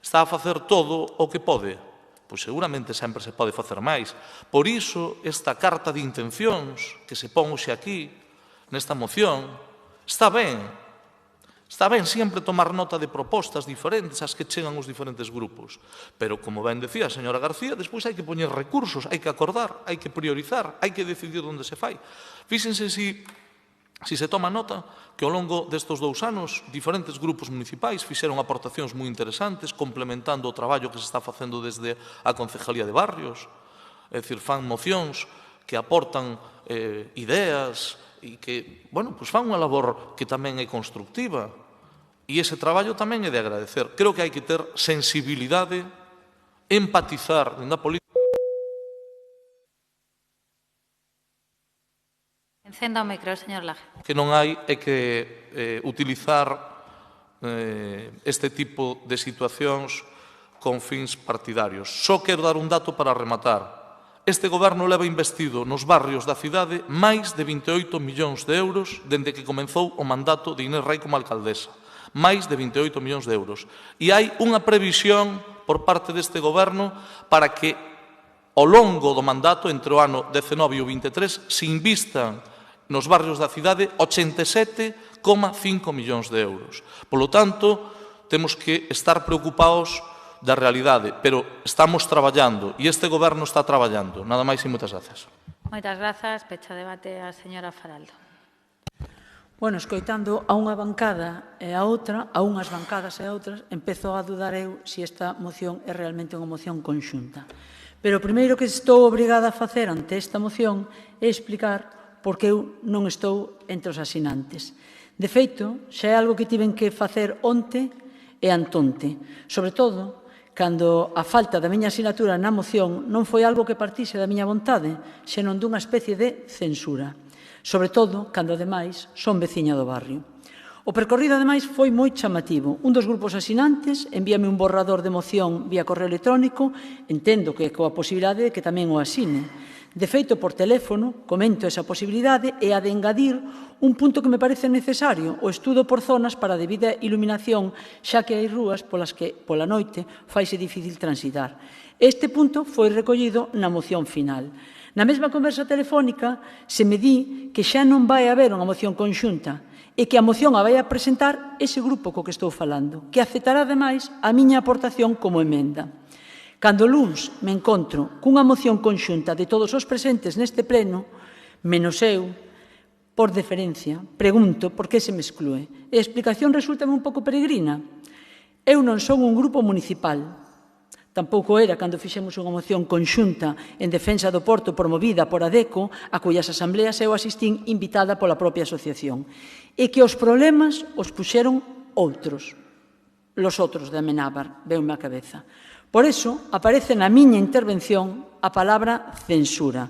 Está a facer todo o que pode. Pois seguramente sempre se pode facer máis. Por iso, esta carta de intencións que se pon hoxe aquí, nesta moción, está ben. Está ben sempre tomar nota de propostas diferentes ás que chegan os diferentes grupos, pero, como ben decía a señora García, despois hai que poñer recursos, hai que acordar, hai que priorizar, hai que decidir onde se fai. Fíxense si se toma nota que ao longo destes 2 anos diferentes grupos municipais fixeron aportacións moi interesantes complementando o traballo que se está facendo desde a Concejalía de Barrios, é dicir, fan mocións que aportan ideas e que, bueno, pues fan unha labor que tamén é constructiva e ese traballo tamén é de agradecer. Creo que hai que ter sensibilidade, empatizar na política. Encenda o micro, señor Laje. Que non hai é que utilizar este tipo de situacións con fins partidarios. Só quero dar un dato para rematar. Este goberno leva investido nos barrios da cidade máis de 28 millóns de euros dende que comenzou o mandato de Inés Rei como alcaldesa. Máis de 28 millóns de euros. E hai unha previsión por parte deste goberno para que ao longo do mandato, entre o ano 19 e o 23, se invistan nos barrios da cidade 87,5 millóns de euros. Polo tanto, temos que estar preocupados da realidade, pero estamos traballando e este goberno está traballando. Nada máis e moitas gracias. Moitas grazas. Pecha o debate a señora Faraldo. Bueno, escoitando a unha bancada e a outra, a unhas bancadas e a outras, empezo a dudar eu se esta moción é realmente unha moción conxunta. Pero o primeiro que estou obrigada a facer ante esta moción é explicar por que eu non estou entre os asinantes. De feito, xa é algo que tiven que facer onte e antonte. Sobre todo, cando a falta da miña asinatura na moción non foi algo que partise da miña vontade, senón dunha especie de censura. Sobre todo, cando, ademais, son veciña do barrio. O percorrido, ademais, foi moi chamativo. Un dos grupos asinantes envíame un borrador de moción vía correo electrónico, entendo que coa posibilidade de que tamén o asine. De feito, por teléfono, comento esa posibilidade e a de engadir un punto que me parece necesario, o estudo por zonas para a debida iluminación, xa que hai rúas polas que, pola noite, faise difícil transitar. Este punto foi recollido na moción final. Na mesma conversa telefónica, se me di que xa non vai haber unha moción conxunta e que a moción a vai a presentar ese grupo co que estou falando, que aceptará, ademais, a miña aportación como emenda. Cando luns me encontro cunha moción conxunta de todos os presentes neste pleno, menos eu, por deferencia, pregunto por que se me exclúe. E a explicación resulta un pouco peregrina. Eu non son un grupo municipal. Tampouco era cando fixemos unha moción conxunta en defensa do Porto promovida por ADECO, a cuyas asambleas eu asistín invitada pola propia asociación. E que os problemas os puxeron outros. Los outros de Amenábar, veume a cabeza. Por iso, aparece na miña intervención a palabra censura,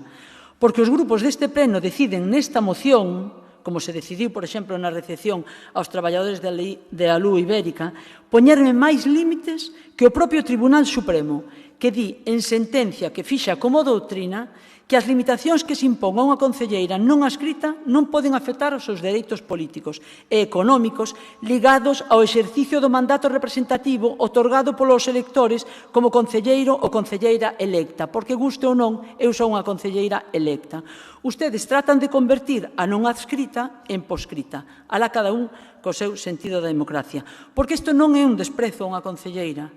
porque os grupos deste pleno deciden nesta moción, como se decidiu, por exemplo, na recepción aos traballadores de Alú Ibérica, poñerme máis límites que o propio Tribunal Supremo, que di en sentencia que fixa como doutrina que as limitacións que se impón a unha concelleira non adscrita non poden afectar os seus dereitos políticos e económicos ligados ao exercicio do mandato representativo otorgado polos electores como concelleiro ou concelleira electa, porque guste ou non, eu sou unha concelleira electa. Ustedes tratan de convertir a non adscrita en poscrita, alá cada un co seu sentido da democracia, porque isto non é un desprezo a unha concelleira.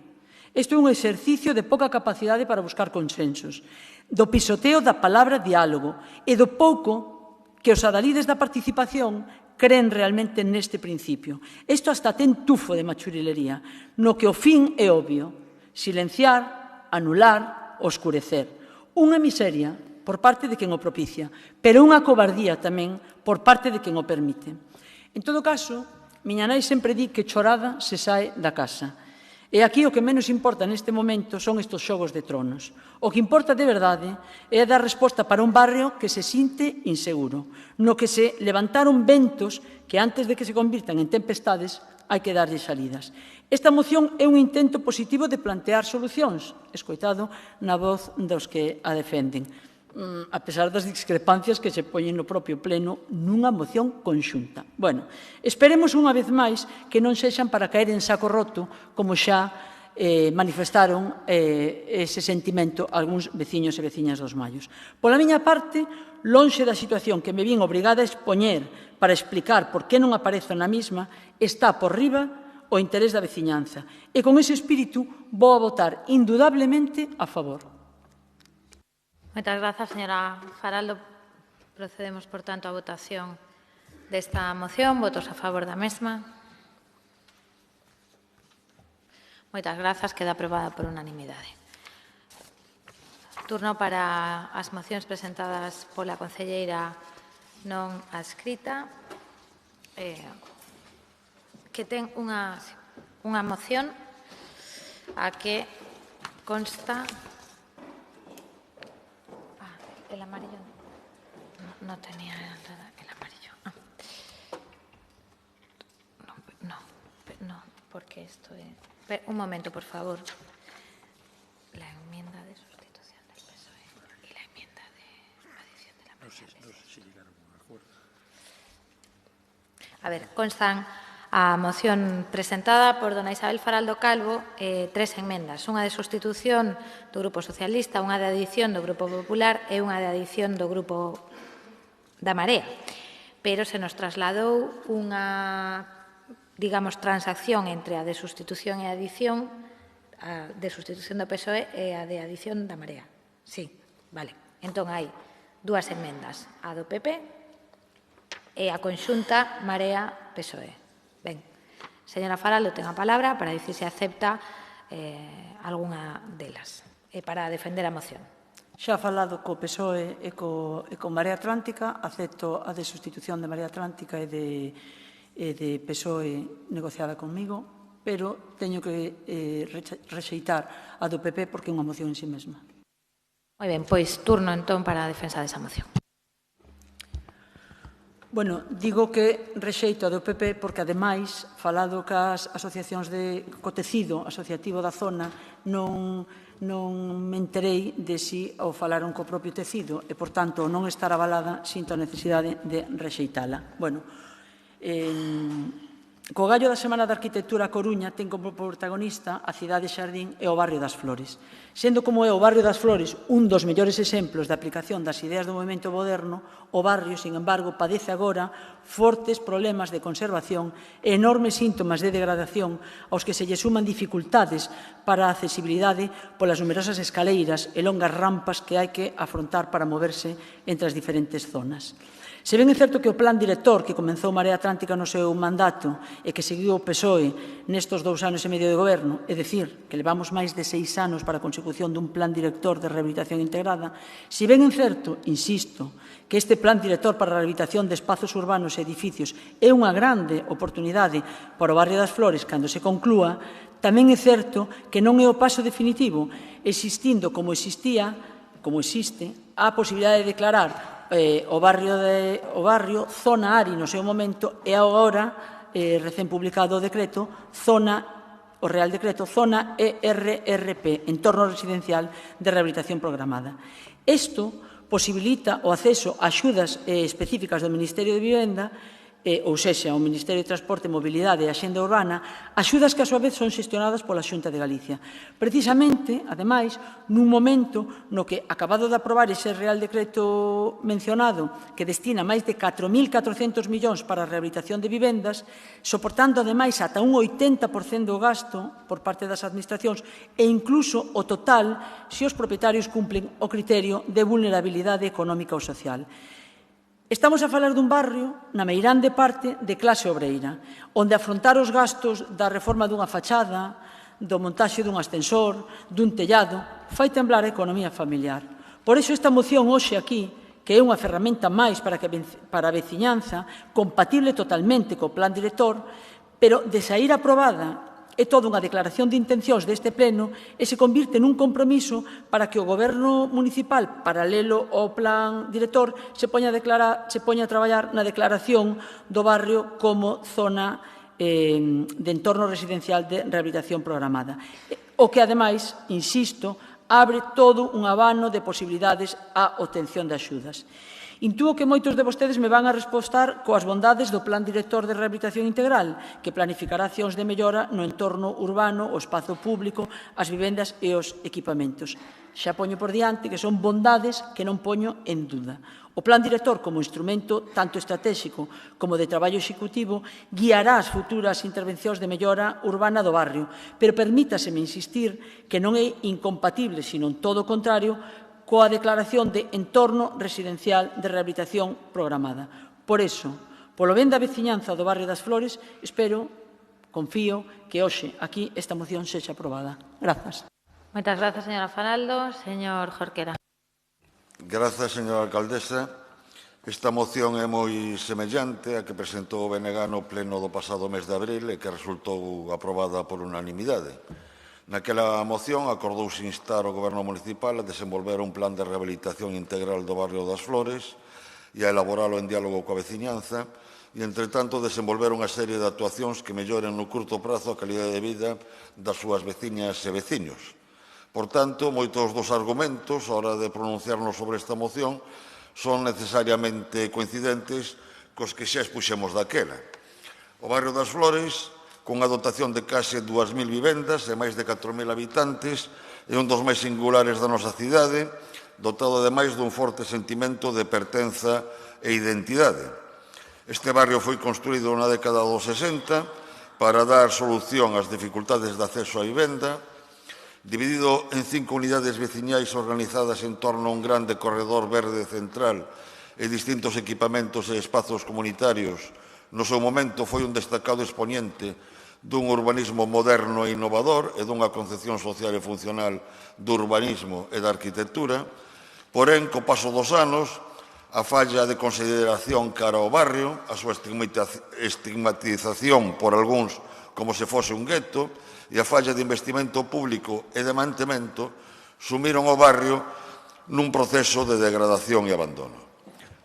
Isto é un exercicio de pouca capacidade para buscar consensos, do pisoteo da palabra diálogo e do pouco que os adalides da participación creen realmente neste principio. Isto hasta ten tufo de machurilería, no que o fin é obvio: silenciar, anular, oscurecer. Unha miseria por parte de quen o propicia, pero unha cobardía tamén por parte de quen o permite. En todo caso, miña nai sempre di que chorada se sae da casa. E aquí o que menos importa neste momento son estes xogos de tronos. O que importa de verdade é dar resposta para un barrio que se sinte inseguro, no que se levantaron ventos que antes de que se convirtan en tempestades hai que darlle salidas. Esta moción é un intento positivo de plantear solucións, escoitado na voz dos que a defenden, a pesar das discrepancias que se poñen no propio pleno nunha moción conxunta. Bueno, esperemos unha vez máis que non sexan para caer en saco roto, como xa manifestaron ese sentimento algúns veciños e veciñas dos Mallos. Pola miña parte, lonxe da situación que me vin obrigada a expoñer para explicar por que non aparezo na mesma, está por riba o interés da veciñanza. E con ese espírito vou a votar indudablemente a favor. Moitas grazas, señora Faraldo. Procedemos, por tanto, á votación desta moción. Votos a favor da mesma. Moitas grazas. Queda aprobada por unanimidade. Turno para as mocións presentadas pola concelleira non adscrita, que ten unha moción a que consta... El amarillo no tenía el amarillo. No, porque esto es... Un momento, por favor. La enmienda de sustitución del PSOE y la enmienda de adición de la mayoría. No sé si llegaron a un acuerdo. A ver, constan a moción presentada por dona Isabel Faraldo Calvo 3 enmendas. Unha de sustitución do Grupo Socialista, unha de adición do Grupo Popular e unha de adición do Grupo da Marea. Pero se nos trasladou unha, digamos, transacción entre a de sustitución e adición, a de sustitución do PSOE e a de adición da Marea. Sí, vale. Entón, hai 2 enmendas, a do PP e a conxunta Marea-PSOE. Ben, señora Faraldo, ten a palabra para dicir se acepta algunha delas e para defender a moción. Xa falado co PSOE e con Marea Atlántica, acepto a de sustitución de Marea Atlántica e de PSOE negociada comigo, pero teño que rexeitar a do PP porque é unha moción en sí mesma. Moi ben, pois turno entón para a defensa desa moción. Bueno, digo que rexeito a do PP porque, ademais, falado cas asociacións de cotecido asociativo da zona, non me enterei de si o falaron co propio tecido e, por tanto, non estar avalada, sinto a necesidade de rexeitala. Bueno, co gallo da Semana da Arquitectura a Coruña ten como protagonista a cidade xardín e o barrio das Flores. Sendo como é o barrio das Flores un dos mellores exemplos de aplicación das ideas do movimento moderno, o barrio, sin embargo, padece agora fortes problemas de conservación e enormes síntomas de degradación aos que se lle suman dificultades para a accesibilidade polas numerosas escaleiras e longas rampas que hai que afrontar para moverse entre as diferentes zonas. Se ben é certo que o plan director que comenzou Marea Atlántica no seu mandato e que seguiu o PSOE nestos 2 anos e medio de goberno, é dicir, que levamos máis de 6 anos para a consecución dun plan director de rehabilitación integrada, se ben é certo, insisto, que este plan director para a rehabilitación de espazos urbanos e edificios é unha grande oportunidade para o barrio das Flores cando se conclúa, tamén é certo que non é o paso definitivo, existindo como existe a posibilidade de declarar o barrio zona ARI no seu momento e agora, recén publicado o decreto, o Real Decreto, zona ERRP, entorno residencial de rehabilitación programada. Isto posibilita o acceso a axudas específicas do Ministerio de Vivenda, ou sexa, o Ministerio de Transporte, Mobilidade e Axenda Urbana, axudas que a súa vez son xestionadas pola Xunta de Galicia. Precisamente, ademais, nun momento no que, acabado de aprobar ese Real Decreto mencionado, que destina máis de 4.400 millóns para a rehabilitación de vivendas, soportando, ademais, ata un 80% do gasto por parte das administracións e incluso o total se os propietarios cumplen o criterio de vulnerabilidade económica ou social. Estamos a falar dun barrio, na meirande parte, de clase obreira, onde afrontar os gastos da reforma dunha fachada, do montaxe dun ascensor, dun tellado, fai temblar a economía familiar. Por iso esta moción hoxe aquí, que é unha ferramenta máis para a veciñanza, compatible totalmente co plan director, pero de saír aprobada é toda unha declaración de intencións deste pleno e se convirte nun compromiso para que o Goberno municipal, paralelo ao plan director, se poña a traballar na declaración do barrio como zona de entorno residencial de rehabilitación programada. O que, ademais, insisto, abre todo un abano de posibilidades á obtención de axudas. Intúo que moitos de vostedes me van a respostar coas bondades do Plan Director de Rehabilitación Integral, que planificará accións de mellora no entorno urbano, o espazo público, as vivendas e os equipamentos. Xa poño por diante que son bondades que non poño en duda. O Plan Director, como instrumento tanto estratégico como de traballo executivo, guiará as futuras intervencións de mellora urbana do barrio, pero permítaseme insistir que non é incompatible, sino todo o contrario, coa declaración de entorno residencial de rehabilitación programada. Por iso, polo ben da veciñanza do barrio das Flores, espero, confío, que hoxe aquí esta moción sexa aprobada. Grazas. Moitas grazas, señora Fanaldo. Señor Jorquera. Grazas, señora alcaldesa. Esta moción é moi semellante a que presentou o BNG no pleno do pasado mes de abril e que resultou aprobada por unanimidade. Naquela moción acordouse instar o Goberno municipal a desenvolver un plan de rehabilitación integral do barrio das Flores e a elaboralo en diálogo coa veciñanza e, entre tanto, desenvolver unha serie de actuacións que melloren no curto prazo a calidade de vida das súas veciñas e veciños. Por tanto, moitos dos argumentos, a hora de pronunciarnos sobre esta moción, son necesariamente coincidentes cos que xa expuxemos daquela. O barrio das Flores, cunha dotación de case 2.000 vivendas e máis de 4.000 habitantes, é un dos máis singulares da nosa cidade, dotado ademais dun forte sentimento de pertenza e identidade. Este barrio foi construído na década dos 60 para dar solución ás dificultades de acceso á vivenda, dividido en 5 unidades veciñais organizadas en torno a un grande corredor verde central e distintos equipamentos e espazos comunitarios. No seu momento foi un destacado exponente dun urbanismo moderno e innovador e dunha concepción social e funcional do urbanismo e da arquitectura. Porén, co paso dos anos, a falla de consideración cara ao barrio, a súa estigmatización por algúns como se fose un gueto e a falla de investimento público e de mantemento sumiron o barrio nun proceso de degradación e abandono.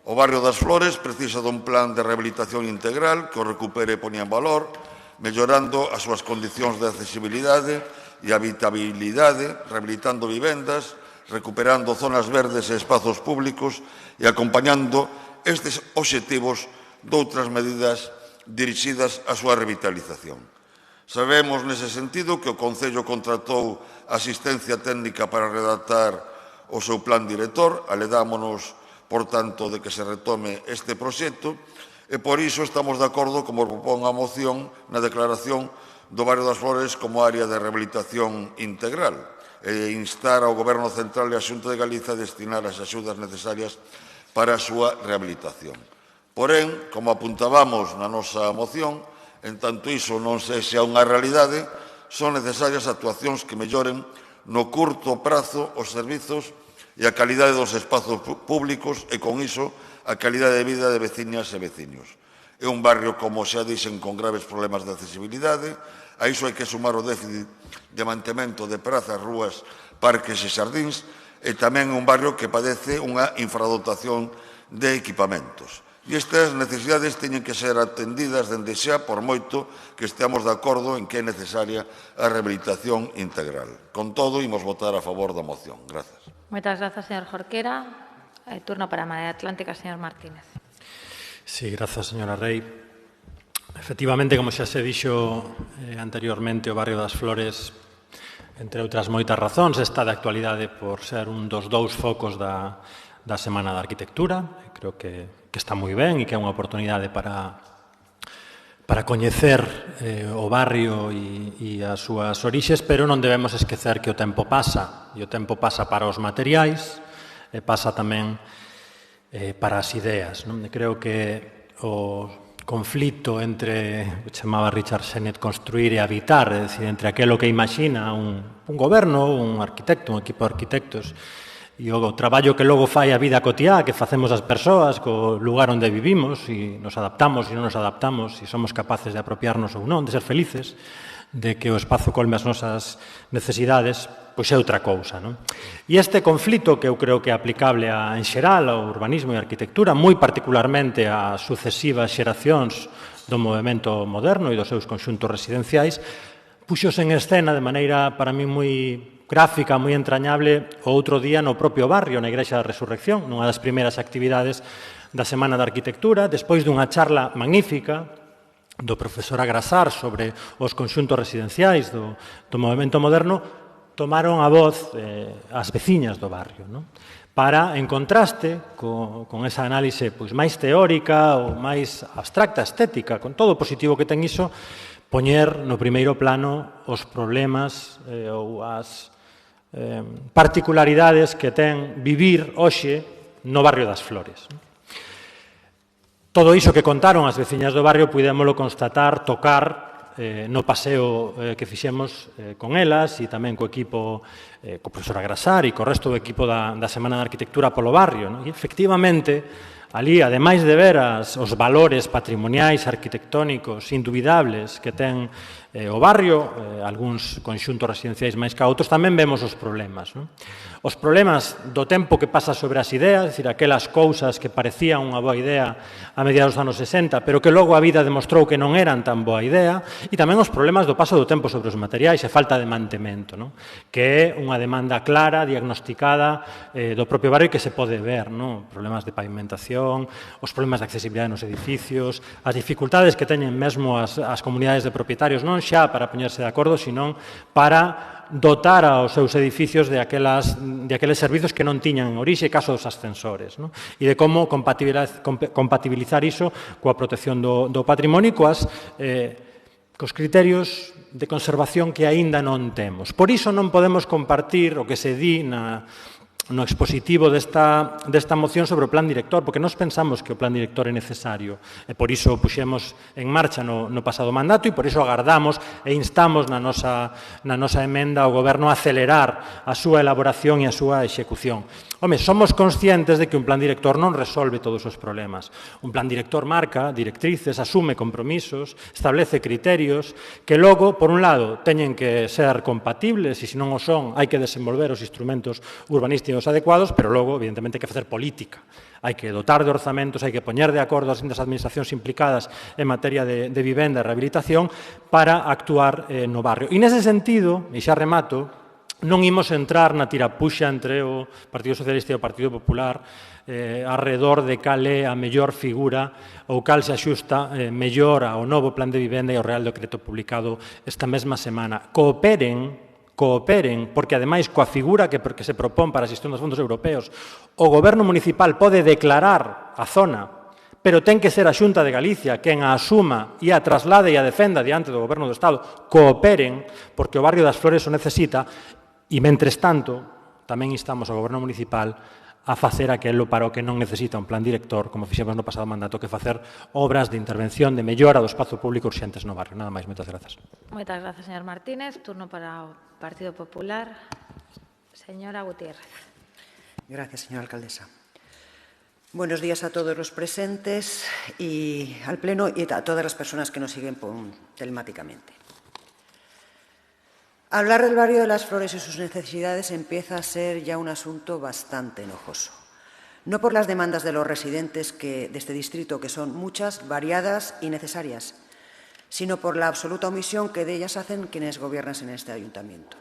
O barrio das Flores precisa dun plan de rehabilitación integral que o recupere e poña en valor, mellorando as súas condicións de accesibilidade e habitabilidade, rehabilitando vivendas, recuperando zonas verdes e espazos públicos e acompañando estes obxectivos doutras medidas dirixidas á súa revitalización. Sabemos, nese sentido, que o Concello contratou asistencia técnica para redactar o seu plan director, aledámonos por tanto, de que se retome este proxecto e, por iso, estamos de acordo, como propón a moción, na declaración do barrio das Flores como área de rehabilitación integral e instar ao Goberno Central e a Xunta de Galiza a destinar as axudas necesarias para a súa rehabilitación. Porén, como apuntábamos na nosa moción, en tanto iso non sexa unha realidade, son necesarias actuacións que melloren no curto prazo os servizos e a calidade dos espazos públicos e, con iso, a calidade de vida de veciñas e veciños. É un barrio, como xa dixen, con graves problemas de accesibilidade. A iso hai que sumar o déficit de mantemento de prazas, rúas, parques e xardíns, e tamén un barrio que padece unha infradotación de equipamentos. E estas necesidades teñen que ser atendidas dende xa, por moito que esteamos de acordo en que é necesaria a rehabilitación integral. Con todo, imos votar a favor da moción. Grazas. Moitas grazas, señor Jorquera. Turno para a Marea Atlántica, señor Martínez. Sí, grazas, señora Rei. Efectivamente, como xa se dixo anteriormente, o barrio das Flores, entre outras moitas razóns, está de actualidade por ser un dos dous focos da Semana da Arquitectura. Creo que está moi ben e que é unha oportunidade para coñecer o barrio e as súas orixes, pero non debemos esquecer que o tempo pasa, e o tempo pasa para os materiais e pasa tamén para as ideas. Creo que o conflito entre, chamaba Richard Sennett, construir e habitar, é dicir, entre aquelo que imagina un goberno, un arquitecto, un equipo de arquitectos, e o traballo que logo fai a vida cotiá, que facemos as persoas co lugar onde vivimos, e nos adaptamos e non nos adaptamos, e somos capaces de apropiarnos ou non, de ser felices, de que o espazo colme as nosas necesidades, pois é outra cousa. E este conflito, que eu creo que é aplicable en xeral ao urbanismo e a arquitectura, moi particularmente ás sucesivas xeracións do movimento moderno e dos seus conxuntos residenciais, puxose en escena de maneira para mí moi gráfica, moi entrañable, o outro día no propio barrio, na Igrexa da Resurrección, nunha das primeiras actividades da Semana da Arquitectura, despois dunha charla magnífica do profesor Agrasar sobre os conxuntos residenciais do movimento moderno, tomaron a voz as veciñas do barrio, non? Para, en contraste con esa análise máis teórica ou máis abstracta, estética, con todo o positivo que ten iso, poñer no primeiro plano os problemas ou as particularidades que ten vivir hoxe no barrio das Flores. Todo iso que contaron as veciñas do barrio pudémolo constatar, tocar no paseo que fixemos con elas e tamén co equipo, co profesor Agrasar e co resto do equipo da Semana da Arquitectura polo barrio. E, efectivamente, ali, ademais de ver os valores patrimoniais, arquitectónicos, indubidables que ten o barrio, algúns conxuntos residenciais máis que outros, tamén vemos os problemas. Os problemas do tempo que pasa sobre as ideas, é dicir, aquelas cousas que parecían unha boa idea a mediados dos anos 60, pero que logo a vida demostrou que non eran tan boa idea, e tamén os problemas do paso do tempo sobre os materiais e falta de mantemento, que é unha demanda clara, diagnosticada do propio barrio que se pode ver, problemas de pavimentación, os problemas de accesibilidade nos edificios, as dificultades que teñen mesmo as comunidades de propietarios, non xa para poñerse de acordo, senón para dotar aos seus edificios de aqueles servizos que non tiñan en orixe, caso dos ascensores, e de como compatibilizar iso coa protección do patrimonio e cos criterios de conservación que aínda non temos. Por iso non podemos compartir o que se di no expositivo desta moción sobre o plan director, porque nós pensamos que o plan director é necesario, e por iso o puxemos en marcha no pasado mandato e por iso agardamos e instamos na nosa emenda ao Goberno a acelerar a súa elaboración e a súa execución. Home, somos conscientes de que un plan director non resolve todos os problemas. Un plan director marca directrices, asume compromisos, establece criterios que logo, por un lado, teñen que ser compatibles e se non o son, hai que desenvolver os instrumentos urbanísticos adecuados, pero logo, evidentemente, hai que facer política. Hai que dotar de orzamentos, hai que poñer de acordo as distintas administracións implicadas en materia de vivenda e rehabilitación para actuar no barrio. E nese sentido, e xa remato, non imos entrar na tirapuxa entre o Partido Socialista e o Partido Popular alrededor de cal é a mellor figura ou cal se axusta mellor ao novo plan de vivenda e ao Real Decreto publicado esta mesma semana. Cooperen, porque ademais coa figura que se propón para a xestión dos fondos europeos, o Goberno municipal pode declarar a zona, pero ten que ser a Xunta de Galicia quen a asuma e a traslade e a defenda diante do Goberno do Estado. Cooperen, porque o barrio das Flores o necesita. E, mentres tanto, tamén instamos ao Goberno municipal a facer aquelo para o que non necesita un plan director, como fixemos no pasado mandato, que facer obras de intervención, de mellora do espazo público urxentes no barrio. Nada máis, moitas grazas. Moitas grazas, señor Martínez. Turno para o Partido Popular. Señora Gutiérrez. Gracias, señora alcaldesa. Buenos días a todos los presentes y al Pleno y a todas las personas que nos siguen telemáticamente. Hablar del barrio de las Flores y sus necesidades empieza a ser ya un asunto bastante enojoso. No por las demandas de los residentes de este distrito, que son muchas, variadas y necesarias, sino por la absoluta omisión que de ellas hacen quienes gobiernan en este ayuntamiento.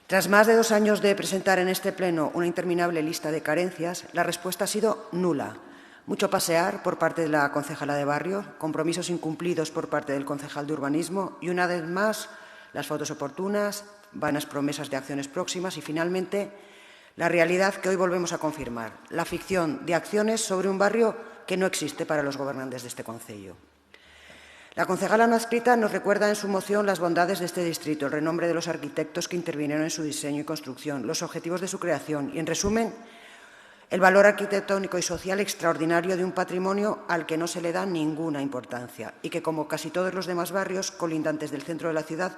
Tras más de 2 años de presentar en este Pleno una interminable lista de carencias, la respuesta ha sido nula. Mucho pasear por parte de la concejala de barrio, compromisos incumplidos por parte del concejal de urbanismo y, una vez más, las fotos oportunas, vanas promesas de acciones próximas y, finalmente, la realidad que hoy volvemos a confirmar, la ficción de acciones sobre un barrio que no existe para los gobernantes de este concello. La concejala no adscrita nos recuerda en su moción las bondades de este distrito, el renombre de los arquitectos que intervinieron en su diseño y construcción, los objetivos de su creación y, en resumen, el valor arquitectónico y social extraordinario de un patrimonio al que no se le da ninguna importancia y que, como casi todos los demás barrios colindantes del centro de la ciudad,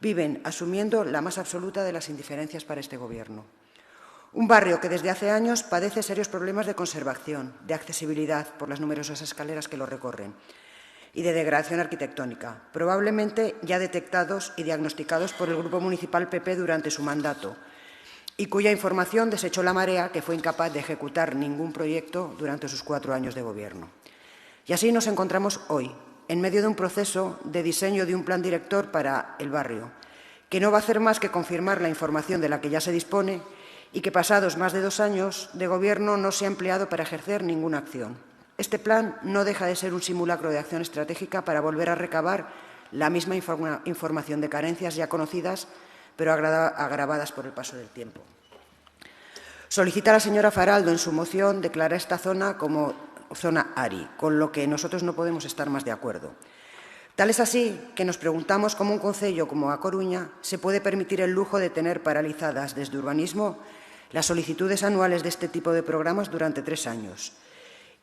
viven asumiendo la más absoluta de las indiferencias para este Gobierno. Un barrio que desde hace años padece serios problemas de conservación, de accesibilidad por las numerosas escaleras que lo recorren y de degradación arquitectónica, probablemente ya detectados y diagnosticados por el Grupo Municipal PP durante su mandato y cuya información desechó la marea, que fue incapaz de ejecutar ningún proyecto durante sus 4 años de Gobierno. Y así nos encontramos hoy, en medio de un proceso de diseño de un plan director para el barrio, que no va a hacer más que confirmar la información de la que ya se dispone y que pasados más de 2 años de gobierno no se ha empleado para ejercer ninguna acción. Este plan no deja de ser un simulacro de acción estratégica para volver a recabar la misma información de carencias ya conocidas, pero agravadas por el paso del tiempo. Solicita a la señora Faraldo en su moción declarar esta zona como zona ARI, con lo que nosotros no podemos estar más de acuerdo. Tal es así que nos preguntamos cómo un concello como A Coruña se puede permitir el lujo de tener paralizadas desde urbanismo las solicitudes anuales de este tipo de programas durante 3 años.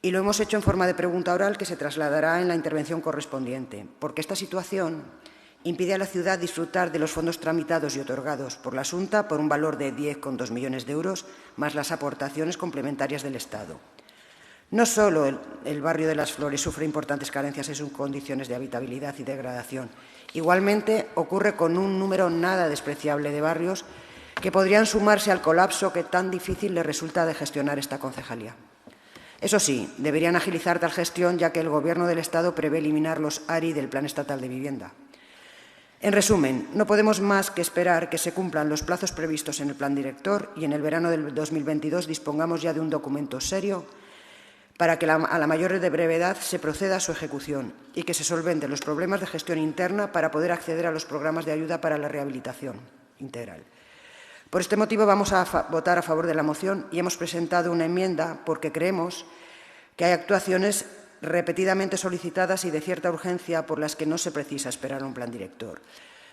Y lo hemos hecho en forma de pregunta oral que se trasladará en la intervención correspondiente, porque esta situación impide a la ciudad disfrutar de los fondos tramitados y otorgados por la Xunta por un valor de 10,2 millones de euros, más las aportaciones complementarias del Estado. No solo el barrio de Las Flores sufre importantes carencias en sus condiciones de habitabilidad y degradación. Igualmente ocurre con un número nada despreciable de barrios que podrían sumarse al colapso que tan difícil le resulta de gestionar esta concejalía. Eso sí, deberían agilizar tal gestión, ya que el Gobierno del Estado prevé eliminar los ARI del Plan Estatal de Vivienda. En resumen, no podemos más que esperar que se cumplan los plazos previstos en el Plan Director y en el verano del 2022 dispongamos ya de un documento serio para que a la mayor brevedad se proceda a su ejecución y que se solventen los problemas de gestión interna para poder acceder a los programas de ayuda para la rehabilitación integral. Por este motivo vamos a votar a favor de la moción y hemos presentado una enmienda porque creemos que hay actuaciones repetidamente solicitadas y de cierta urgencia por las que no se precisa esperar a un plan director.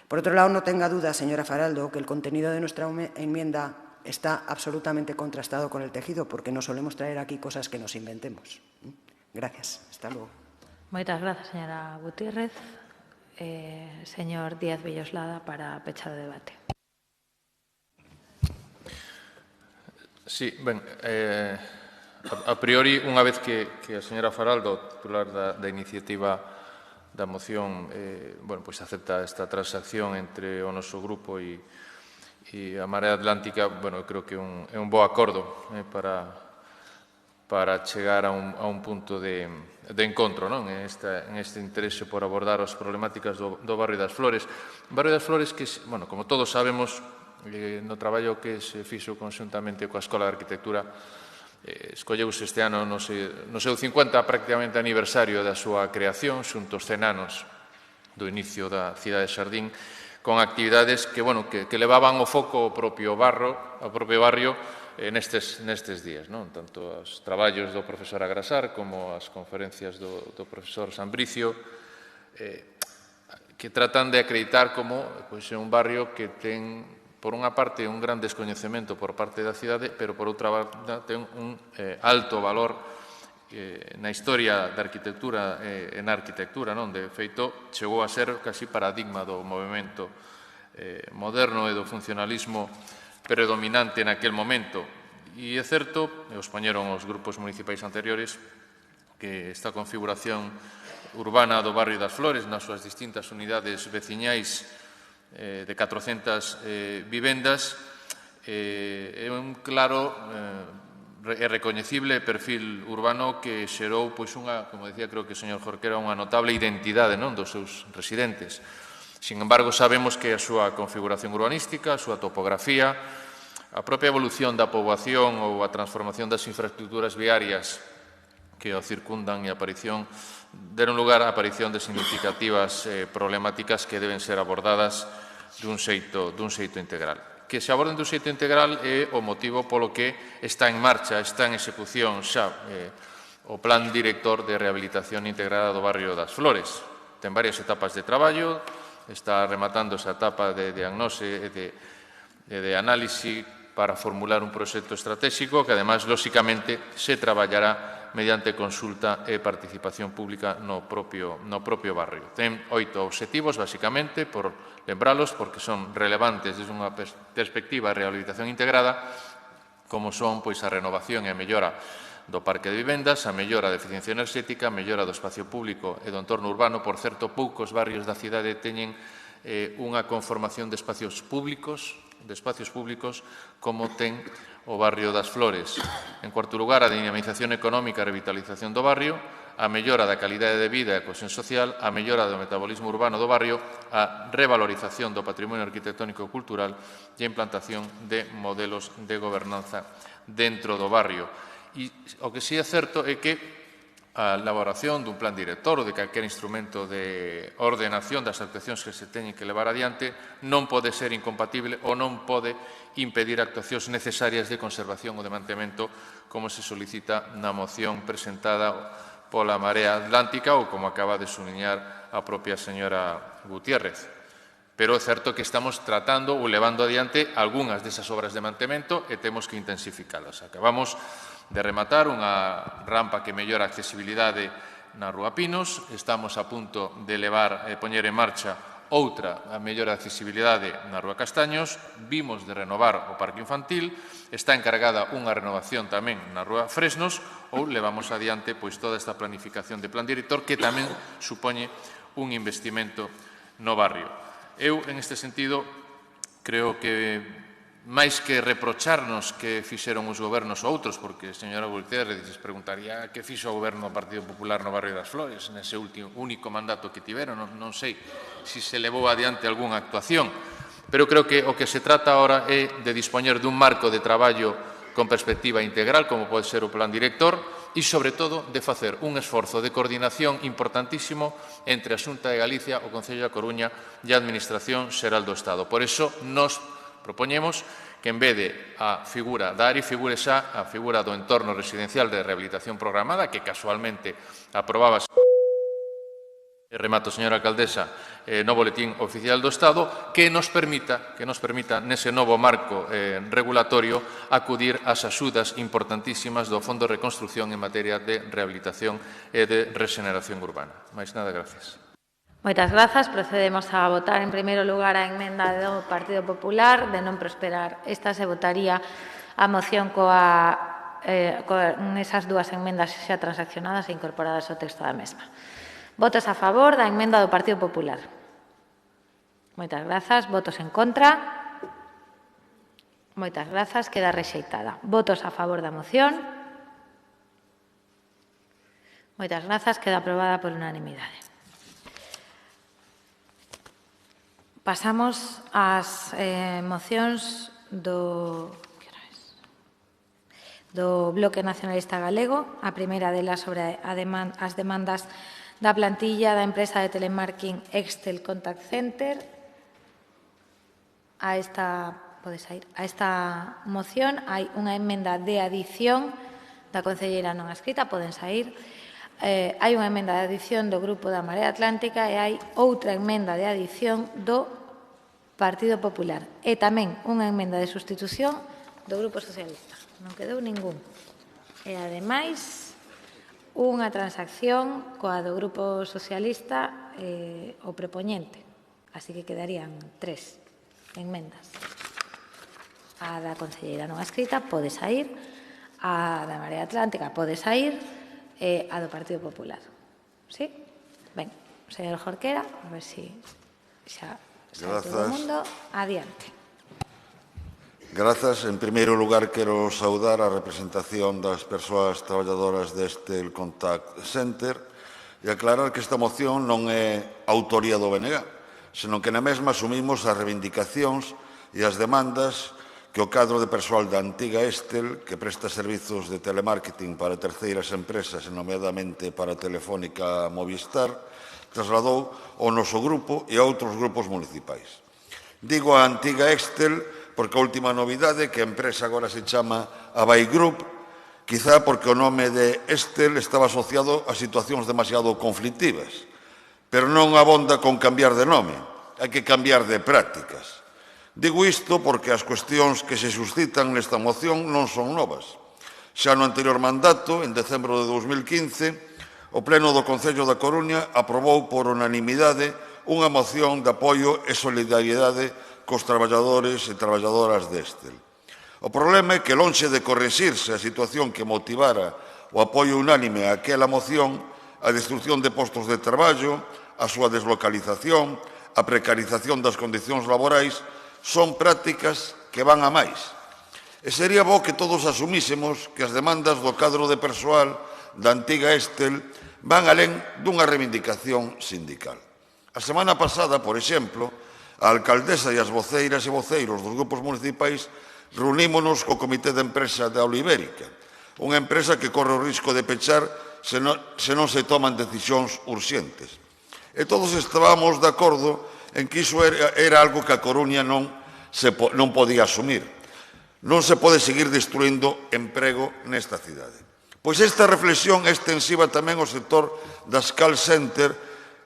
Por otro lado, no tenga duda, señora Faraldo, que el contenido de nuestra enmienda está absolutamente contrastado con el tejido, porque no solemos traer aquí cosas que nos inventemos. Gracias. Hasta luego. Moitas grazas, señora Gutiérrez. Señor Díaz Villoslada, para pechar o debate. Sí, ben, a priori, unha vez que a señora Faraldo, titular da iniciativa da moción, pois acepta esta transacción entre o noso grupo e a Marea Atlántica, eu creo que é un bo acordo para chegar a un punto de encontro en este interese por abordar as problemáticas do barrio das Flores. O barrio das Flores que, como todos sabemos, no traballo que se fixo conxuntamente coa Escola de Arquitectura, escolleuse este ano no seu 50 prácticamente aniversario da súa creación, xunto aos 100 anos do inicio da cidade de Xardín, con actividades que levaban o foco ao propio barrio nestes días, tanto os traballos do profesor Agrasar como as conferencias do profesor Sambricio, que tratan de acreditar como é un barrio que ten, por unha parte, un gran descoñecemento por parte da cidade, pero por outra banda ten un alto valor na historia da arquitectura e na arquitectura, de feito, chegou a ser casi paradigma do movimento moderno e do funcionalismo predominante naquel momento. E é certo, e os poñeron os grupos municipais anteriores, que esta configuración urbana do barrio das Flores, nas súas distintas unidades veciñais de 400 vivendas, é un claro e recoñecible perfil urbano que xerou, como decía, creo que o señor Jorquera, unha notable identidade dos seus residentes. Sin embargo, sabemos que a súa configuración urbanística, a súa topografía, a propia evolución da poboación ou a transformación das infraestructuras viarias que o circundan e a aparición deron lugar á aparición de significativas problemáticas que deben ser abordadas dun xeito integral. Que se aborden dun xeito integral é o motivo polo que está en marcha, está en execución xa o Plan Director de Rehabilitación Integrada do Barrio das Flores. Ten varias etapas de traballo, está rematando esa etapa de diagnose e de análise para formular un proxecto estratégico que, además, lóxicamente, se traballará mediante consulta e participación pública no propio barrio. Ten 8 obxectivos, basicamente, por lembralos, porque son relevantes desde unha perspectiva de rehabilitación integrada, como son a renovación e a mellora do parque de vivendas, a mellora da eficiencia enerxética, a mellora do espacio público e do entorno urbano. Por certo, poucos barrios da cidade teñen unha conformación de espacios públicos como ten o barrio das Flores. En cuarto lugar, a dinamización económica e revitalización do barrio, a mellora da calidade de vida e a cohesión social, a mellora do metabolismo urbano do barrio, a revalorización do patrimonio arquitectónico e cultural e a implantación de modelos de gobernanza dentro do barrio. E o que sí é certo é que a elaboración dun plan director ou de calquer instrumento de ordenación das actuacións que se teñen que levar adiante non pode ser incompatible ou non pode impedir actuacións necesarias de conservación ou de mantemento como se solicita na moción presentada pola Marea Atlántica ou como acaba de subliñar a propia señora Gutiérrez. Pero é certo que estamos tratando ou levando adiante algunhas desas obras de mantemento e temos que intensificalas. Acabamos de rematar unha rampa que mellora a accesibilidade na Rúa Pinos. Estamos a punto de poñer en marcha outra a mellora de accesibilidade na Rúa Castaños. Vimos de renovar o parque infantil. Está encargada unha renovación tamén na Rúa Fresnos ou levamos adiante toda esta planificación de plan director que tamén supoñe un investimento no barrio. Eu, en este sentido, creo que máis que reprocharnos que fixeron os gobernos outros, porque a señora Gutiérrez se preguntaría que fixo o goberno do Partido Popular no barrio das Flores nese único mandato que tiveron, non sei se se levou adiante algunha actuación, pero creo que o que se trata ahora é de dispoñer dun marco de traballo con perspectiva integral, como pode ser o plan director, e, sobre todo, de facer un esforzo de coordinación importantísimo entre a Xunta de Galicia, o Concello da Coruña e a Administración Xeral do Estado. Por iso, nos propoñemos que, en vez de a figura da ARI, figure xa a figura do entorno residencial de rehabilitación programada, que casualmente aprobábase, remato, señora alcaldesa, no Boletín Oficial do Estado, que nos permita, nese novo marco regulatorio, acudir ás axudas importantísimas do Fondo de Reconstrucción en materia de rehabilitación e de regeneración urbana. Máis nada, gracias. Moitas grazas. Procedemos a votar en primeiro lugar a emenda do Partido Popular. De non prosperar esta, se votaría a moción con esas dúas emendas xa transaccionadas e incorporadas ao texto da mesma. Votos a favor da emenda do Partido Popular. Moitas grazas. Votos en contra. Moitas grazas. Queda rexeitada. Votos a favor da moción. Moitas grazas. Queda aprobada por unanimidade. Pasamos ás mocións do Bloque Nacionalista Galego. A primeira delas sobre as demandas da plantilla da empresa de telemarketing Excel Contact Center. A esta moción hai unha emenda de adición da concelleira non escrita, poden sair. Hai unha emenda de adición do Grupo da Marea Atlántica e hai outra emenda de adición do Partido Popular e tamén unha emenda de sustitución do Grupo Socialista. Non quedou ningún. E, ademais, unha transacción coa do Grupo Socialista o prepoñente. Así que quedarían 3 enmendas. A da concelleira non escrita pode sair, a da Marea Atlántica pode sair, e a do Partido Popular. Sí? Ben, señor Jorquera, a ver se xa sabe todo o mundo. Adiante. Grazas. En primeiro lugar, quero saudar a representación das persoas traballadoras deste Contact Center e aclarar que esta moción non é autoría do BNG, senón que na mesma asumimos as reivindicacións e as demandas que o cadro de persoal da antiga Estel, que presta servizos de telemarketing para terceiras empresas, nomeadamente para Telefónica Movistar, trasladou ao noso grupo e a outros grupos municipais. Digo a antiga Estel porque a última novidade, que a empresa agora se chama Abai Group, quizá porque o nome de Estel estaba asociado a situacións demasiado conflictivas, pero non abonda con cambiar de nome, hai que cambiar de prácticas. Digo isto porque as cuestións que se suscitan nesta moción non son novas. Xa no anterior mandato, en decembro de 2015, o Pleno do Concello da Coruña aprobou por unanimidade unha moción de apoio e solidariedade cos traballadores e traballadoras de Estel. O problema é que, lonxe de correxirse a situación que motivara o apoio unánime a aquela moción, a destrucción de postos de traballo, a súa deslocalización, a precarización das condicións laborais, son prácticas que van a máis. E sería bo que todos asumísemos que as demandas do cadro de persoal da antiga Estel van alén dunha reivindicación sindical. A semana pasada, por exemplo, a alcaldesa e as voceiras e voceiros dos grupos municipais reunímonos co Comité de Empresa de Aula Ibérica, unha empresa que corre o risco de pechar se non se toman decisións urxentes. E todos estábamos de acordo en que iso era algo que a Coruña non podía asumir. Non se pode seguir destruindo emprego nesta cidade. Pois esta reflexión é extensiva tamén ao sector das call center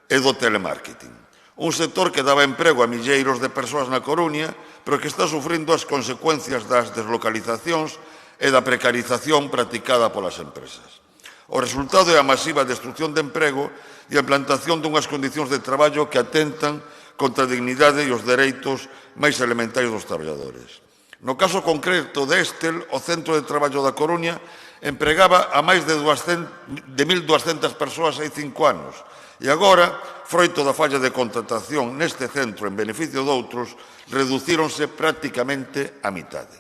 e do telemarketing. Un sector que daba emprego a milleiros de persoas na Coruña, pero que está sufrindo as consecuencias das deslocalizacións e da precarización practicada polas empresas. O resultado é a masiva destrucción de emprego e a implantación dunhas condicións de traballo que atentan contra a dignidade e os dereitos máis elementais dos traballadores. No caso concreto de Estel, o Centro de Traballo da Coruña empregaba a máis de 1.200 persoas hai 5 anos e agora, froito da falla de contratación neste centro en beneficio doutros, reducíronse prácticamente a mitade.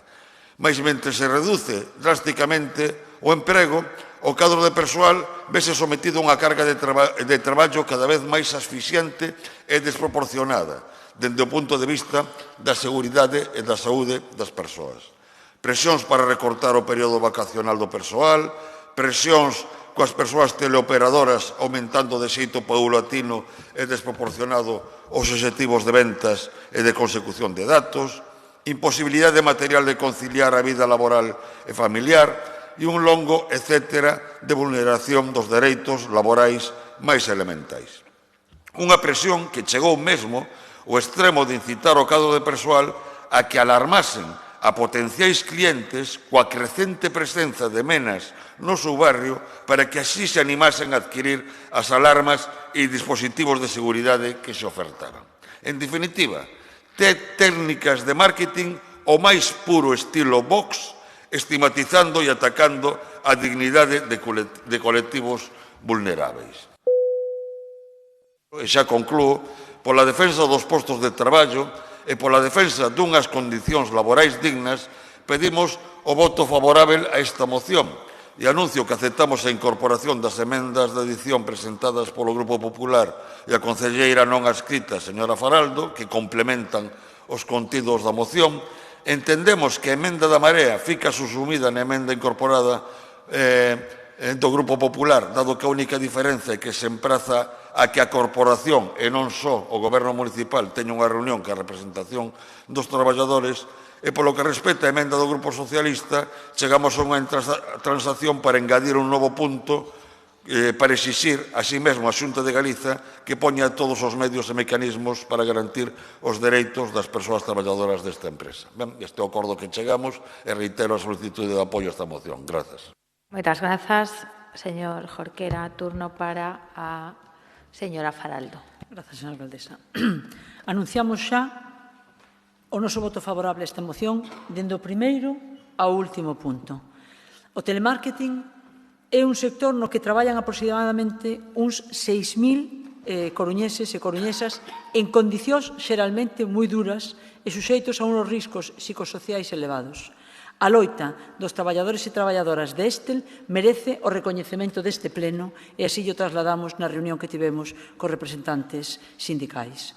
Mas mentre se reduce drásticamente o emprego, o cadro de persoal vese sometido a unha carga de traballo cada vez máis asfixiante e desproporcionada, dende o punto de vista da seguridade e da saúde das persoas. Presións para recortar o período vacacional do persoal, presións coas persoas teleoperadoras aumentando de xeito paulatino e desproporcionado os obxectivos de ventas e de consecución de datos, imposibilidade material de conciliar a vida laboral e familiar, e un longo etcétera de vulneración dos dereitos laborais máis elementais. Unha presión que chegou mesmo ao extremo de incitar o cadro de persoal a que alarmasen a potenciais clientes coa crecente presenza de menas no seu barrio para que así se animasen a adquirir as alarmas e dispositivos de seguridade que se ofertaban. En definitiva, técnicas de marketing o máis puro estilo Vox, estigmatizando e atacando a dignidade de colectivos vulneráveis. E xa conclúo, pola defensa dos postos de traballo e pola defensa dunhas condicións laborais dignas, pedimos o voto favorável a esta moción e anuncio que aceptamos a incorporación das emendas de adición presentadas polo Grupo Popular e a concelleira non adscrita, señora Faraldo, que complementan os contidos da moción. Entendemos que a emenda da Marea fica subsumida na emenda incorporada do Grupo Popular, dado que a única diferencia é que se empraza a que a corporación e non só o Goberno municipal teña unha reunión que a representación dos traballadores e polo que respecta a emenda do Grupo Socialista chegamos a unha transacción para engadir un novo punto para exixir a sí mesmo a Xunta de Galiza que poña todos os medios e mecanismos para garantir os dereitos das persoas traballadoras desta empresa. Ben, este é o acordo que chegamos e reitero a solicitude de apoio a esta moción. Grazas. Moitas grazas, señor Jorquera. Turno para a señora Faraldo. Grazas, señora alcaldesa. Anunciamos xa o noso voto favorable a esta moción dende o primeiro ao último punto. O telemarketing é un sector no que traballan aproximadamente uns 6.000 coruñeses e coruñesas en condicións xeralmente moi duras e suxeitos a unos riscos psicosociais elevados. A loita dos traballadores e traballadoras de Estel merece o recoñecemento deste pleno e así o trasladamos na reunión que tivemos cos representantes sindicais.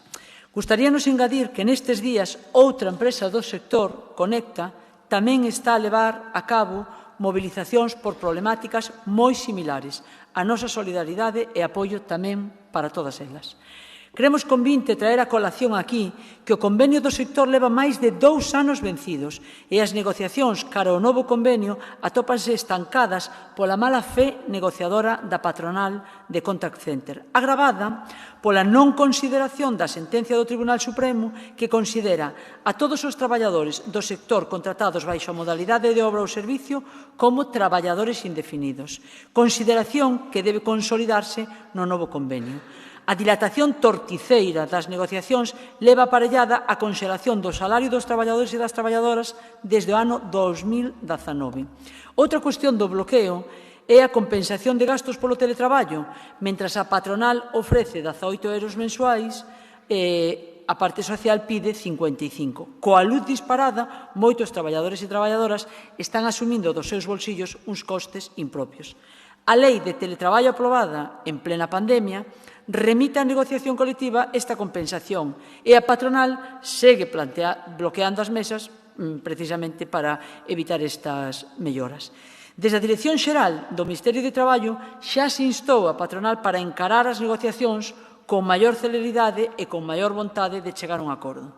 Gustaríanos engadir que nestes días outra empresa do sector, Conecta, tamén está a levar a cabo movilizacións por problemáticas moi similares. A nosa solidaridade e apoio tamén para todas elas. Creemos convinte traer a colación aquí que o convenio do sector leva máis de 2 anos vencidos e as negociacións cara ao novo convenio atópanse estancadas pola mala fe negociadora da patronal de Contact Center, agravada pola non consideración da sentencia do Tribunal Supremo que considera a todos os traballadores do sector contratados baixo a modalidade de obra ou servicio como traballadores indefinidos, consideración que debe consolidarse no novo convenio. A dilatación torticeira das negociacións leva aparellada a conxelación do salario dos traballadores e das traballadoras desde o ano 2019. Outra cuestión do bloqueo é a compensación de gastos polo teletraballo, mentras a patronal ofrece 18 euros mensuais e a parte social pide 55. Coa luz disparada, moitos traballadores e traballadoras están asumindo dos seus bolsillos uns costes impropios. A lei de teletraballo aprobada en plena pandemia remite á negociación colectiva esta compensación e a patronal segue bloqueando as mesas precisamente para evitar estas melloras. Desde a Dirección Xeral do Ministerio de Traballo xa se instou a patronal para encarar as negociacións con maior celeridade e con maior vontade de chegar a un acordo.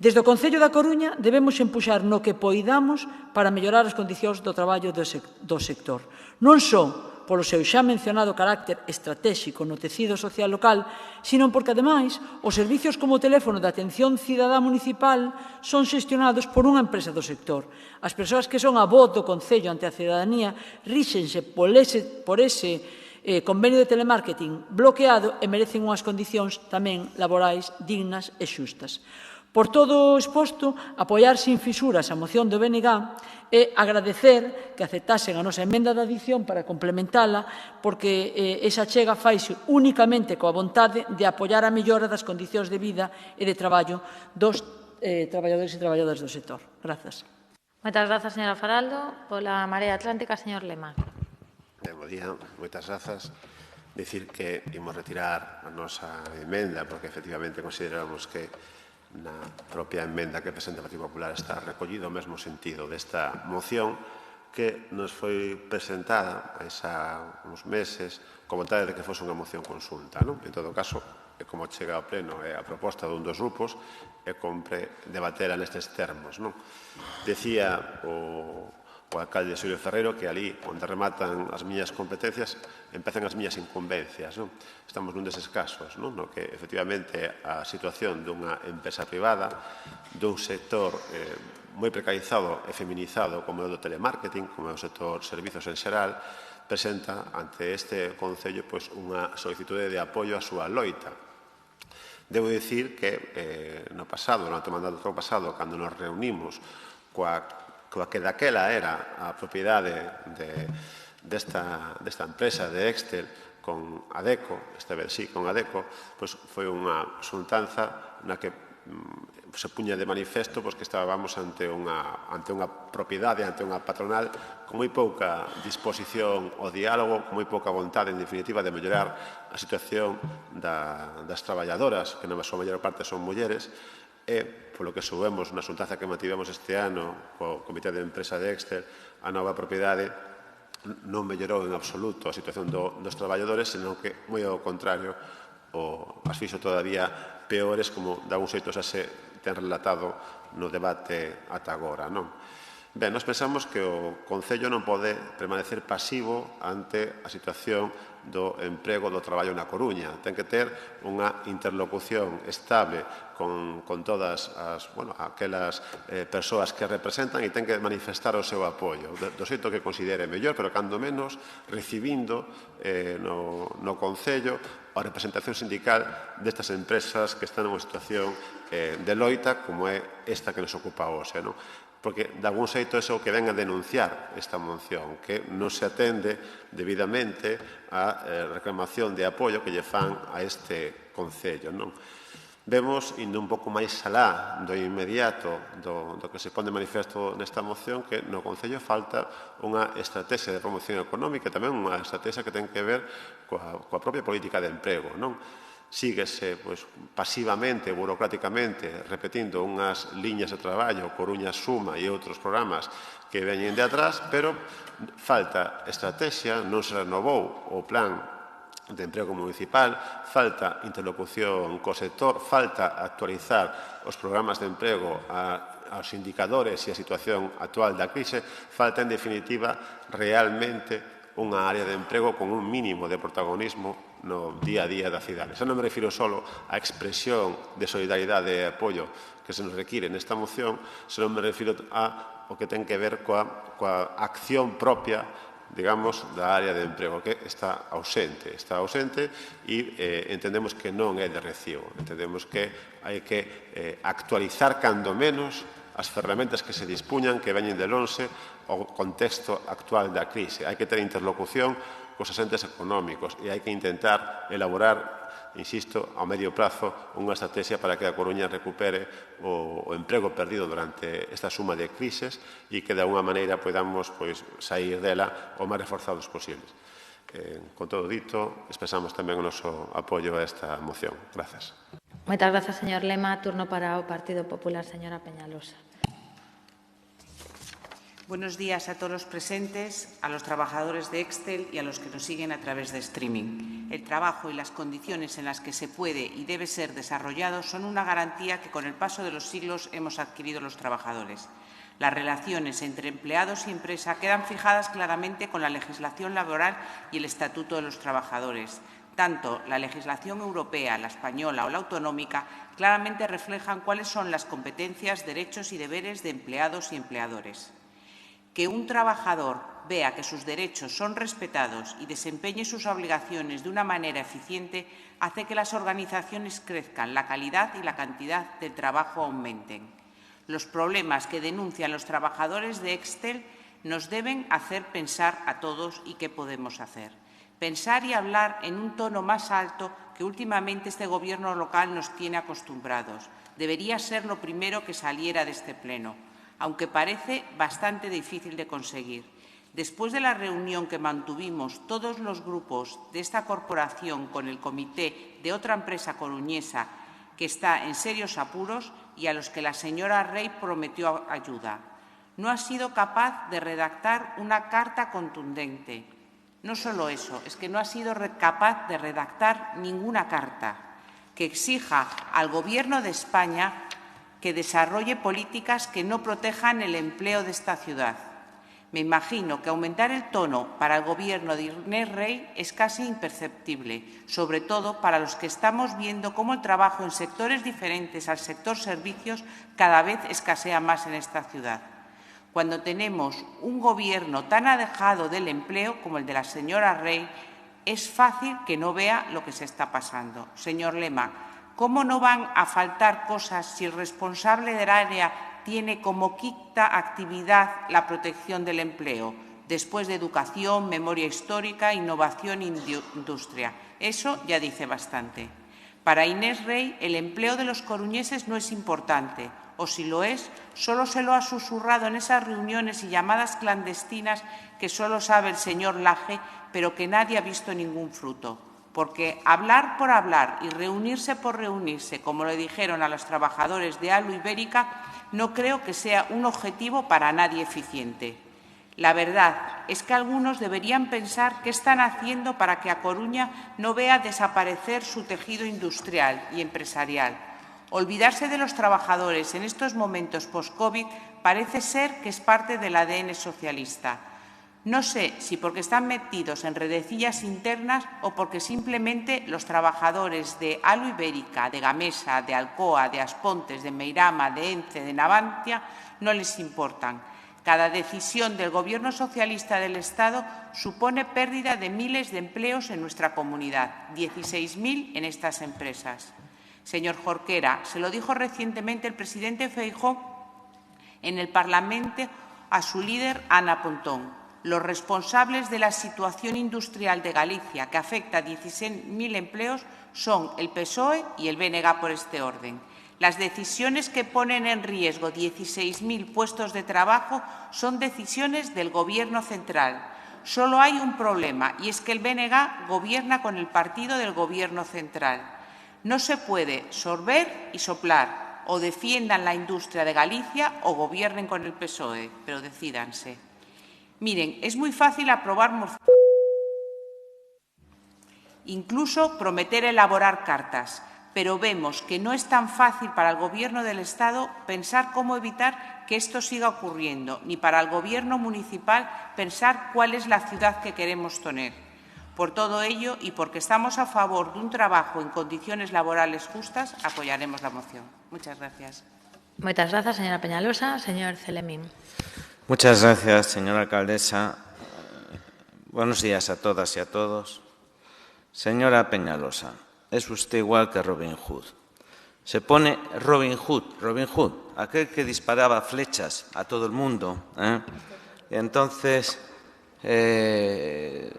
Desde o Concello da Coruña debemos empuxar no que poidamos para mellorar as condicións do traballo do sector. Non só polo seu xa mencionado carácter estratéxico no tecido social local, sino porque, ademais, os servicios como o teléfono de atención cidadá municipal son xestionados por unha empresa do sector. As persoas que son a voz do Concello ante a cidadanía ríxense por ese convenio de telemarketing bloqueado e merecen unhas condicións tamén laborais dignas e xustas. Por todo o exposto, apoiar sin fisuras a moción do BNG e agradecer que aceptasen a nosa emenda de adición para complementala, porque esa chega faise únicamente coa vontade de apoiar a mellora das condicións de vida e de traballo dos traballadores e traballadoras do sector. Grazas. Moitas grazas, señora Faraldo. Pola Marea Atlántica, señor Lema. Bo día, moitas grazas. Dicir que imos retirar a nosa emenda, porque efectivamente consideramos que na propia emenda que presenta o Partido Popular está recollido o mesmo sentido desta moción que nos foi presentada há uns meses con vontade de que fose unha moción consulta. En todo caso, como chega ao pleno é a proposta dun dos grupos e compre debatera nestes termos. Decía o alcalde Xulio Ferreiro que ali onde rematan as miñas competencias empezan as miñas incumbencias. Estamos nun deses casos no que efectivamente a situación dunha empresa privada, dun sector moi precarizado e feminizado como é o do telemarketing, como é o sector servizos en xeral, presenta ante este Concello unha solicitude de apoio á súa loita. Debo dicir que no pasado, durante o mandato pasado, cando nos reunimos coa que daquela era a propiedade desta empresa de Excel con Adeco, esta vez sí con Adeco, foi unha xuntanza na que se puña de manifesto que estábamos ante unha propiedade, ante unha patronal con moi pouca disposición ao diálogo, con moi pouca vontade, en definitiva, de mellorar a situación das traballadoras, que na súa maior parte son mulleres, e, polo que soubemos na xuntanza que mantivemos este ano co Comité de Empresa de Excel, a nova propiedade non mellorou en absoluto a situación dos traballadores, senón que, moi ao contrario, as fixo todavía peores, como de algún xeito xa se ten relatado no debate ata agora. Ben, nós pensamos que o Concello non pode permanecer pasivo ante a situación do emprego do traballo na Coruña. Ten que ter unha interlocución estable con todas aquelas persoas que representan e ten que manifestar o seu apoio do xeito que considere mellor, pero cando menos recibindo no Concello a representación sindical destas empresas que están nunha situación de loita como é esta que nos ocupa hoxe. Porque, de algún xeito, é o que ven a denunciar esta moción, que non se atende debidamente á reclamación de apoio que lle fan a este Concello. Vemos, indo un pouco máis alá do inmediato do que se pon de manifesto nesta moción, que no Concello falta unha estrategia de promoción económica e tamén unha estrategia que ten que ver coa propia política de emprego. Síguese pasivamente, burocráticamente, repetindo unhas liñas de traballo, Coruña Suma e outros programas que veñen de atrás, pero falta estrategia, non se renovou o plan de emprego municipal, falta interlocución co sector, falta actualizar os programas de emprego aos indicadores e a situación actual da crise, falta, en definitiva, realmente unha área de emprego con un mínimo de protagonismo no día a día da cidade. Xa non me refiro só á expresión de solidaridade e apoio que se nos require nesta moción, senón me refiro ao que ten que ver coa acción propia, digamos, da área de emprego, que está ausente e entendemos que non é de recibo. Entendemos que hai que actualizar cando menos as ferramentas que se dispuñan, que veñen de lonxe ao contexto actual da crise. Hai que ter interlocución cos agentes económicos e hai que intentar elaborar, insisto, ao medio prazo unha estrategia para que a Coruña recupere o emprego perdido durante esta suma de crises e que de alguna maneira podamos sair dela o máis reforzados posibles. Con todo dito, expresamos tamén o noso apoio a esta moción. Grazas. Moitas grazas, señor Lema. Turno para o Partido Popular, señora Peñalosa. Buenos días a todos los presentes, a los trabajadores de Excel y a los que nos siguen a través de streaming. El trabajo y las condiciones en las que se puede y debe ser desarrollado son una garantía que con el paso de los siglos hemos adquirido los trabajadores. Las relaciones entre empleados y empresa quedan fijadas claramente con la legislación laboral y el Estatuto de los Trabajadores. Tanto la legislación europea, la española o la autonómica claramente reflejan cuáles son las competencias, derechos y deberes de empleados y empleadores. Que un trabajador vea que sus derechos son respetados y desempeñe sus obligaciones de una manera eficiente hace que las organizaciones crezcan, la calidad y la cantidad del trabajo aumenten. Los problemas que denuncian los trabajadores de Excel nos deben hacer pensar a todos y qué podemos hacer. Pensar y hablar en un tono más alto que últimamente este Gobierno local nos tiene acostumbrados. Debería ser lo primero que saliera de este pleno, aunque parece bastante difícil de conseguir. Después de la reunión que mantuvimos todos los grupos de esta corporación con el comité de otra empresa coruñesa que está en serios apuros y a los que la señora Rey prometió ayuda, no ha sido capaz de redactar una carta contundente. No solo eso, es que no ha sido capaz de redactar ninguna carta que exija al Gobierno de España que desarrolle políticas que no protejan el empleo de esta ciudad. Me imagino que aumentar el tono para el Gobierno de Inés Rey es casi imperceptible, sobre todo para los que estamos viendo cómo el trabajo en sectores diferentes al sector servicios cada vez escasea más en esta ciudad. Cuando tenemos un Gobierno tan alejado del empleo como el de la señora Rey, es fácil que no vea lo que se está pasando. Señor Lema, ¿cómo no van a faltar cosas si el responsable del área tiene como quinta actividad la protección del empleo, después de educación, memoria histórica, innovación e industria? Eso ya dice bastante. Para Inés Rey, el empleo de los coruñeses no es importante, o si lo es, solo se lo ha susurrado en esas reuniones y llamadas clandestinas que solo sabe el señor Laje, pero que nadie ha visto ningún fruto. Porque hablar por hablar y reunirse por reunirse, como le dijeron a los trabajadores de Alu Ibérica, no creo que sea un objetivo para nadie eficiente. La verdad es que algunos deberían pensar qué están haciendo para que A Coruña no vea desaparecer su tejido industrial y empresarial. Olvidarse de los trabajadores en estos momentos post-COVID parece ser que es parte del ADN socialista. No sé si porque están metidos en redecillas internas o porque simplemente los trabajadores de Alu Ibérica, de Gamesa, de Alcoa, de Aspontes, de Meirama, de Ence, de Navantia, no les importan. Cada decisión del Gobierno socialista del Estado supone pérdida de miles de empleos en nuestra comunidad, 16.000 en estas empresas. Señor Jorquera, se lo dijo recientemente el presidente Feijóo en el Parlamento a su líder, Ana Pontón. Los responsables de la situación industrial de Galicia, que afecta a 16.000 empleos, son el PSOE y el BNG por este orden. Las decisiones que ponen en riesgo 16.000 puestos de trabajo son decisiones del Gobierno central. Solo hay un problema, y es que el BNG gobierna con el partido del Gobierno central. No se puede sorber y soplar. O defiendan la industria de Galicia o gobiernen con el PSOE, pero decídanse. Miren, es muy fácil aprobar incluso prometer elaborar cartas, pero vemos que no es tan fácil para el Gobierno del Estado pensar cómo evitar que esto siga ocurriendo, ni para el Gobierno municipal pensar cuál es la ciudad que queremos tener. Por todo ello, y porque estamos a favor de un trabajo en condiciones laborales justas, apoyaremos la moción. Muchas gracias. Muchas gracias, señora Peñalosa. Señor Celemín. Muchas gracias, señora alcaldesa. Buenos días a todas y a todos. Señora Peñalosa, es usted igual que Robin Hood. Se pone Robin Hood, aquel que disparaba flechas a todo el mundo. Y entonces se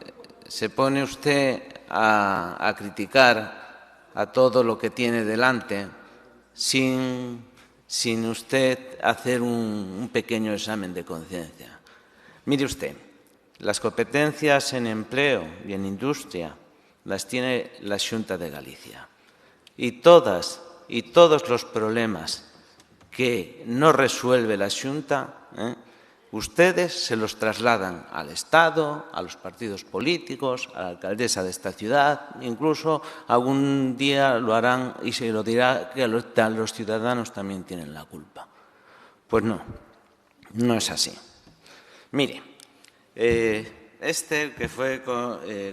pone usted a criticar a todo lo que tiene delante sin usted hacer un pequeño examen de conciencia. Mire usted, las competencias en empleo y en industria las tiene la Xunta de Galicia. Y todos los problemas que no resuelve la Xunta, ustedes se los trasladan al Estado, a los partidos políticos, a la alcaldesa de esta ciudad, incluso algún día lo harán y se lo dirá que los ciudadanos también tienen la culpa. Pues no, no es así. Mire, Estel, que fue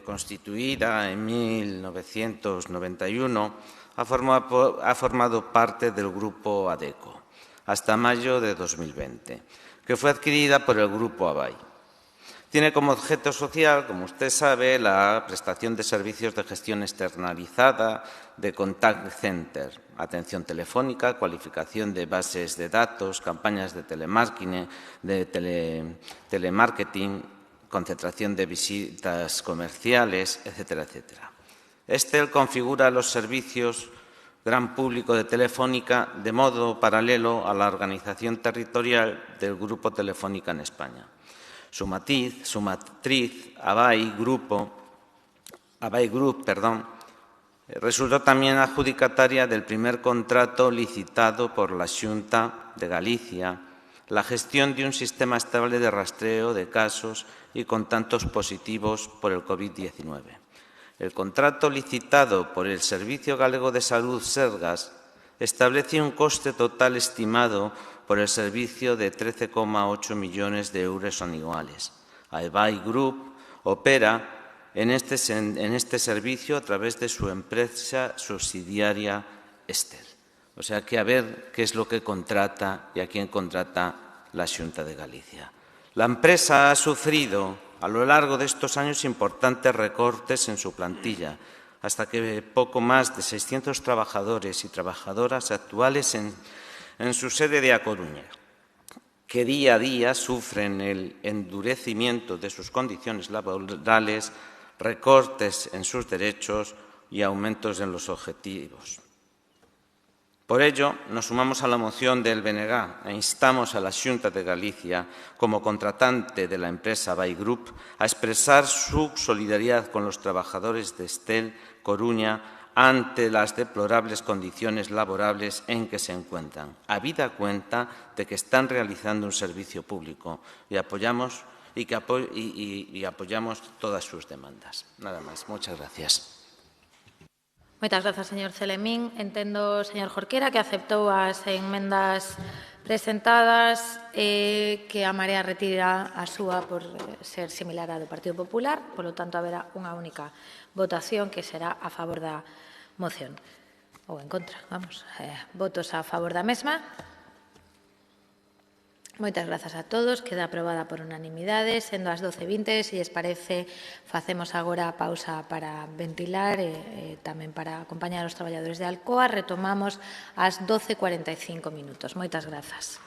constituida en 1991, ha formado parte del Grupo ADECO hasta mayo de 2020, que fue adquirida por el Grupo ABAI. Tiene como objeto social, como usted sabe, la prestación de servicios de gestión externalizada de contact center, atención telefónica, cualificación de bases de datos, campañas de telemarketing, concentración de visitas comerciales, etcétera, etcétera. Estel configura los servicios gran público de Telefónica de modo paralelo a la organización territorial del Grupo Telefónica en España. Su matriz, ABAI Group, resultó también adjudicataria del primer contrato licitado por la Xunta de Galicia, la gestión de un sistema estable de rastreo de casos y contactos positivos por el COVID-19. El contrato licitado por el Servicio Galego de Salud, Sergas, establece un coste total estimado por el servicio de 13,8 millones de euros anuales. ABAI Group opera en este servicio a través de su empresa subsidiaria Estel. O sea que a ver qué es lo que contrata y a quién contrata la Xunta de Galicia. La empresa ha sufrido a lo largo de estos años importantes recortes en su plantilla, hasta que poco más de 600 trabajadores y trabajadoras actuales en su sede de A Coruña, que día a día sufren el endurecimiento de sus condiciones laborales, recortes en sus derechos y aumentos en los objetivos. Por ello, nos sumamos a la moción del BNG e instamos a la Xunta de Galicia, como contratante de la empresa ABAI Group, a expresar su solidaridad con los trabajadores de Estel Coruña ante las deplorables condiciones laborables en que se encuentran, habida cuenta de que están realizando un servicio público y apoyamos todas sus demandas. Nada más. Muchas gracias. Moitas grazas, señor Celemín. Entendo, señor Jorquera, que aceptou as enmendas presentadas que a Marea retira a súa por ser similar á do Partido Popular. Polo tanto, haberá unha única votación que será a favor da moción. Ou en contra, vamos. Votos a favor da mesma. Moitas grazas a todos. Queda aprobada por unanimidade, sendo as 12:20. Se lles parece, facemos agora a pausa para ventilar e tamén para acompañar os traballadores de Alcoa. Retomamos ás 12:45 minutos. Moitas grazas.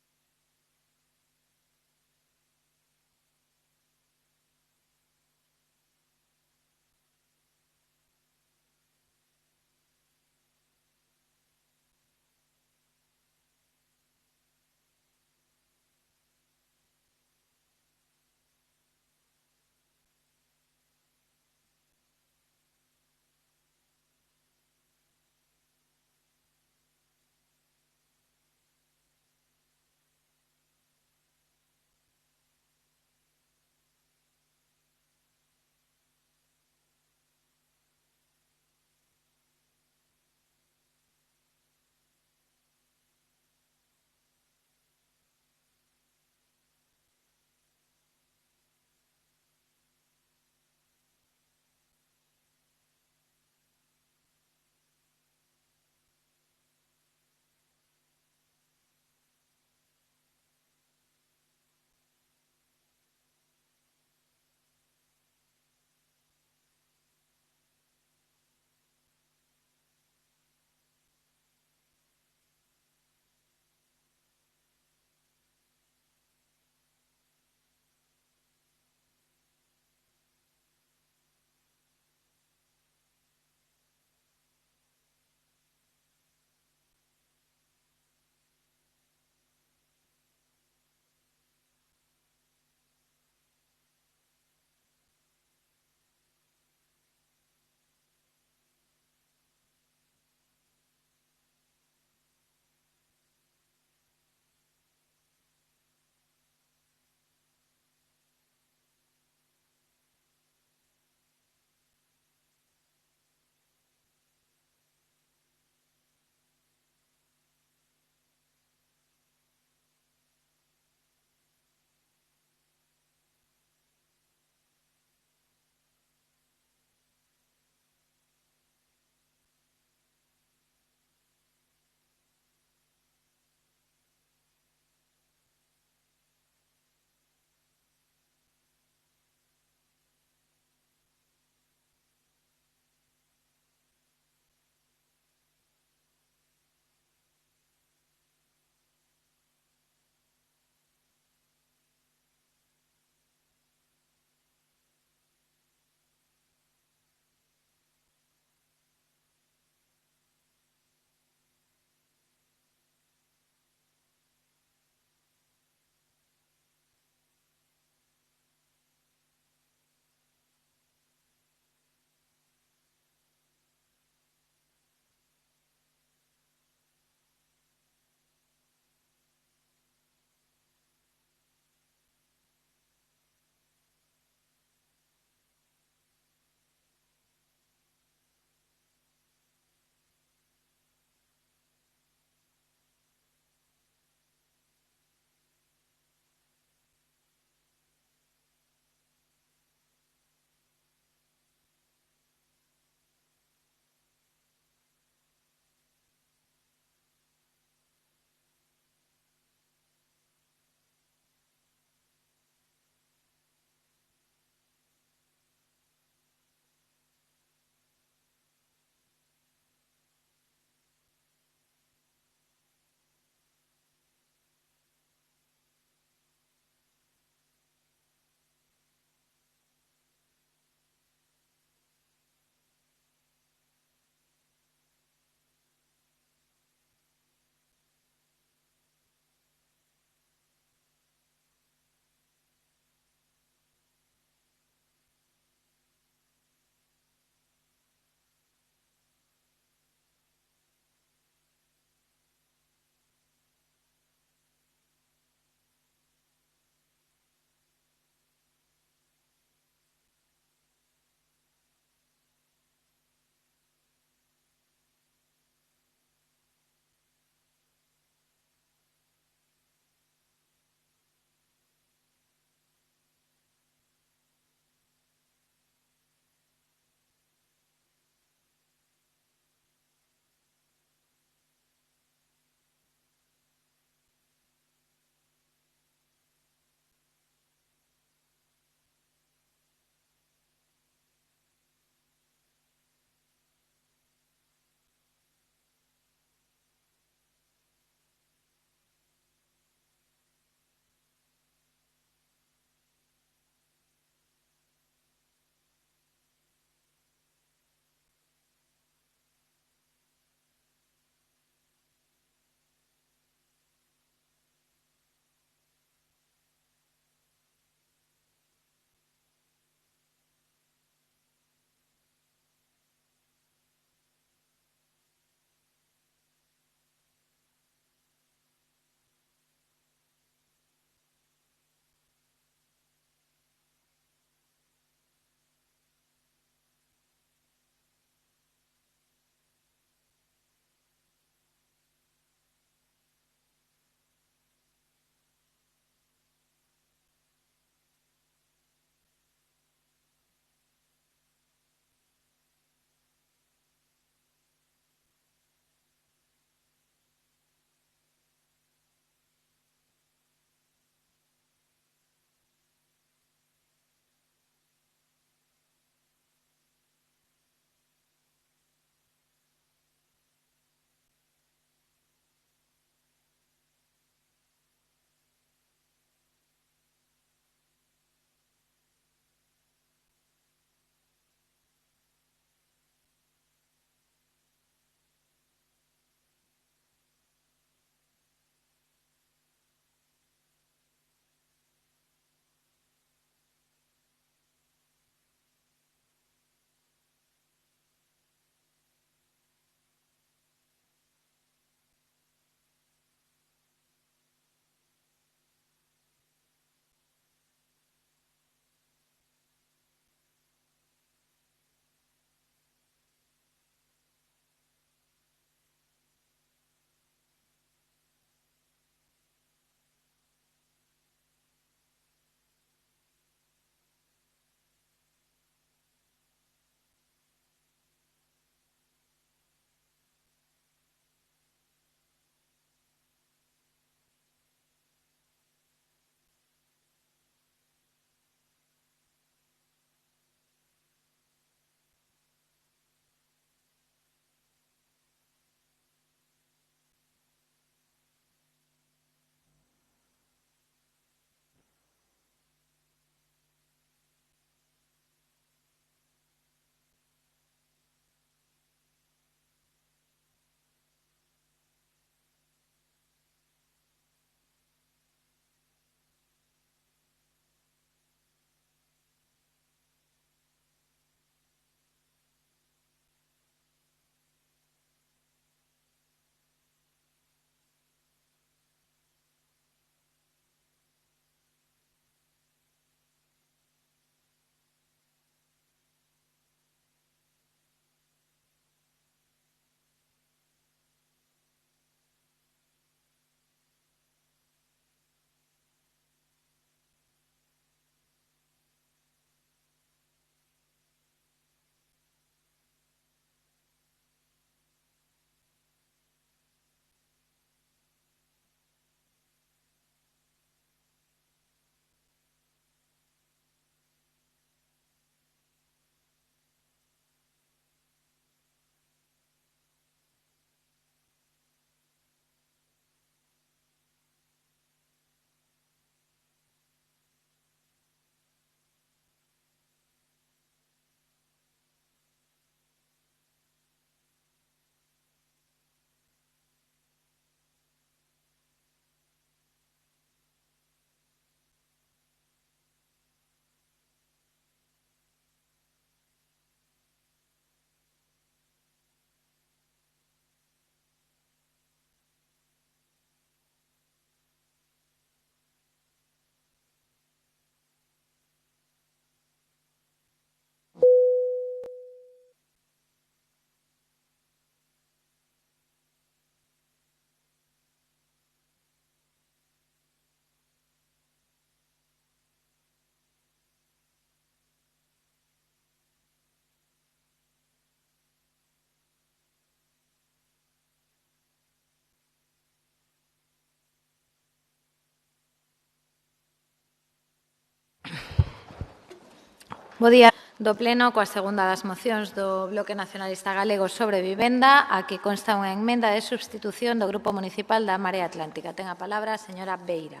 Bo día do Pleno coa segunda das mocións do Bloque Nacionalista Galego sobre vivenda, a que consta unha emenda de substitución do Grupo Municipal da Marea Atlántica. Ten a palabra a señora Beira.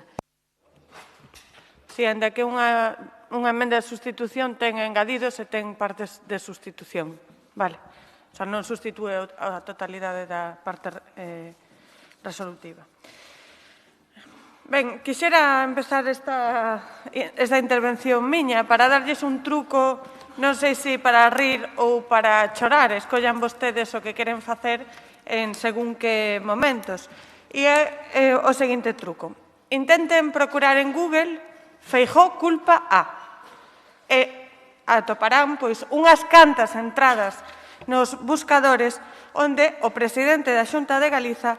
Si, ainda que unha emenda de sustitución ten engadidos e ten partes de sustitución. Vale. O sea, non sustitúe a totalidade da parte resolutiva. Ben, quixera empezar esta intervención miña para darlles un truco, non sei se para rir ou para chorar, escollan vostedes o que queren facer en según que momentos. E é o seguinte truco. Intenten procurar en Google Feijóo culpa a. E atoparán pois unhas cantas entradas nos buscadores onde o presidente da Xunta de Galiza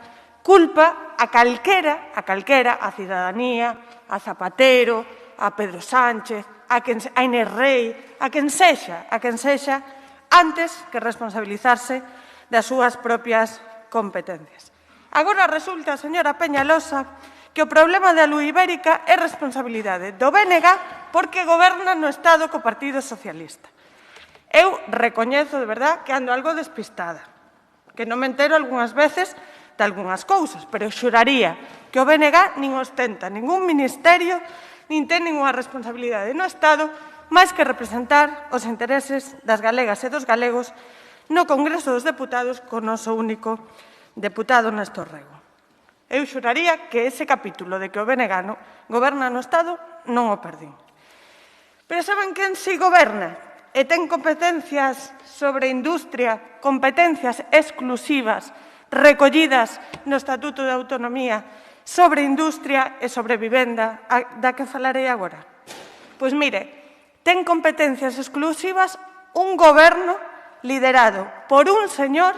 culpa a calquera, a Cidadanía, a Zapatero, a Pedro Sánchez, a Inés Rei, a quen sexa, antes que responsabilizarse das súas propias competencias. Agora resulta, señora Peñalosa, que o problema da luz ibérica é responsabilidade do BNG porque goberna no Estado co Partido Socialista. Eu recoñezo, de verdad, que ando algo despistada, que non me entero algunhas veces de algunhas cousas, pero xuraría que o BNG nin ostenta ningún ministerio, nin ten ninguna responsabilidade no Estado, máis que representar os intereses das galegas e dos galegos no Congreso dos Deputados con o noso único deputado Néstor Rego. Eu xuraría que ese capítulo de que o BNG goberna no Estado non o perdín. Pero saben quen si goberna e ten competencias sobre industria, competencias exclusivas recollidas no Estatuto de Autonomía sobre industria e sobre vivenda, da que falarei agora? Pois mire, ten competencias exclusivas un goberno liderado por un señor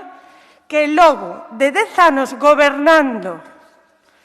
que logo de 10 anos gobernando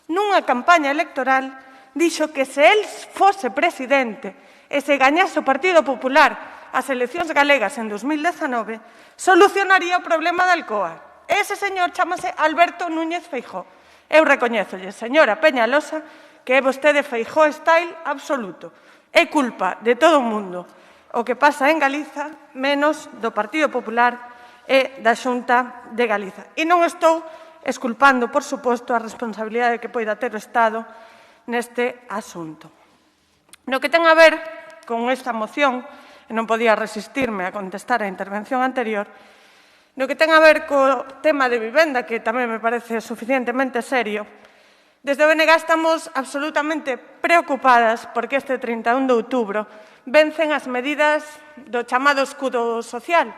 nunha campaña electoral dixo que se el fose presidente e se gañase o Partido Popular as eleccións galegas en 2019, solucionaría o problema da Alcoa. Ese señor chamase Alberto Núñez Feijóo. Eu recoñézolle, señora Peñalosa, que é vostede Feijóo style absoluto. É culpa de todo o mundo o que pasa en Galiza, menos do Partido Popular e da Xunta de Galiza. E non estou esculpando, por suposto, a responsabilidade que poida ter o Estado neste asunto. No que ten a ver con esta moción, e non podía resistirme a contestar a intervención anterior, no que ten a ver co tema de vivenda, que tamén me parece suficientemente serio, desde o BNG estamos absolutamente preocupadas porque este 31 de outubro vencen as medidas do chamado escudo social,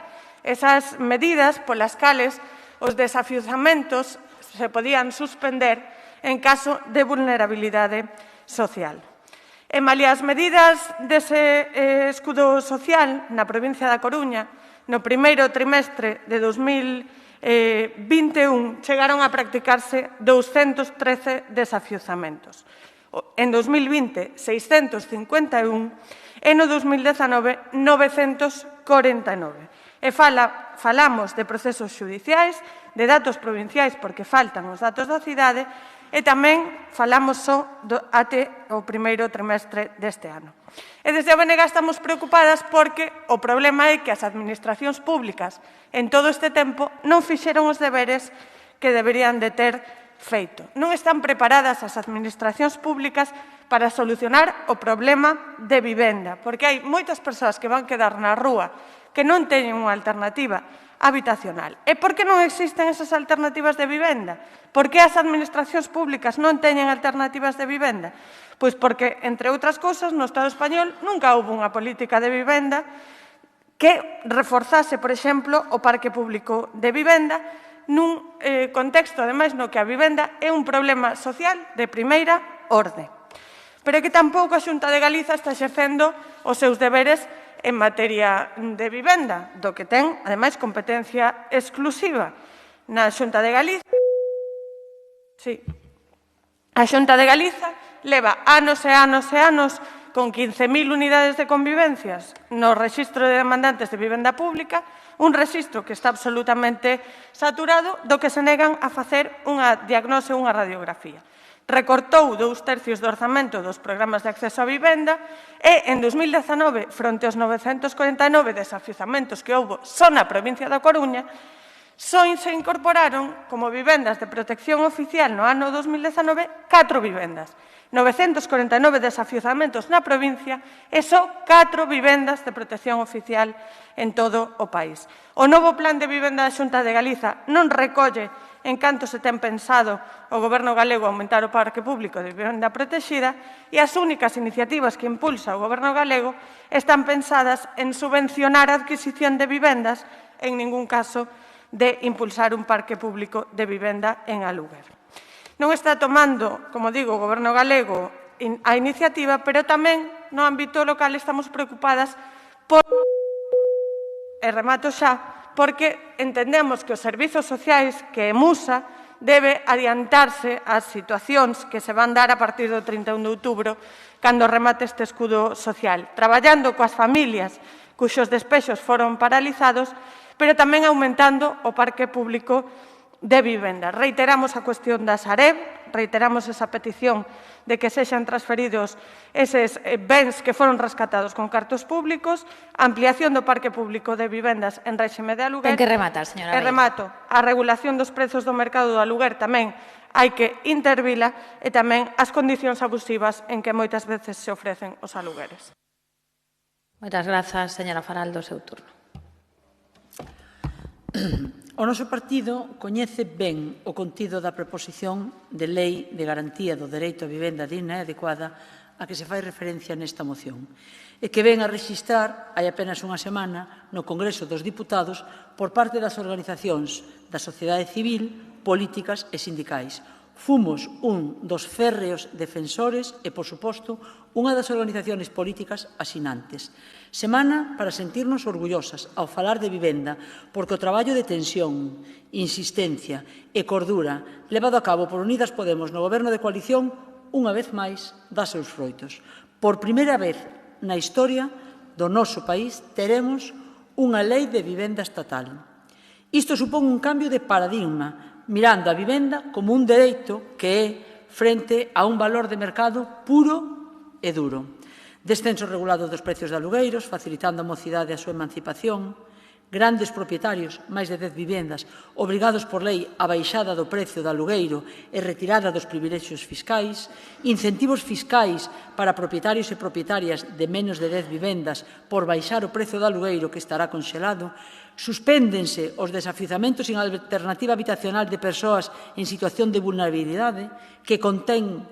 esas medidas polas cales os desafiuzamentos se podían suspender en caso de vulnerabilidade social. E malia as medidas dese escudo social na provincia da Coruña, no primeiro trimestre de 2021 chegaron a practicarse 213 desafiuzamentos. En 2020, 651 e no 2019, 949. E falamos de procesos xudiciais, de datos provinciais porque faltan os datos da cidade e tamén falamos só até o primeiro trimestre deste ano. E desde a BNG estamos preocupadas porque o problema é que as administracións públicas en todo este tempo non fixeron os deberes que deberían de ter feito. Non están preparadas as administracións públicas para solucionar o problema de vivenda, porque hai moitas persoas que van quedar na rúa que non teñen unha alternativa habitacional. E por que non existen esas alternativas de vivenda? Por que as administracións públicas non teñen alternativas de vivenda? Pois porque, entre outras cousas, no Estado español nunca houve unha política de vivenda que reforzase, por exemplo, o parque público de vivenda nun contexto, ademais, no que a vivenda é un problema social de primeira orde. Pero que tampouco a Xunta de Galiza está exercendo os seus deberes en materia de vivenda, do que ten, ademais, competencia exclusiva. Na Xunta de Galiza, a Xunta de Galiza leva anos e anos e anos con 15.000 unidades de convivencias no rexistro de demandantes de vivenda pública, un rexistro que está absolutamente saturado, do que se negan a facer unha diagnose ou unha radiografía. recortou 2/3 do orzamento dos programas de acceso á vivenda e, en 2019, fronte aos 949 desafiuzamentos que houbo só na provincia da Coruña, só se incorporaron como vivendas de protección oficial no ano 2019 4 vivendas. 949 desafiuzamentos na provincia e só 4 vivendas de protección oficial en todo o país. O novo plan de vivenda da Xunta de Galiza non recolle en canto se ten pensado o Goberno galego aumentar o parque público de vivenda protegida e as únicas iniciativas que impulsa o Goberno galego están pensadas en subvencionar a adquisición de vivendas, en ningún caso de impulsar un parque público de vivenda en aluguer. Non está tomando, como digo, o Goberno galego a iniciativa, pero tamén no ámbito local estamos preocupadas por, e remato xa, porque entendemos que os servizos sociais, que EMUSA, debe adiantarse ás situacións que se van dar a partir do 31 de outubro, cando remate este escudo social, traballando coas familias cuxos despexos foron paralizados, pero tamén aumentando o parque público de vivenda. Reiteramos a cuestión da Sareb, reiteramos esa petición de que sexan transferidos eses bens que foron rescatados con cartos públicos, ampliación do parque público de vivendas en réxime de aluguer. Ten que rematar, señora Veiga. E remato, a regulación dos prezos do mercado do aluguer tamén hai que intervila e tamén as condicións abusivas en que moitas veces se ofrecen os alugueres. Moitas grazas, señora Faraldo, seu turno. O noso partido coñece ben o contido da proposición de lei de garantía do dereito a vivenda digna e adecuada a que se fai referencia nesta moción e que ven a rexistrar hai apenas unha semana no Congreso dos Diputados por parte das organizacións da sociedade civil, políticas e sindicais. Fumos un dos férreos defensores e, por suposto, unha das organizacións políticas asinantes. Semana para sentirnos orgullosas ao falar de vivenda, porque o traballo de tensión, insistencia e cordura levado a cabo por Unidas Podemos no Goberno de coalición, unha vez máis, dá seus froitos. Por primeira vez na historia do noso país teremos unha lei de vivenda estatal. Isto supón un cambio de paradigma, mirando a vivenda como un dereito que é frente a un valor de mercado puro e duro. Descenso regulado dos precios de alugueiros, facilitando a mocidade a súa emancipación, grandes propietarios, máis de 10 vivendas, obrigados por lei a baixada do precio do alugueiro e retirada dos privilexios fiscais, incentivos fiscais para propietarios e propietarias de menos de 10 vivendas por baixar o precio do alugueiro que estará conxelado, suspéndense os desafiuzamentos sin alternativa habitacional de persoas en situación de vulnerabilidade que conten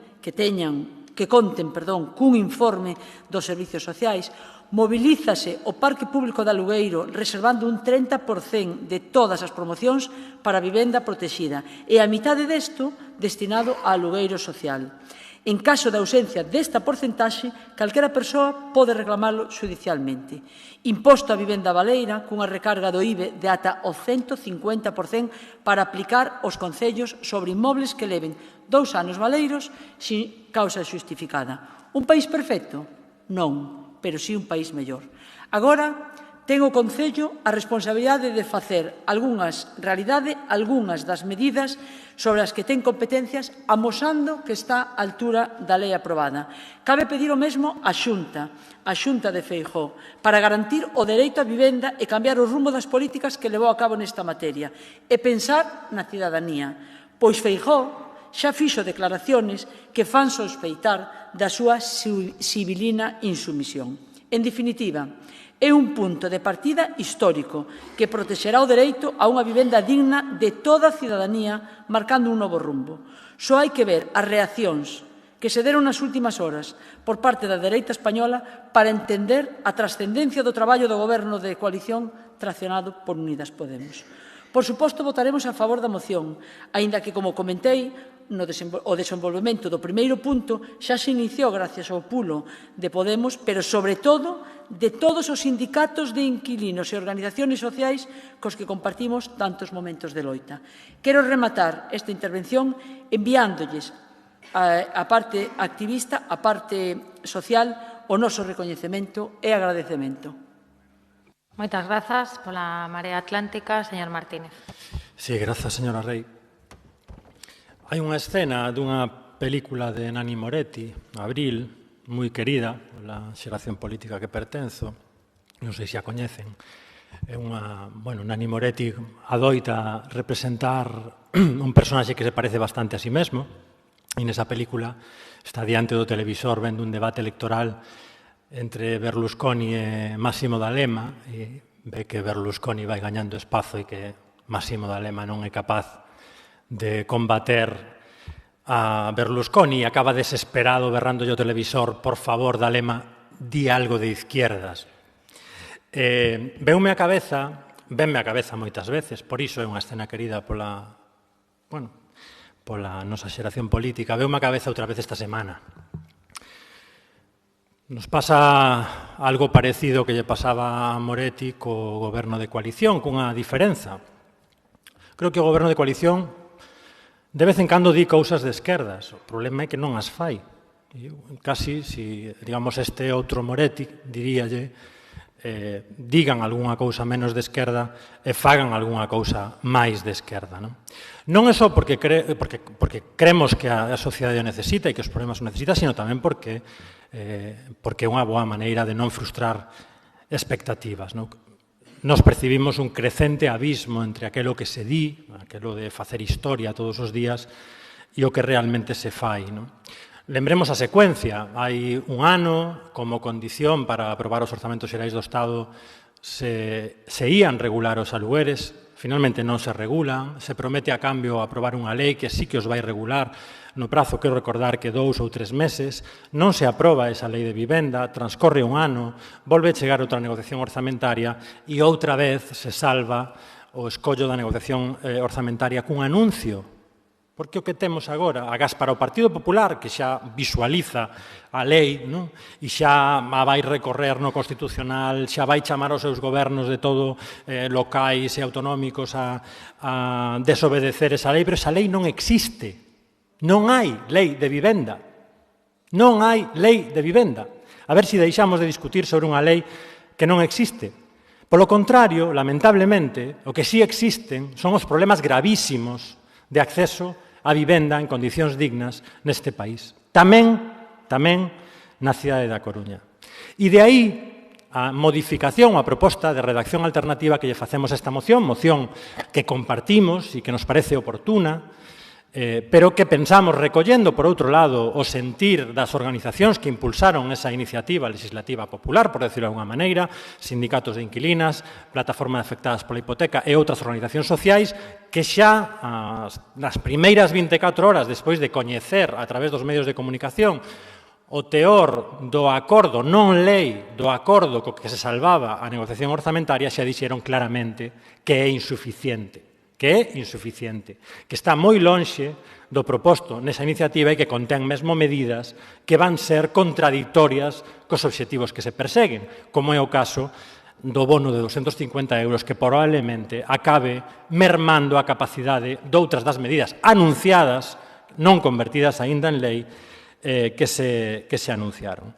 cun informe dos servizos sociais, mobilízase o parque público de alugueiro reservando un 30% de todas as promocións para vivenda protexida e a mitade desto destinado a alugueiro social. En caso de ausencia desta porcentaxe, calquera persoa pode reclamalo xudicialmente. Imposto a vivenda baleira cunha recarga do IBE de ata o 150% para aplicar aos concellos sobre inmobles que leven 2 anos baleiros sin causa xustificada. Un país perfecto? Non, pero sí un país mellor. Agora, ten o Concello a responsabilidade de facer algunhas das medidas sobre as que ten competencias, amosando que está á altura da lei aprobada. Cabe pedir o mesmo á Xunta de Feijóo, para garantir o dereito á vivenda e cambiar o rumbo das políticas que levou a cabo nesta materia, e pensar na cidadanía, pois Feijóo xa fixo declaraciones que fan sospeitar da súa sibilina insumisión. En definitiva, é un punto de partida histórico que protexerá o dereito a unha vivenda digna de toda a cidadanía, marcando un novo rumbo. Só hai que ver as reaccións que se deron nas últimas horas por parte da dereita española para entender a trascendencia do traballo do Goberno de coalición traccionado por Unidas Podemos. Por suposto, votaremos a favor da moción, aínda que, como comentei, o desenvolvemento do primeiro punto xa se iniciou gracias ao pulo de Podemos, pero, sobre todo, de todos os sindicatos de inquilinos e organizacións sociais cos que compartimos tantos momentos de loita. Quero rematar esta intervención enviándolles a parte activista, a parte social, o noso recoñecemento e agradecemento. Moitas grazas pola Marea Atlántica, señor Martínez. Sí, grazas, señora Rei. Hai unha escena dunha película de Nanni Moretti, Abril, moi querida pola xeración política que pertenzo, non sei se a coñecen. Nanni Moretti adoita representar un personaxe que se parece bastante a sí mesmo, e nesa película está diante do televisor vendo un debate electoral entre Berlusconi e Massimo D'Alema, e ve que Berlusconi vai gañando espazo e que Massimo D'Alema non é capaz de combater a Berlusconi e acaba desesperado berrando o televisor: por favor, D'Alema, di algo de izquierdas. Venme a cabeza moitas veces, por iso é unha escena querida pola nosa xeración política, venme a cabeza outra vez esta semana. Nos pasa algo parecido que lle pasaba a Moretti co goberno de coalición, cunha diferenza. Creo que o goberno de coalición de vez en cando di cousas de esquerdas, o problema é que non as fai. Casi, se, digamos, este outro Moretti, diríalle, digan algunha cousa menos de esquerda e fagan algunha cousa máis de esquerda. Non é só porque cremos que a sociedade o necesita e que os problemas o necesita, sino tamén porque é unha boa maneira de non frustrar expectativas. Nos percibimos un crecente abismo entre aquelo que se di, aquelo de facer historia todos os días, e o que realmente se fai. Lembremos a secuencia. Hai un ano, como condición para aprobar os orzamentos xerais do Estado, se ían regular os alugueres, finalmente non se regulan, se promete a cambio aprobar unha lei que sí que os vai regular no prazo, quero recordar que 2 ou 3 meses, non se aproba esa lei de vivenda, transcorre un ano, volve chegar outra negociación orzamentaria e outra vez se salva o escollo da negociación orzamentaria cun anuncio. Porque o que temos agora, agás para o Partido Popular, que xa visualiza a lei, e xa a vai recorrer no Constitucional, xa vai chamar aos seus gobernos de todo locais e autonómicos a desobedecer esa lei, pero esa lei non existe. Non hai lei de vivenda. Non hai lei de vivenda. A ver se deixamos de discutir sobre unha lei que non existe. Polo contrario, lamentablemente, o que sí existen son os problemas gravísimos de acceso a vivenda en condicións dignas neste país. Tamén na cidade da Coruña. E de aí a modificación, a proposta de redacción alternativa que lle facemos a esta moción que compartimos e que nos parece oportuna, pero que pensamos recollendo, por outro lado, o sentir das organizacións que impulsaron esa iniciativa legislativa popular, por decirlo de alguna maneira, sindicatos de inquilinas, plataforma de afectadas pola hipoteca e outras organizacións sociais, que xa nas primeiras 24 horas despois de coñecer a través dos medios de comunicación o teor do acordo, non lei, do acordo co que se salvaba a negociación orzamentaria, xa dixeron claramente que é insuficiente, que está moi lonxe do proposto nesa iniciativa e que contén mesmo medidas que van ser contradictorias cos obxectivos que se perseguen, como é o caso do bono de 250 euros que probablemente acabe mermando a capacidade doutras das medidas anunciadas, non convertidas aínda en lei, que se anunciaron.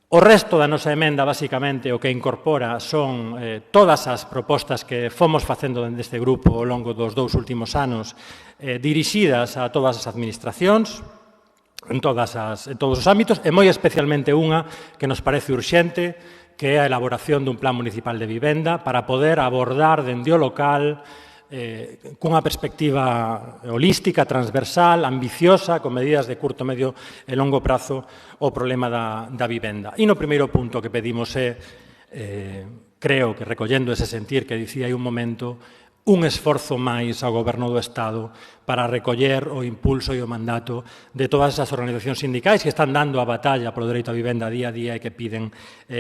O resto da nosa emenda, basicamente, o que incorpora son todas as propostas que fomos facendo dende este grupo ao longo dos 2 últimos anos, dirixidas a todas as administracións, en todos os ámbitos, e moi especialmente unha que nos parece urxente, que é a elaboración dun plan municipal de vivenda para poder abordar dende o local cunha perspectiva holística, transversal, ambiciosa, con medidas de curto, medio e longo prazo o problema da vivenda. E no primeiro punto que pedimos é, creo que recollendo ese sentir que dicía hai un momento, un esforzo máis ao Goberno do Estado para recoller o impulso e o mandato de todas esas organizacións sindicais que están dando a batalla polo dereito a vivenda día a día e que piden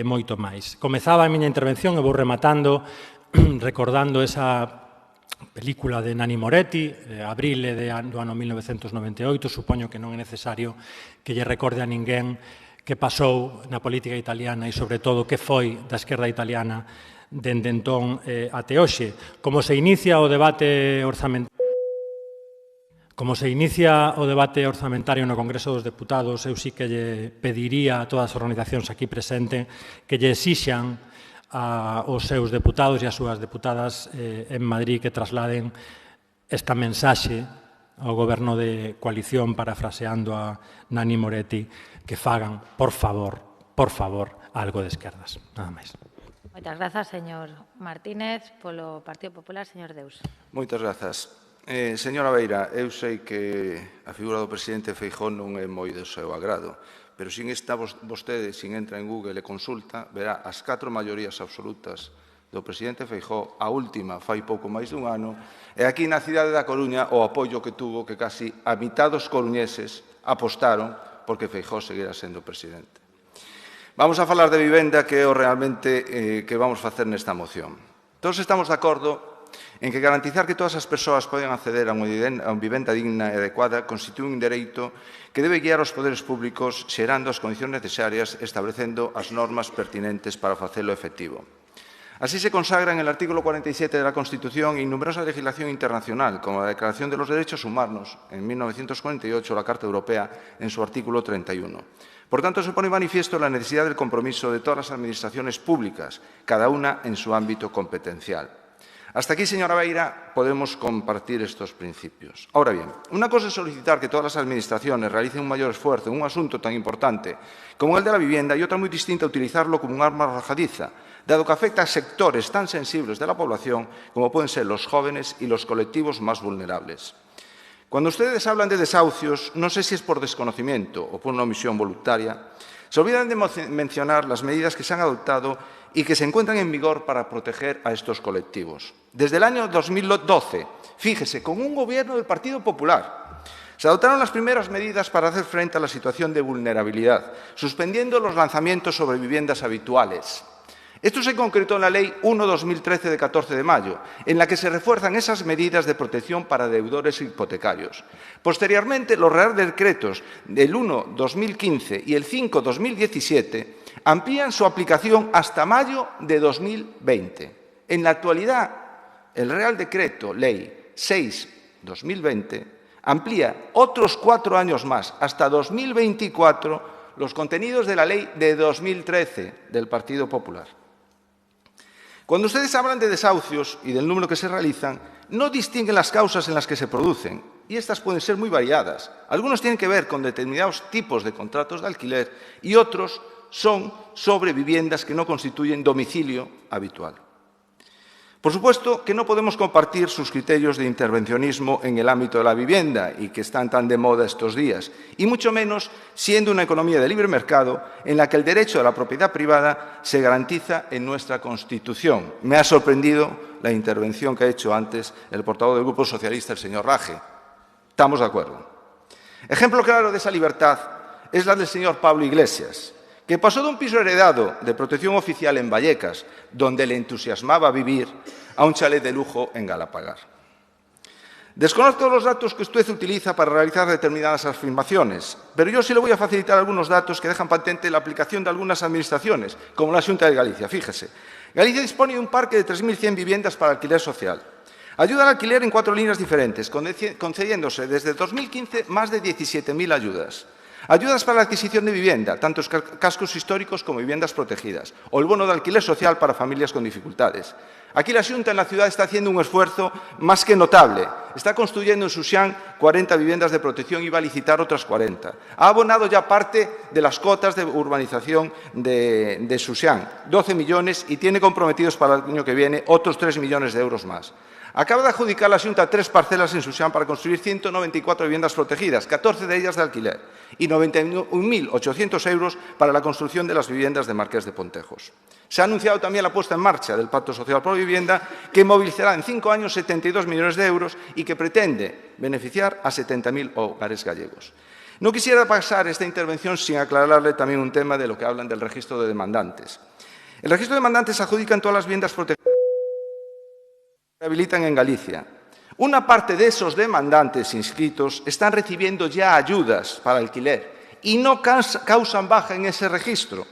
moito máis. Comezaba a miña intervención e vou rematando recordando esa película de Nanni Moretti, Abril do ano 1998, supoño que non é necesario que lle recorde a ninguén que pasou na política italiana e, sobre todo, que foi da esquerda italiana dende entón até hoxe. Como se inicia o debate orzamentario no Congreso dos Deputados, eu sí que lle pediría a todas as organizacións aquí presentes que lle exixan aos seus deputados e as súas deputadas en Madrid que trasladen esta mensaxe ao goberno de coalición, parafraseando a Nani Moretti, que fagan, por favor, algo de esquerdas. Nada máis. Moitas grazas, señor Martínez. Polo Partido Popular, señor Deus. Moitas grazas. Señora Beira, eu sei que a figura do presidente Feijóo non é moi do seu agrado, pero sin esta vostede, sin entra en Google e consulta, verá as 4 maiorías absolutas do presidente Feijóo, a última fai pouco máis dun ano, e aquí na cidade da Coruña o apoio que tuvo que casi a mitad dos coruñeses apostaron porque Feijóo seguira sendo presidente. Vamos a falar de vivenda, que é o realmente que vamos facer nesta moción. Todos estamos de acordo en que garantizar que todas as persoas poden acceder a unha vivenda digna e adecuada constitúe un dereito que debe guiar os poderes públicos xerando as condicións necesarias e establecendo as normas pertinentes para facelo efectivo. Así se consagra en el artículo 47 de la Constitución y en numerosa legislación internacional, como la Declaración de los Derechos Humanos en 1948 o la Carta Europea en su artículo 31. Por tanto, se pone manifiesto la necesidad del compromiso de todas las administraciones públicas, cada una en su ámbito competencial. Hasta aquí, señora Beira, podemos compartir estos principios. Ahora bien, una cosa es solicitar que todas las administraciones realicen un mayor esfuerzo en un asunto tan importante como el de la vivienda y otra muy distinta utilizarlo como un arma arrojadiza, dado que afecta a sectores tan sensibles de la población como pueden ser los jóvenes y los colectivos más vulnerables. Cuando ustedes hablan de desahucios, no sé si es por desconocimiento o por una omisión voluntaria, se olvidan de mencionar las medidas que se han adoptado y que se encuentran en vigor para proteger a estos colectivos. Desde el año 2012, fíjese, con un gobierno del Partido Popular, se adoptaron las primeras medidas para hacer frente a la situación de vulnerabilidad, suspendiendo los lanzamientos sobre viviendas habituales. Esto se concretó en la Ley 1/2013 de 14 de mayo, en la que se refuerzan esas medidas de protección para deudores hipotecarios. Posteriormente, los Reales Decretos del 1/2015 y el 5/2017 amplían su aplicación hasta mayo de 2020. En la actualidad, el Real Decreto Ley 6/2020 amplía otros 4 años más, hasta 2024, los contenidos de la Ley de 2013 del Partido Popular. Cuando ustedes hablan de desahucios y del número que se realizan, no distinguen las causas en las que se producen, y estas pueden ser muy variadas. Algunos tienen que ver con determinados tipos de contratos de alquiler y otros son sobre viviendas que no constituyen domicilio habitual. Por supuesto que no podemos compartir sus criterios de intervencionismo en el ámbito de la vivienda y que están tan de moda estos días, y mucho menos siendo una economía de libre mercado en la que el derecho a la propiedad privada se garantiza en nuestra Constitución. Me ha sorprendido la intervención que ha hecho antes el portavoz del Grupo Socialista, el señor Raje. Estamos de acuerdo. Ejemplo claro de esa libertad es la del señor Pablo Iglesias, que pasó de un piso heredado de protección oficial en Vallecas, donde le entusiasmaba vivir, a un chalet de lujo en Galapagar. Desconozco los datos que usted utiliza para realizar determinadas afirmaciones, pero yo sí le voy a facilitar algunos datos que dejan patente la aplicación de algunas administraciones, como la Xunta de Galicia. Fíjese, Galicia dispone de un parque de 3.100 viviendas para alquiler social. Ayuda al alquiler en 4 líneas diferentes, concediéndose desde 2015 más de 17.000 ayudas. Ayudas para la adquisición de vivienda, tanto cascos históricos como viviendas protegidas, o el bono de alquiler social para familias con dificultades. Aquí la Xunta en la ciudad está haciendo un esfuerzo más que notable. Está construyendo en Suxián 40 viviendas de protección y va a licitar otras 40. Ha abonado ya parte de las cotas de urbanización de Suxián, 12 millones, y tiene comprometidos para el año que viene otros 3 millones de euros más. Acaba de adjudicar la Xunta 3 parcelas en Suxián para construir 194 viviendas protegidas, 14 de ellas de alquiler, y 91.800 euros para la construcción de las viviendas de Marqués de Pontejos. Se ha anunciado también la puesta en marcha del Pacto Social por la Vivienda, que movilizará en 5 años 72 millones de euros y que pretende beneficiar a 70.000 hogares gallegos. No quisiera pasar esta intervención sin aclararle también un tema de lo que hablan del registro de demandantes. El registro de demandantes adjudica en todas las viviendas protegidas que se rehabilitan en Galicia. Una parte de esos demandantes inscritos están recibiendo ya ayudas para alquiler y no causan baja en ese registro.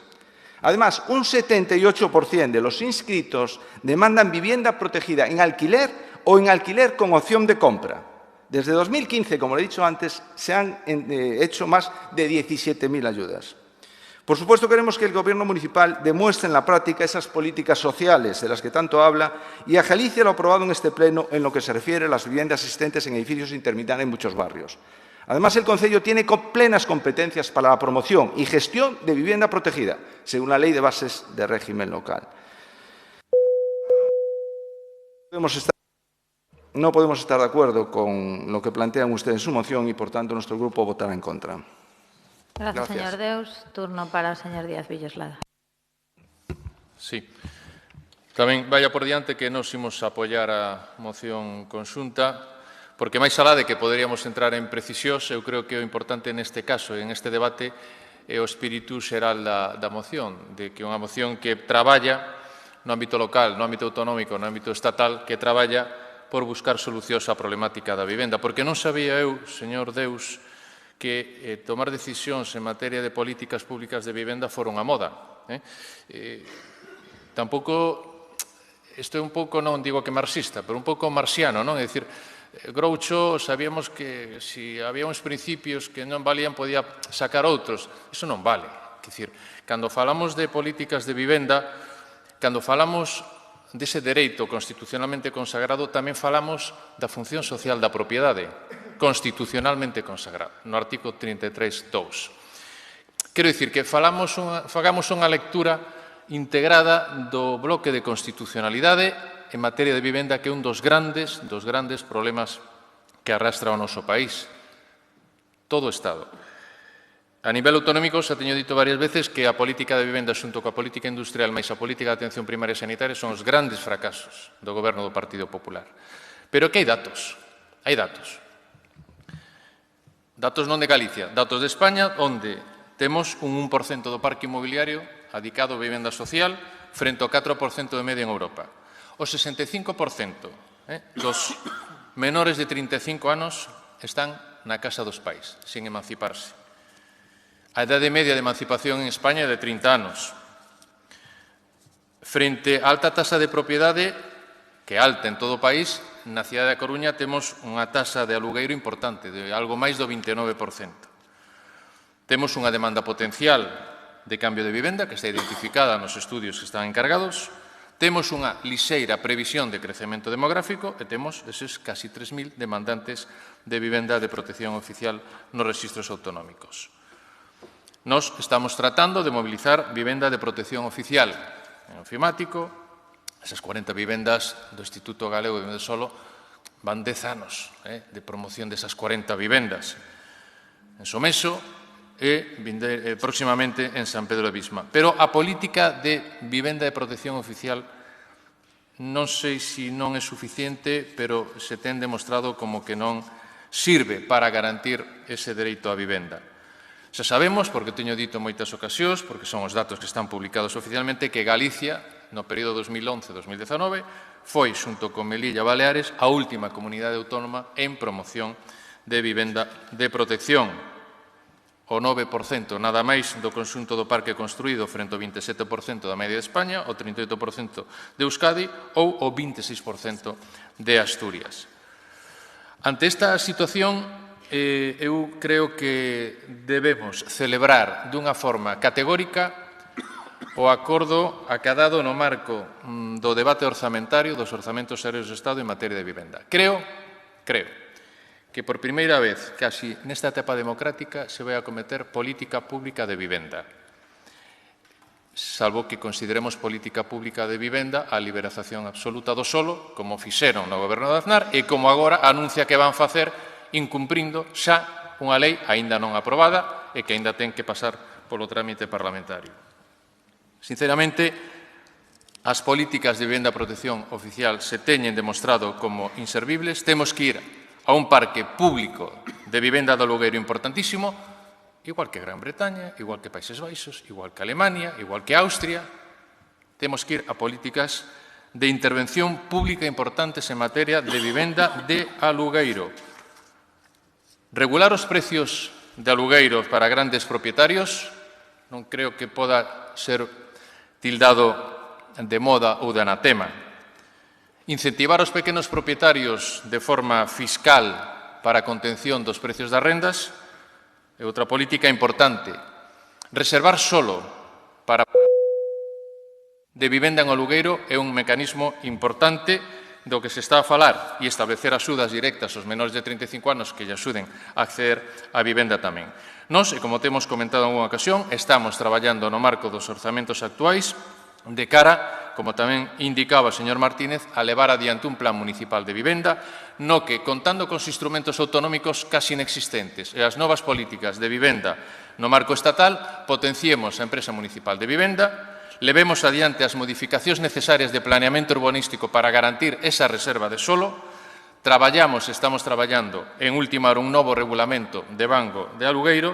Además, un 78% de los inscritos demandan vivienda protegida en alquiler o en alquiler con opción de compra. Desde 2015, como le he dicho antes, se han hecho más de 17.000 ayudas. Por supuesto, queremos que el Gobierno municipal demuestre en la práctica esas políticas sociales de las que tanto habla y agilice lo aprobado en este Pleno en lo que se refiere a las viviendas existentes en edificios intermediarios en muchos barrios. Además, el Concello tiene plenas competencias para la promoción y gestión de vivienda protegida, según la Ley de Bases de Régimen Local. No podemos estar de acuerdo con lo que plantean ustedes en su moción y, por tanto, nuestro grupo votará en contra. Gracias, señor Deus. Turno para o señor Díaz Villoslada. Sí. Tamén vaya por diante que nos imos apoiar a moción conxunta, porque máis alá de que poderíamos entrar en precisións, eu creo que o importante neste caso, en este debate, é o espírito xeral da moción, de que unha moción que traballa no ámbito local, no ámbito autonómico, no ámbito estatal, que traballa por buscar solucións á problemática da vivenda. Porque non sabía eu, señor Deus, que tomar decisións en materia de políticas públicas de vivenda foron a moda. Tampouco, isto é un pouco, non digo que marxista, pero un pouco marxiano, non? É dicir, Groucho sabíamos que se había uns principios que non valían podía sacar outros. Iso non vale. É dicir, cando falamos de políticas de vivenda, cando falamos dese dereito constitucionalmente consagrado, tamén falamos da función social da propiedade, constitucionalmente consagrada, no artigo 33.2. Quero dicir que fagamos unha lectura integrada do bloque de constitucionalidade en materia de vivenda, que é un dos grandes problemas que arrastra o noso país. Todo o Estado. A nivel autonómico, xa teño dito varias veces que a política de vivenda xunto coa política industrial máis a política de atención primaria e sanitaria son os grandes fracasos do goberno do Partido Popular. Pero que hai datos? Hai datos. Datos non de Galicia, datos de España, onde temos un 1% do parque inmobiliario adicado a vivenda social frente ao 4% de media en Europa. O 65% dos menores de 35 anos están na casa dos pais, sin emanciparse. A idade media de emancipación en España é de 30 anos. Frente á alta taxa de propiedade, que é alta en todo o país, na cidade da Coruña temos unha taxa de alugueiro importante, de algo máis do 29%. Temos unha demanda potencial de cambio de vivenda que está identificada nos estudios que están encargados, temos unha lixeira previsión de crecemento demográfico e temos eses casi 3.000 demandantes de vivenda de protección oficial nos registros autonómicos. Nos estamos tratando de mobilizar vivenda de protección oficial en ofimático. Esas 40 vivendas do Instituto Galego de Vivenda Solo van 10 anos de promoción desas 40 vivendas. En Someso e próximamente en San Pedro de Bisma. Pero a política de vivenda de protección oficial non sei se non é suficiente, pero se ten demostrado como que non sirve para garantir ese dereito á vivenda. Xa sabemos, porque teño dito en moitas ocasións, porque son os datos que están publicados oficialmente, que Galicia, no período 2011-2019, foi, xunto con Melilla e Baleares, a última comunidade autónoma en promoción de vivenda de protección. O 9%, nada máis, do conxunto do parque construído frente ao 27% da media de España, o 38% de Euskadi ou o 26% de Asturias. Ante esta situación, eu creo que debemos celebrar dunha forma categórica o acordo acadado no marco do debate orzamentario dos orzamentos aéreos do Estado en materia de vivenda. Creo que por primeira vez, casi nesta etapa democrática, se vai a cometer política pública de vivenda. Salvo que consideremos política pública de vivenda a liberación absoluta do solo, como fixeron no goberno de Aznar, e como agora anuncia que van facer incumprindo xa unha lei aínda non aprobada e que aínda ten que pasar polo trámite parlamentario. Sinceramente, as políticas de vivenda e protección oficial se teñen demostrado como inservibles. Temos que ir a un parque público de vivenda de alugueiro importantísimo, igual que Gran Bretaña, igual que Países Baixos, igual que Alemania, igual que Austria. Temos que ir a políticas de intervención pública importantes en materia de vivenda de alugueiro. Regular os precios de alugueiro para grandes propietarios non creo que poda ser tildado de moda ou de anatema. Incentivar os pequenos propietarios de forma fiscal para a contención dos precios das rendas é outra política importante. Reservar solo para de vivenda en alugueiro é un mecanismo importante do que se está a falar e establecer axudas directas aos menores de 35 anos que lle axuden a acceder á vivenda tamén. Nós, e como temos comentado en unha ocasión, estamos traballando no marco dos orzamentos actuais de cara, como tamén indicaba o señor Martínez, a levar adiante un plan municipal de vivenda no que, contando cos instrumentos autonómicos casi inexistentes e as novas políticas de vivenda no marco estatal, potenciemos a empresa municipal de vivenda, levemos adiante as modificacións necesarias de planeamento urbanístico para garantir esa reserva de solo, estamos traballando en ultimar un novo regulamento de banco de alugueiro.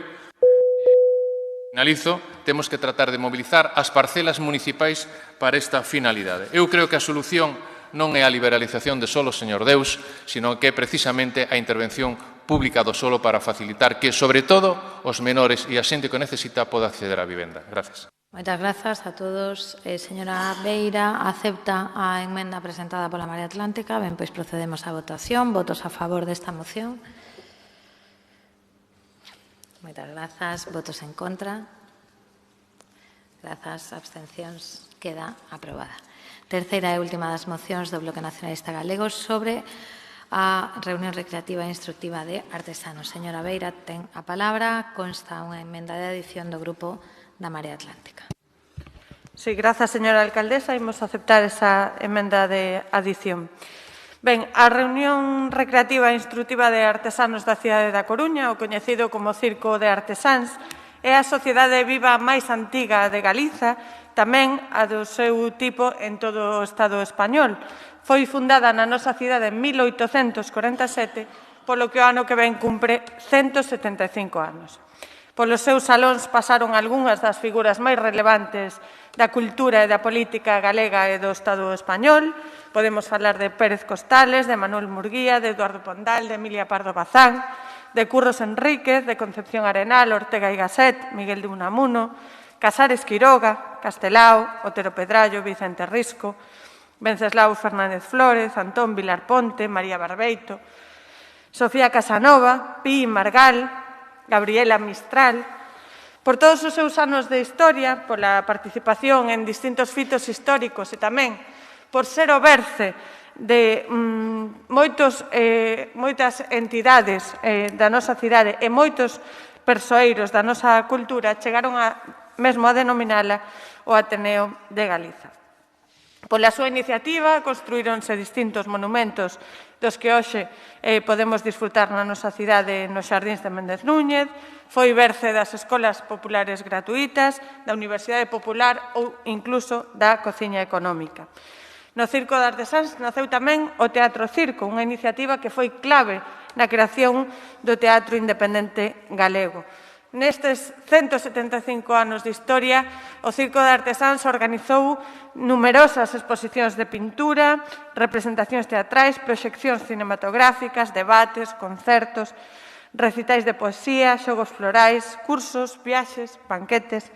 Finalizo, temos que tratar de mobilizar as parcelas municipais para esta finalidade. Eu creo que a solución non é a liberalización de solo, señor Deus, sino que é precisamente a intervención pública do solo para facilitar que, sobre todo, os menores e a xente que o necesita poda acceder á vivenda. Gracias. Moitas grazas a todos. Señora Beira, acepta a emenda presentada pola Marea Atlántica. Ben, pois procedemos á votación. Votos a favor desta moción. Moitas grazas. Votos en contra. Grazas. Abstencións. Queda aprobada. Terceira e última das mocións do Bloque Nacionalista Galego sobre a reunión recreativa e instructiva de artesanos. Señora Beira, ten a palabra. Consta unha emenda de adición do Grupo da Marea Atlántica. Sí, grazas, señora alcaldesa. Imos aceptar esa emenda de adición. Ben, a reunión recreativa e instructiva de artesanos da cidade da Coruña, o coñecido como Circo de Artesáns, é a sociedade viva máis antiga de Galiza, tamén a do seu tipo en todo o Estado español. Foi fundada na nosa cidade en 1847, polo que o ano que ven cumpre 175 anos. Polos seus salóns pasaron algunhas das figuras máis relevantes da cultura e da política galega e do Estado español. Podemos falar de Pérez Costales, de Manuel Murguía, de Eduardo Pondal, de Emilia Pardo Bazán, de Curros Enríquez, de Concepción Arenal, Ortega y Gasset, Miguel de Unamuno, Casares Quiroga, Castelao, Otero Pedrallo, Vicente Risco, Venceslao Fernández Flórez, Antón Vilar Ponte, María Barbeito, Sofía Casanova, Pi Margal, Gabriela Mistral, por todos os seus anos de historia, pola participación en distintos fitos históricos e tamén por ser o berce de moitas entidades da nosa cidade e moitos persoeiros da nosa cultura, chegaron mesmo a denominala o Ateneo de Galiza. Pola súa iniciativa, construíronse distintos monumentos dos que hoxe podemos disfrutar na nosa cidade nos Xardíns de Méndez Núñez, foi berce das escolas populares gratuítas, da Universidade Popular ou incluso da Cociña Económica. No Circo de Artesáns naceu tamén o Teatro Circo, unha iniciativa que foi clave na creación do teatro independente galego. Nestes 175 anos de historia, o Circo de Artesáns organizou numerosas exposicións de pintura, representacións teatrais, proxeccións cinematográficas, debates, concertos, recitais de poesía, xogos florais, cursos, viaxes, banquetes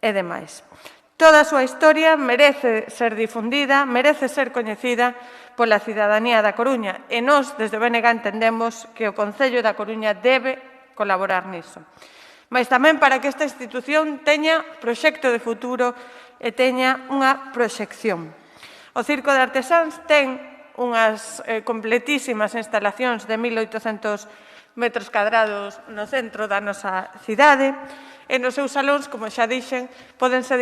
e demais. Toda a súa historia merece ser difundida, merece ser coñecida pola cidadanía da Coruña e nós, desde o BNG, entendemos que o Concello da Coruña debe colaborar niso. Mas tamén para que esta institución teña proxecto de futuro e teña unha proxección. O Circo de Artesáns ten unhas completísimas instalacións de 1.800 metros cadrados no centro da nosa cidade e nos seus salóns, como xa dixen, podense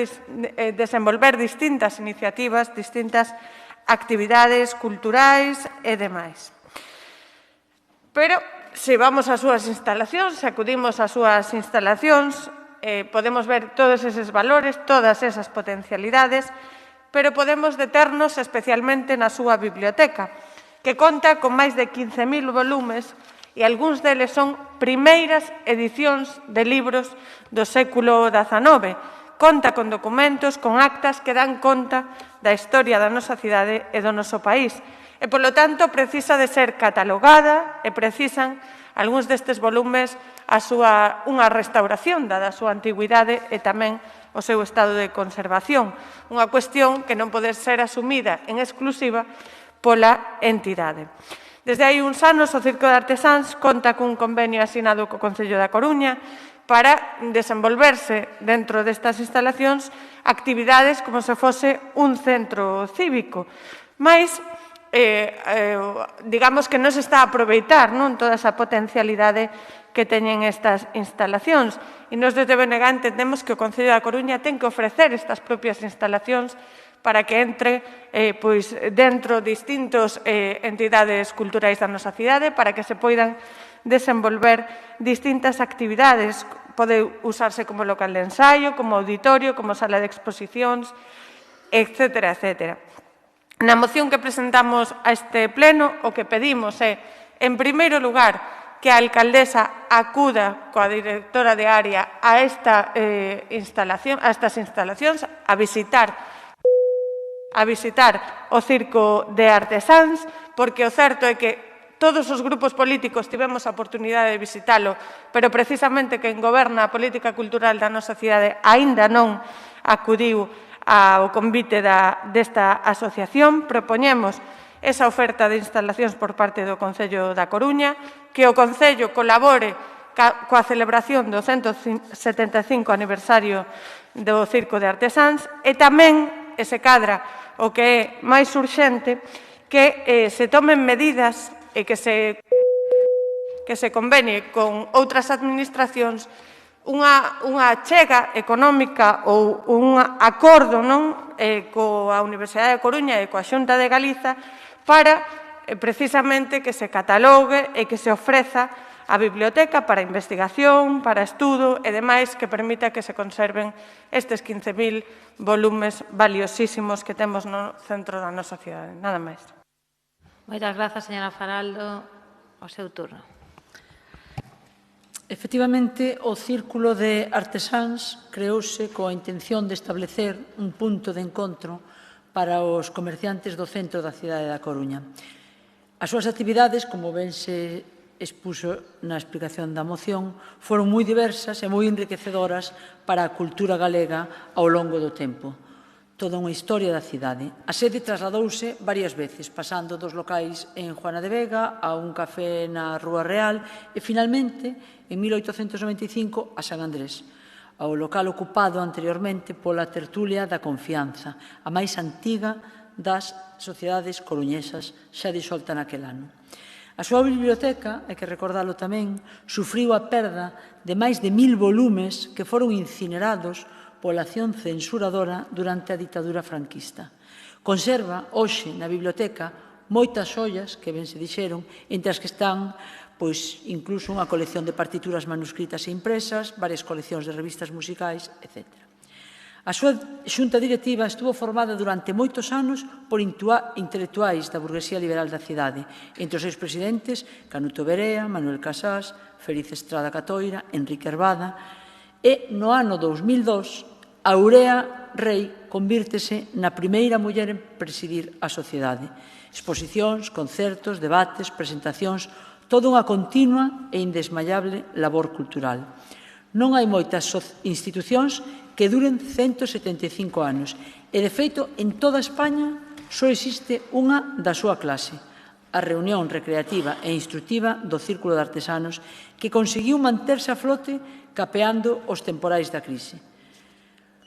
desenvolver distintas iniciativas, distintas actividades culturais e demais. Pero se vamos ás súas instalacións, se acudimos ás súas instalacións, podemos ver todos eses valores, todas esas potencialidades, pero podemos deternos especialmente na súa biblioteca, que conta con máis de 15.000 volumes e algúns deles son primeiras edicións de libros do século XIX. Conta con documentos, con actas que dan conta da historia da nosa cidade e do noso país. E, polo tanto, precisa de ser catalogada e precisan algúns destes volumes unha restauración dada a súa antigüidade e tamén o seu estado de conservación. Unha cuestión que non pode ser asumida en exclusiva pola entidade. Desde hai uns anos, o Circo de Artesáns conta cun convenio asinado co Concello da Coruña para desenvolverse dentro destas instalacións actividades como se fose un centro cívico. Mais, digamos que non se está a aproveitar toda esa potencialidade que teñen estas instalacións. E nos desde BNG entendemos que o Concello da Coruña ten que ofrecer estas propias instalacións para que entre dentro distintas entidades culturais da nosa cidade, para que se poidan desenvolver distintas actividades. Pode usarse como local de ensaio, como auditorio, como sala de exposicións, etcétera, etcétera. Na moción que presentamos a este pleno, o que pedimos é, en primeiro lugar, que a alcaldesa acuda coa directora de área a estas instalacións, a visitar o Circo de Artesáns, porque o certo é que todos os grupos políticos tivemos a oportunidade de visitalo, pero precisamente quen goberna a política cultural da nosa cidade aínda non acudiu ao convite desta asociación. Propoñemos esa oferta de instalacións por parte do Concello da Coruña, que o Concello colabore coa celebración do 175 aniversario do Circo de Artesáns e tamén, e se cadra o que é máis urxente, que se tomen medidas e que se convene con outras administracións unha chega económica ou un acordo coa Universidade de Coruña e coa Xunta de Galiza para precisamente que se catalogue e que se ofreza a biblioteca para investigación, para estudo e demais que permita que se conserven estes 15.000 volumes valiosísimos que temos no centro da nosa cidade. Nada máis. Moitas grazas, señora Faraldo. O seu turno. Efectivamente, o Círculo de Artesáns creouse coa intención de establecer un punto de encontro para os comerciantes do centro da cidade da Coruña. As súas actividades, como ben se expuxo na explicación da moción, foron moi diversas e moi enriquecedoras para a cultura galega ao longo do tempo. Toda unha historia da cidade. A sede trasladouse varias veces, pasando dos locais en Juana de Vega a un café na Rúa Real e, finalmente, en 1895, a San Andrés, ao local ocupado anteriormente pola Tertulia da Confianza, a máis antiga das sociedades coruñesas xa disolta naquel ano. A súa biblioteca, hai que recordalo tamén, sufriu a perda de máis de 1000 volumes que foron incinerados pola acción censuradora durante a ditadura franquista. Conserva, hoxe, na biblioteca, moitas ollas, que ben se dixeron, entre as que están, incluso unha colección de partituras manuscritas e impresas, varias coleccións de revistas musicais, etc. A súa xunta directiva estuvo formada durante moitos anos por intelectuais da burguesía liberal da cidade, entre os seus presidentes Canuto Berea, Manuel Casás, Feliz Estrada Catoira, Enrique Herbada, e no ano 2002 Aurea Rei convírtese na primeira muller en presidir a sociedade. Exposicións, concertos, debates, presentacións, toda unha continua e indesmayable labor cultural. Non hai moitas institucións que duren 175 anos e, de feito, en toda España só existe unha da súa clase, a reunión recreativa e instructiva do Círculo de Artesanos, que conseguiu manterse a flote capeando os temporais da crise.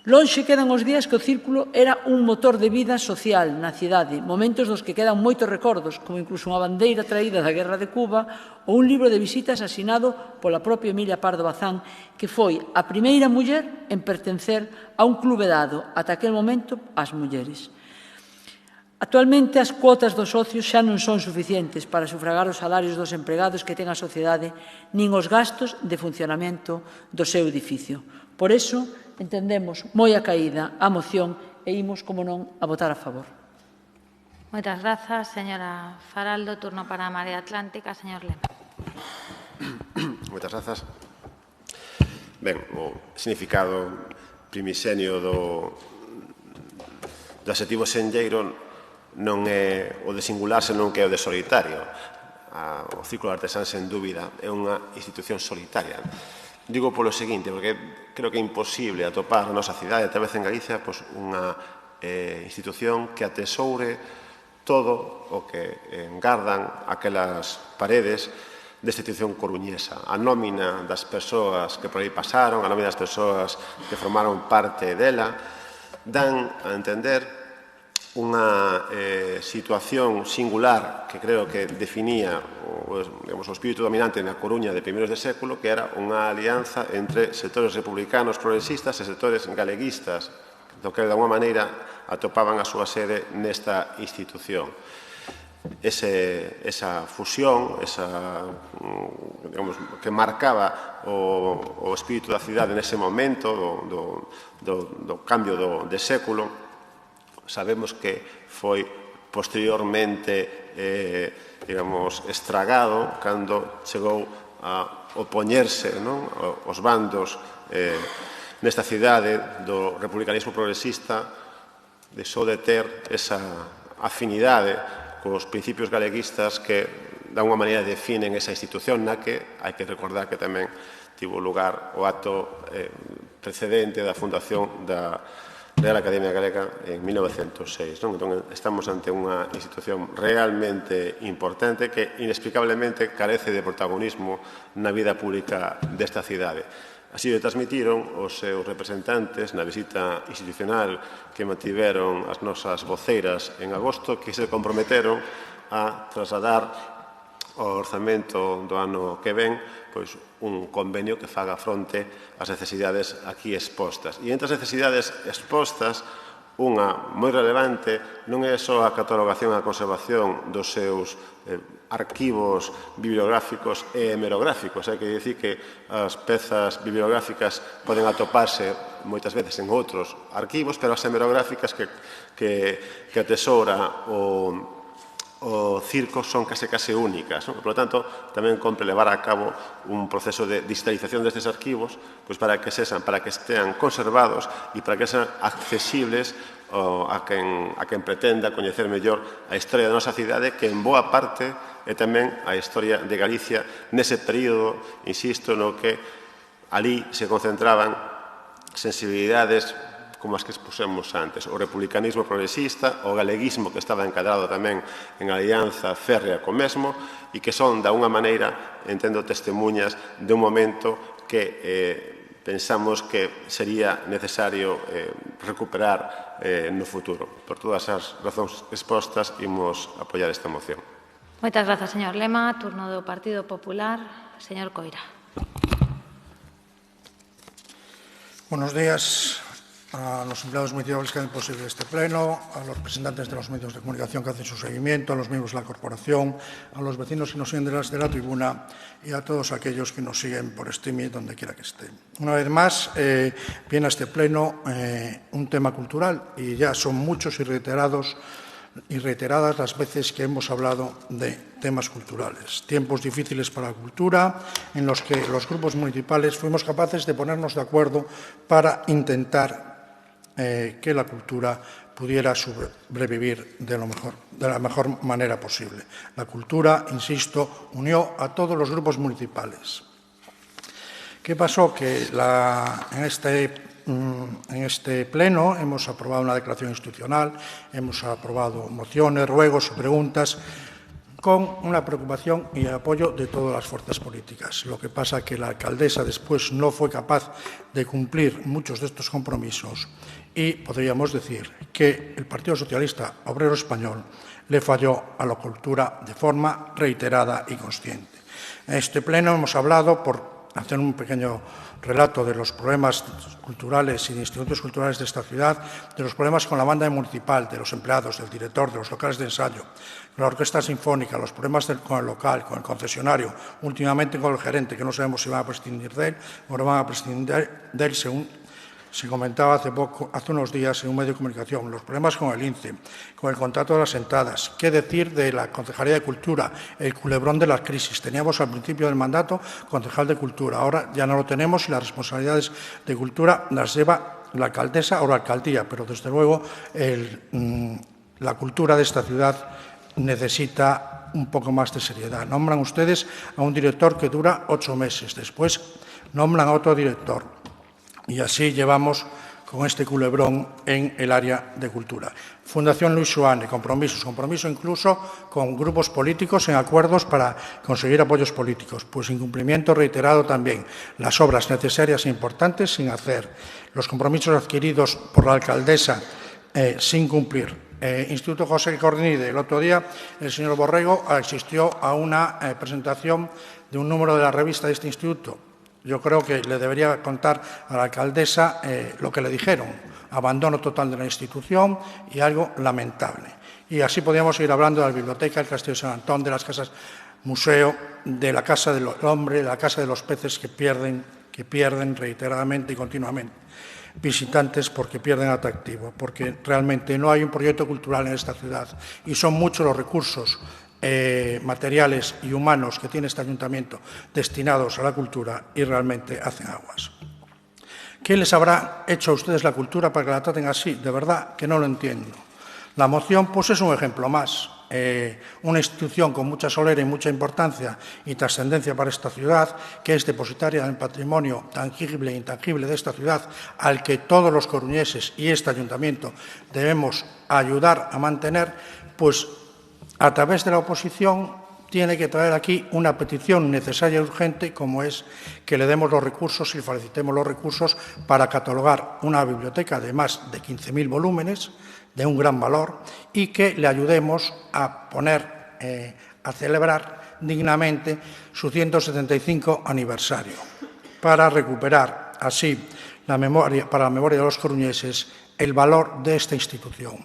Lonxe quedan os días que o Círculo era un motor de vida social na cidade, momentos dos que quedan moitos recordos, como incluso unha bandeira traída da Guerra de Cuba ou un libro de visitas asinado pola propia Emilia Pardo Bazán, que foi a primeira muller en pertencer a un clube dado, ata aquel momento, ás mulleres. Actualmente, as cuotas dos socios xa non son suficientes para sufragar os salarios dos empregados que ten a sociedade, nin os gastos de funcionamento do seu edificio. Por iso, entendemos moi acaída a moción e imos, como non, a votar a favor. Moitas grazas, señora Faraldo. Turno para a Marea Atlántica, señor Lema. Moitas grazas. Ben, o significado primixenio do adxetivo senlleiro non é o de singular, senón que é o de solitario. O Círculo de Artesáns, sen dúbida, é unha institución solitaria. Digo polo seguinte, porque creo que é imposible atopar na nosa cidade, tal vez en Galicia, unha institución que atesoure todo o que engardan aquelas paredes desta institución coruñesa. A nómina das persoas que por aí pasaron, a nómina das persoas que formaron parte dela, dan a entender unha situación singular que creo que definía o espírito dominante na Coruña de primeiros de século, que era unha alianza entre sectores republicanos progresistas e sectores galeguistas, do que de alguma maneira atopaban a súa sede nesta institución. Esa fusión, que marcaba o espírito da cidade nese momento do cambio de século, sabemos que foi posteriormente estragado cando chegou a opoñerse os bandos nesta cidade do republicanismo progresista, deixou de ter esa afinidade cos principios galeguistas que de alguma maneira definen esa institución na que hai que recordar que tamén tivo lugar o acto precedente da fundación da Real Academia Galega en 1906. Entón, estamos ante unha institución realmente importante que inexplicablemente carece de protagonismo na vida pública desta cidade. Así o transmitiron os seus representantes na visita institucional que mantiveron as nosas voceiras en agosto, que se comprometeron a trasladar ao orzamento do ano que ven un convenio que faga fronte ás necesidades aquí expostas. E entre as necesidades expostas, unha moi relevante non é só a catalogación e a conservación dos seus arquivos bibliográficos e hemerográficos. Hai que dicir que as pezas bibliográficas poden atoparse moitas veces en outros arquivos, pero as hemerográficas que atesora o circo son case únicas. Por lo tanto, tamén compre levar a cabo un proceso de digitalización destes arquivos para que estean conservados e para que sean accesibles a quen pretenda coñecer mellor a historia da nosa cidade, que en boa parte é tamén a historia de Galicia nese período, insisto, no que ali se concentraban sensibilidades como as que expusemos antes, o republicanismo progresista, o galeguismo que estaba encadrado tamén en alianza férrea co mesmo e que son, de unha maneira, entendo, testemunhas de un momento que pensamos que sería necesario recuperar no futuro. Por todas as razóns expostas, imos apoiar esta moción. Moitas grazas, señor Lema. Turno do Partido Popular, señor Coira. Buenos días a los empleados municipales que hacen posible este pleno, a los representantes de los medios de comunicación que hacen su seguimiento, a los miembros de la corporación, a los vecinos que nos siguen desde la tribuna y a todos aquellos que nos siguen por streaming donde quiera que estén. Una vez más, viene a este pleno un tema cultural y ya son muchos y reiteradas las veces que hemos hablado de temas culturales. Tiempos difíciles para la cultura, en los que los grupos municipales fuimos capaces de ponernos de acuerdo para intentar que la cultura pudiera sobrevivir de la mejor manera posible. La cultura, insisto, unió a todos los grupos municipales. ¿Qué pasó? Que en este pleno hemos aprobado una declaración institucional, hemos aprobado mociones, ruegos, preguntas, con una preocupación y apoyo de todas las fuerzas políticas. Lo que pasa es que la alcaldesa después no fue capaz de cumplir muchos de estos compromisos y podríamos decir que el Partido Socialista Obrero Español le falló a la cultura de forma reiterada y consciente. En este pleno hemos hablado, por hacer un pequeño relato de los problemas culturales y de institutos culturales de esta ciudad, de los problemas con la banda municipal, de los empleados, del director, de los locales de ensayo, con la orquesta sinfónica, los problemas con el local, con el concesionario, últimamente con el gerente, que no sabemos si van a prescindir de él o no van a prescindir de él, según se comentaba hace unos días en un medio de comunicación, los problemas con el INCE, con el contrato de las entradas, qué decir de la Concejalía de Cultura, el culebrón de la crisis. Teníamos al principio del mandato concejal de Cultura, ahora ya no lo tenemos y las responsabilidades de Cultura las lleva la alcaldesa o la alcaldía, pero desde luego la cultura de esta ciudad necesita un poco más de seriedad. Nombran ustedes a un director que dura 8 meses, después nombran a otro director. Y así llevamos con este culebrón en el área de cultura. Fundación Luis Suárez, compromiso incluso con grupos políticos en acuerdos para conseguir apoyos políticos, pues incumplimiento reiterado también, las obras necesarias e importantes sin hacer, los compromisos adquiridos por la alcaldesa sin cumplir. Instituto José Cornide, el otro día el señor Borrego asistió a una presentación de un número de la revista de este instituto. Yo creo que le debería contar a la alcaldesa lo que le dijeron. Abandono total de la institución y algo lamentable. Y así podríamos ir hablando de la biblioteca, el Castillo de San Antón, de las casas museo, de la Casa del Hombre, de la Casa de los Peces que pierden reiteradamente y continuamente visitantes porque pierden atractivo, porque realmente no hay un proyecto cultural en esta ciudad y son muchos los recursos materiales y humanos que tiene este ayuntamiento destinados a la cultura y realmente hacen aguas. ¿Qué les habrá hecho a ustedes la cultura para que la traten así? De verdad que no lo entiendo. La moción pues es un ejemplo más. Una institución con mucha solera y mucha importancia y trascendencia para esta ciudad, que es depositaria del patrimonio tangible e intangible de esta ciudad, al que todos los coruñeses y este ayuntamiento debemos ayudar a mantener, pues a través de la oposición tiene que traer aquí una petición necesaria y urgente, como es que le demos los recursos y facilitemos los recursos para catalogar una biblioteca de más de 15.000 volúmenes, de un gran valor, y que le ayudemos a a celebrar dignamente su 175 aniversario, para recuperar así para la memoria de los coruñeses el valor de esta institución.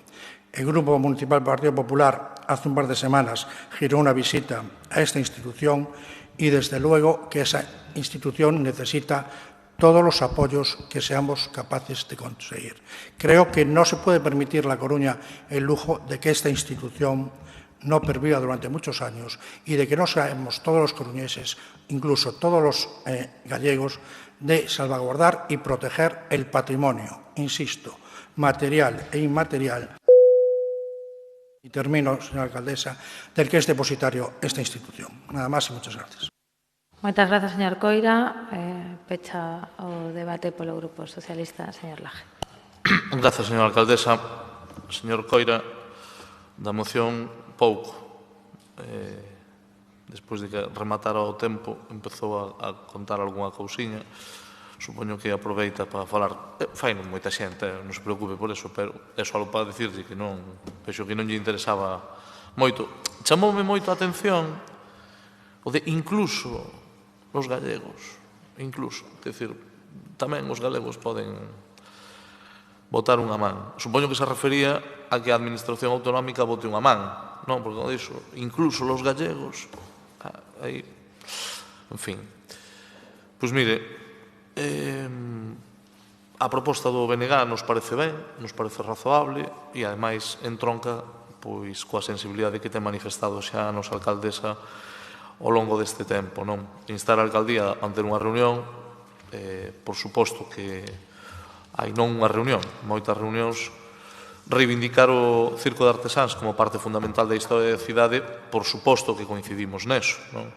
El Grupo Municipal del Partido Popular hace un par de semanas giró una visita a esta institución y desde luego que esa institución necesita todos los apoyos que seamos capaces de conseguir. Creo que no se puede permitir a La Coruña el lujo de que esta institución no perviva durante muchos años y de que no seamos todos los coruñeses, incluso todos los gallegos, de salvaguardar y proteger el patrimonio, insisto, material e inmaterial. Y termino, señora alcaldesa, del que es depositario esta institución. Nada más y muchas gracias. Moitas grazas, señor Coira. Pecha o debate polo Grupo Socialista, señor Laje. Grazas, señora alcaldesa. Señor Coira, da moción pouco. Despois de que rematara o tempo, empezou a contar algunha cousiña. Supoño que aproveita para falar. Fai non moita xente, non se preocupe por eso, pero é só para dicirlle que non, penso que non lle interesaba moito. Chamoume moito a atención o de incluso os gallegos, incluso, é dicir, tamén os galegos poden botar unha man. Supoño que se refería a que a Administración Autonómica bote unha man, non? Porque, como dixo, incluso os gallegos, aí, en fin. Pois mire, a proposta do BNG nos parece ben, nos parece razoable e, ademais, entronca pois coa sensibilidade que ten manifestado xa a nosa alcaldesa ao longo deste tempo, non? Instar a alcaldía a manter unha reunión, por suposto que hai non unha reunión, moitas reunións, reivindicar o Circo de Artesáns como parte fundamental da historia da cidade, por suposto que coincidimos neso, non?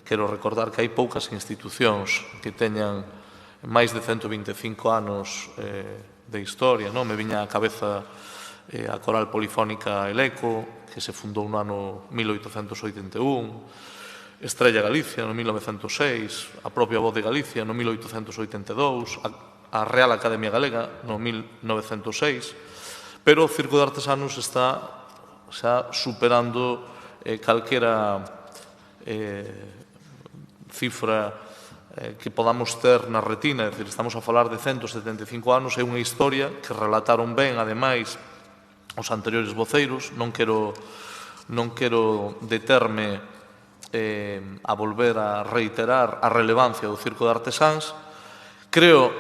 Quero recordar que hai poucas institucións que teñan máis de 125 anos de historia, non? Me viña á cabeza a Coral Polifónica El Eco, que se fundou no ano 1881, Estrella Galicia no 1906, a propia Voz de Galicia no 1882, a Real Academia Galega no 1906, pero o Circo de Artesanos está xa superando calquera cifra que podamos ter na retina, é dicir, estamos a falar de 175 anos, é unha historia que relataron ben, ademais, os anteriores voceiros, non quero determe a volver a reiterar a relevancia do Circo de Artesáns. Creo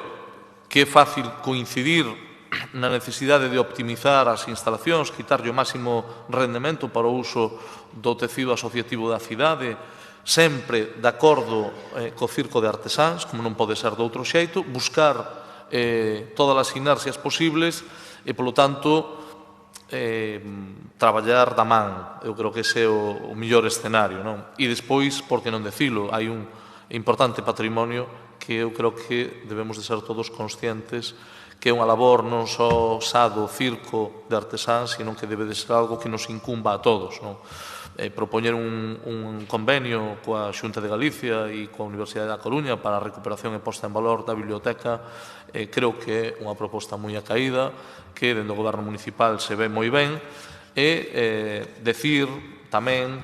que é fácil coincidir na necesidade de optimizar as instalacións, quitarlle o máximo rendemento para o uso do tecido asociativo da cidade, sempre de acordo co Circo de Artesáns, como non pode ser de outro xeito, buscar todas as inercias posibles e, polo tanto, traballar da man. Eu creo que ese é o mellor escenario, non? E despois, por que non decilo, hai un importante patrimonio que eu creo que debemos de ser todos conscientes que é unha labor non só do circo de artesáns, sino que debe de ser algo que nos incumba a todos, non? Propoñer un convenio coa Xunta de Galicia e coa Universidade da Coruña para a recuperación e posta en valor da biblioteca, creo que é unha proposta moi acaída, que dentro do Goberno Municipal se ve moi ben, e decir tamén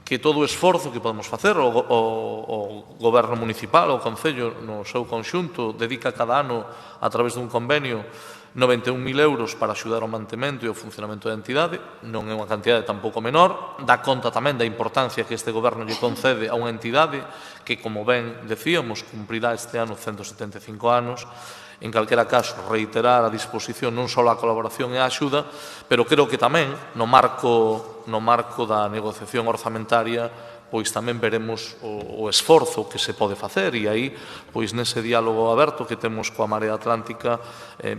que todo o esforzo que podemos facer o Goberno Municipal, o Concello no seu conxunto, dedica cada ano a través dun convenio 91.000 euros para axudar ao mantemento e ao funcionamento da entidade, non é unha cantidade tampouco menor, dá conta tamén da importancia que este Goberno lle concede a unha entidade que, como ben decíamos, cumprirá este ano 175 anos. En calquera caso, reiterar a disposición non só a colaboración e a axuda, pero creo que tamén no marco da negociación orzamentaria pois tamén veremos o esforzo que se pode facer e aí, pois nese diálogo aberto que temos coa Marea Atlántica,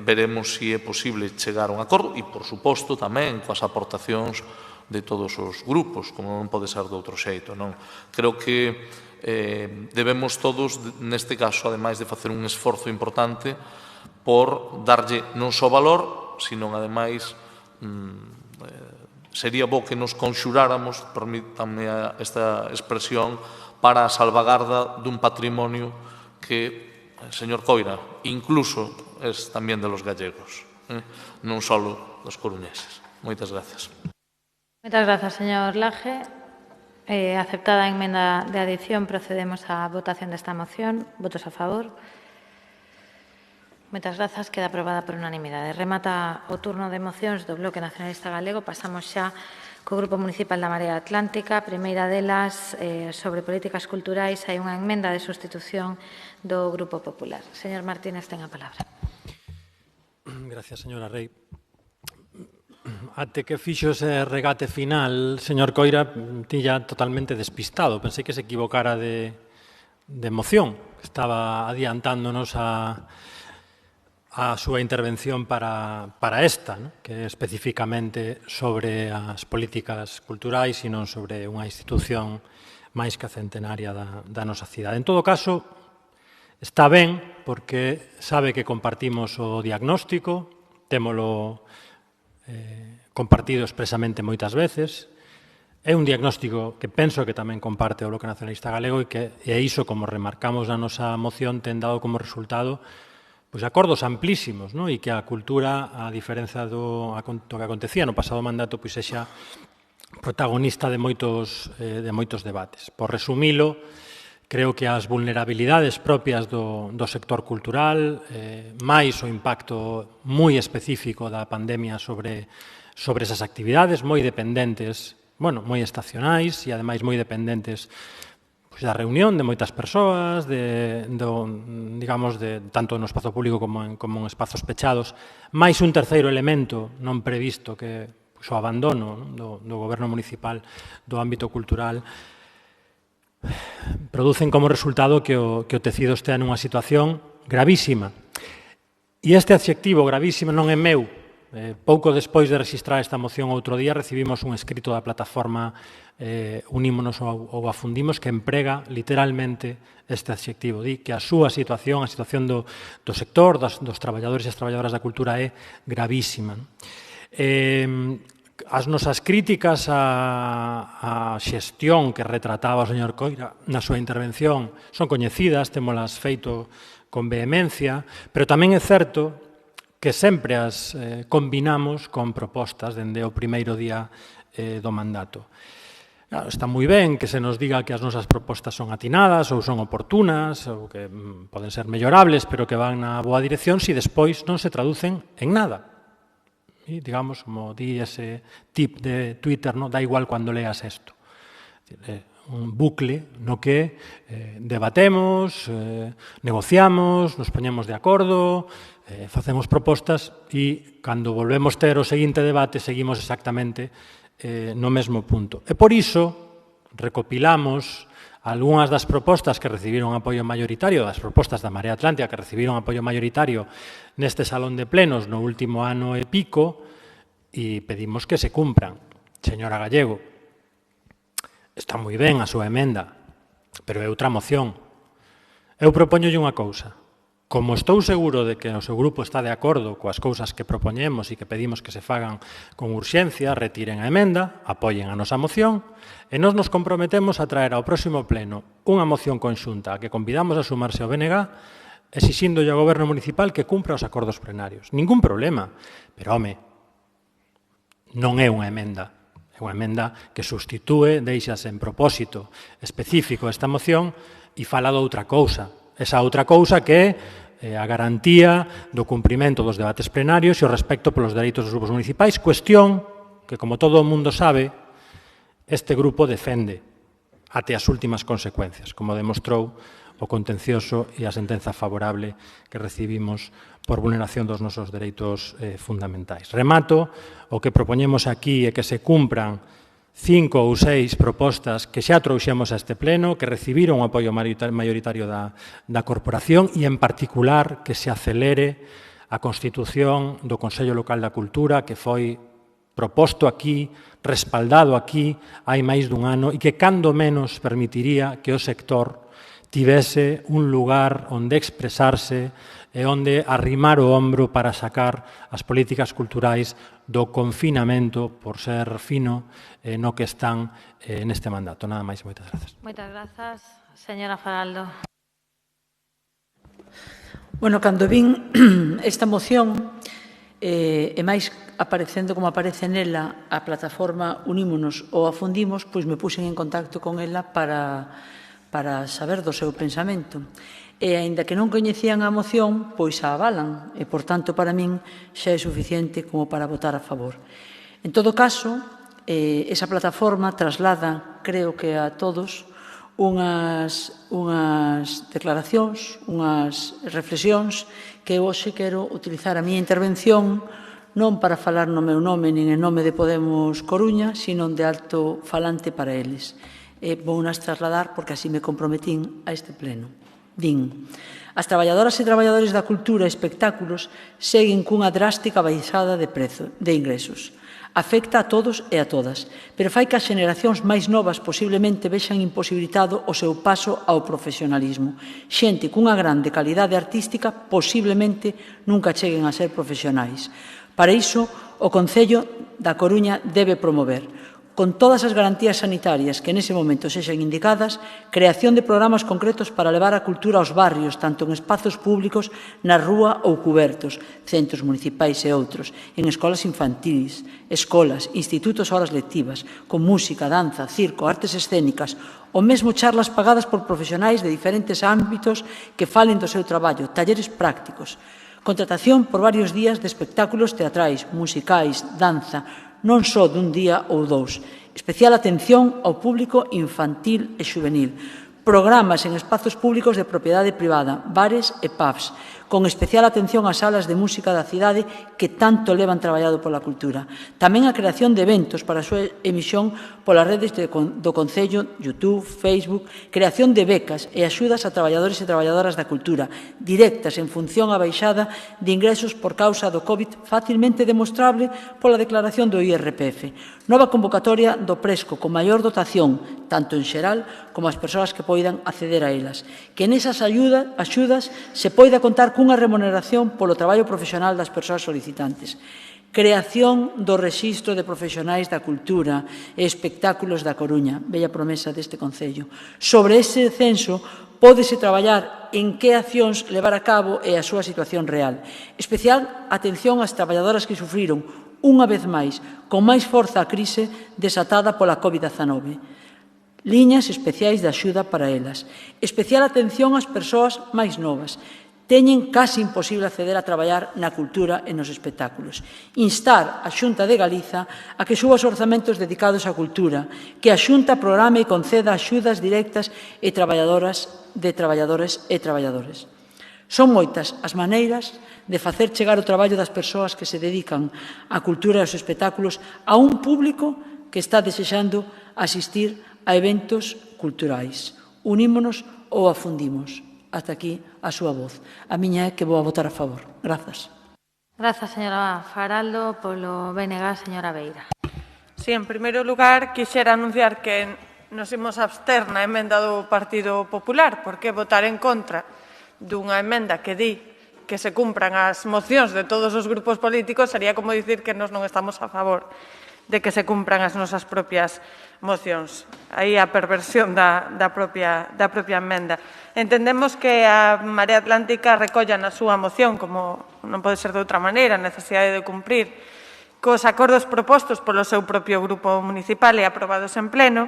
veremos se é posible chegar a un acordo e, por suposto, tamén coas aportacións de todos os grupos, como non pode ser de outro xeito, non? Creo que debemos todos, neste caso, ademais de facer un esforzo importante por darlle non só valor, sino, ademais, sería bo que nos conxuráramos, permítanme esta expresión, para a salvagarda dun patrimonio que, señor Coira, incluso é tamén de los gallegos, non só dos coruñeses. Moitas gracias. Moitas grazas, señor Laje. Aceptada a emenda de adición, procedemos á votación desta moción. Votos a favor. Moitas grazas. Queda aprobada por unanimidade. Remata o turno de mocións do Bloque Nacionalista Galego. Pasamos xa co Grupo Municipal da Marea Atlántica. A primeira delas, sobre políticas culturais, hai unha emenda de sustitución do Grupo Popular. Señor Martínez, ten a palabra. Gracias, señora Rei. Até que fixo ese regate final, señor Coira, tilla totalmente despistado. Pensei que se equivocara de moción. Estaba adiantándonos a súa intervención para esta, ¿no? Que é especificamente sobre as políticas culturais e non sobre unha institución máis que centenaria da nosa cidade. En todo caso, está ben porque sabe que compartimos o diagnóstico, témolo compartido expresamente moitas veces. É un diagnóstico que penso que tamén comparte o Bloque Nacionalista Galego e iso, como remarcamos na nosa moción, ten dado como resultado acordos amplísimos, e que a cultura, a diferenza do que acontecía no pasado mandato, sexa protagonista de moitos debates. Por resumilo, creo que as vulnerabilidades propias do sector cultural, máis o impacto moi específico da pandemia sobre esas actividades moi dependentes, moi estacionais e, ademais, moi dependentes da reunión de moitas persoas, tanto no espazo público como en espazos pechados, máis un terceiro elemento non previsto que o abandono do Goberno Municipal do ámbito cultural, producen como resultado que o tecido estea nunha situación gravísima. E este adxectivo gravísimo non é meu. Pouco despois de registrar esta moción outro día recibimos un escrito da plataforma Unímonos ou Afundimos que emprega literalmente este adxectivo. Di que a súa situación, a situación do sector, dos traballadores e as traballadoras da cultura é gravísima. As nosas críticas á xestión que retrataba o señor Coira na súa intervención son coñecidas, témolas feito con vehemencia, pero tamén é certo que sempre as combinamos con propostas dende o primeiro día do mandato. Está moi ben que se nos diga que as nosas propostas son atinadas ou son oportunas ou que poden ser mellorables, pero que van na boa dirección se despois non se traducen en nada. E, digamos, como di ese tip de Twitter, da igual cuando leas esto. Un bucle no que debatemos, negociamos, nos poñemos de acordo, facemos propostas e, cando volvemos ter o seguinte debate, seguimos exactamente no mesmo punto. E por iso recopilamos algunhas das propostas que recibiron apoio mayoritario, das propostas da Marea Atlántica que recibiron apoio mayoritario neste salón de plenos no último ano e pico e pedimos que se cumpran. Señora Gallego, está moi ben a súa emenda, pero é outra moción. Eu propóñolle unha cousa. Como estou seguro de que o seu grupo está de acordo coas cousas que propoñemos e que pedimos que se fagan con urxencia, retiren a emenda, apoien a nosa moción e nos comprometemos a traer ao próximo pleno unha moción conxunta a que convidamos a sumarse ao BNG exixíndolle ao Goberno municipal que cumpra os acordos plenarios. Ningún problema. Pero, home, non é unha emenda. É unha emenda que substitúe, deixase en propósito específico esta moción e fala de outra cousa. Esa outra cousa que é a garantía do cumprimento dos debates plenarios e o respecto polos dereitos dos grupos municipais, cuestión que, como todo o mundo sabe, este grupo defende até as últimas consecuencias, como demostrou o contencioso e a sentenza favorable que recibimos por vulneración dos nosos dereitos fundamentais. Remato, o que propoñemos aquí é que se cumpran 5 ou 6 propostas que xa trouxemos a este pleno, que recibiron o apoio maioritario da corporación e, en particular, que se acelere a constitución do Consello Local da Cultura, que foi proposto aquí, respaldado aquí, hai máis dun ano, e que, cando menos, permitiría que o sector tivese un lugar onde expresarse e onde arrimar o ombro para sacar as políticas culturais do confinamento, por ser fino, no que están neste mandato. Nada máis, moitas grazas. Moitas grazas. Señora Faraldo. Bueno, cando vin esta moción, e máis aparecendo como aparece nela a plataforma Unímonos ou Afundimos, pois me puxen en contacto con ela para saber do seu pensamento. E, aínda que non coñecían a moción, pois a avalan, e, por tanto, para min xa é suficiente como para votar a favor. En todo caso, esa plataforma traslada, creo que a todos, unhas declaracións, unhas reflexións que hoxe quero utilizar a miña intervención non para falar no meu nome nin en nome de Podemos Coruña, sino de alto falante para eles. Vou nas trasladar porque así me comprometín a este pleno. Din: as traballadoras e traballadores da cultura e espectáculos seguen cunha drástica baixada de ingresos. Afecta a todos e a todas, pero fai que as xeneracións máis novas posiblemente vexan imposibilitado o seu paso ao profesionalismo. Xente cunha grande calidade artística posiblemente nunca cheguen a ser profesionais. Para iso, o Concello da Coruña debe promover, con todas as garantías sanitarias que nese momento sexan indicadas, creación de programas concretos para levar a cultura aos barrios, tanto en espazos públicos, na rúa ou cubertos, centros municipais e outros, en escolas infantiles, escolas, institutos, horas lectivas, con música, danza, circo, artes escénicas, ou mesmo charlas pagadas por profesionais de diferentes ámbitos que falen do seu traballo, talleres prácticos, contratación por varios días de espectáculos teatrais, musicais, danza, non só dun día ou dous. Especial atención ao público infantil e xuvenil. Programas en espazos públicos de propiedade privada, bares e pubs, con especial atención ás salas de música da cidade que tanto levan traballado pola cultura. Tamén a creación de eventos para a súa emisión polas redes do Concello, YouTube, Facebook, creación de becas e axudas a traballadores e traballadoras da cultura, directas en función á baixada de ingresos por causa do COVID, facilmente demostrable pola declaración do IRPF. Nova convocatoria do Presco, con maior dotación, tanto en xeral como as persoas que poidan acceder a elas. Que nesas axudas se poida contar cunha remuneración polo traballo profesional das persoas solicitantes. Creación do Rexistro de Profesionais da Cultura e Espectáculos da Coruña, bella promesa deste Concello. Sobre ese censo, pódese traballar en que accións levar a cabo e a súa situación real. Especial atención ás traballadoras que sufriron, unha vez máis, con máis forza a crise desatada pola COVID-19. Liñas especiais de axuda para elas. Especial atención ás persoas máis novas. Teñen case imposible acceder a traballar na cultura e nos espectáculos. Instar a Xunta de Galiza a que suba os orzamentos dedicados á cultura, que a Xunta programe e conceda axudas directas de traballadores e traballadores. Son moitas as maneiras de facer chegar o traballo das persoas que se dedican á cultura e aos espectáculos a un público que está desexando asistir a eventos culturais. Unímonos ou afundimos. Hasta aquí a súa voz. A miña é que vou a votar a favor. Grazas. Grazas, señora Faraldo. Polo BNG, señora Beira. Sí, en primeiro lugar, quixera anunciar que nos imos abster na emenda do Partido Popular, porque votar en contra dunha emenda que di que se cumpran as mocións de todos os grupos políticos sería como dicir que nós non estamos a favor de que se cumpran as nosas propias mocións. Aí a perversión da propia emenda. Entendemos que a Marea Atlántica recolla na súa moción, como non pode ser de outra maneira, a necesidade de cumprir cos acordos propostos polo seu propio grupo municipal e aprobados en pleno,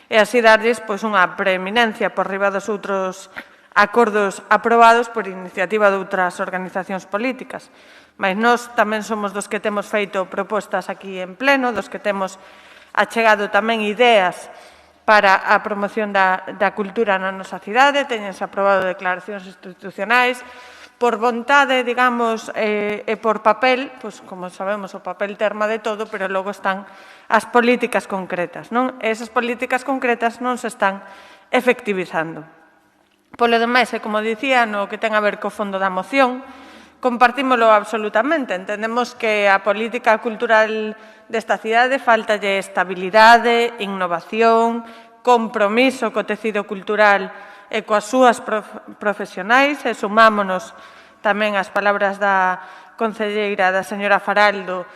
e así darlles unha preeminencia por riba dos outros acordos aprobados por iniciativa de outras organizacións políticas. Mas nós tamén somos dos que temos feito propostas aquí en pleno, dos que temos achegado tamén ideas para a promoción da cultura na nosa cidade, teñense aprobado declaracións institucionais, por vontade, digamos, e por papel, pois, como sabemos, o papel terma de todo, pero logo están as políticas concretas, non? E esas políticas concretas non se están efectivizando. Polo demais, e como dicía, no que ten a ver co fondo da moción, compartímolo absolutamente. Entendemos que a política cultural desta cidade faltalle estabilidade, innovación, compromiso co tecido cultural e coas súas profesionais, e sumámonos tamén as palabras da concelleira, da señora Faraldo,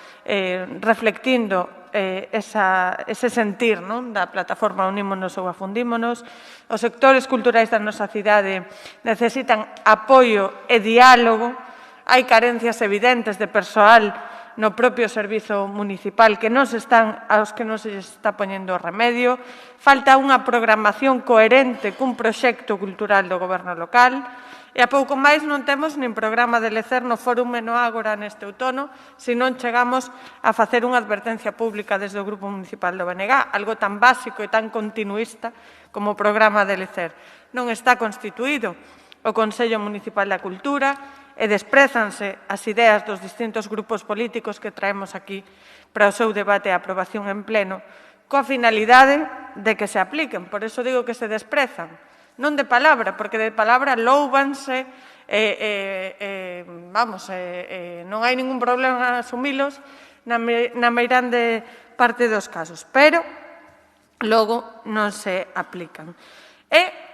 reflectindo ese sentir da plataforma Unímonos ou Afundímonos. Os sectores culturais da nosa cidade necesitan apoio e diálogo. Hai carencias evidentes de persoal no propio servizo municipal aos que non se está poñendo remedio. Falta unha programación coherente cun proxecto cultural do goberno local. E a pouco máis non temos nin programa de lecer no Fórum no Ágora neste outono se non chegamos a facer unha advertencia pública desde o Grupo Municipal do BNG, algo tan básico e tan continuista como o programa de lecer. Non está constituído o Consello Municipal da Cultura e desprézanse as ideas dos distintos grupos políticos que traemos aquí para o seu debate e aprobación en pleno coa finalidade de que se apliquen. Por iso digo que se desprezan. Non de palabra, porque de palabra louvanse, non hai ningún problema en asumilos na meirande parte dos casos, pero logo non se aplican. E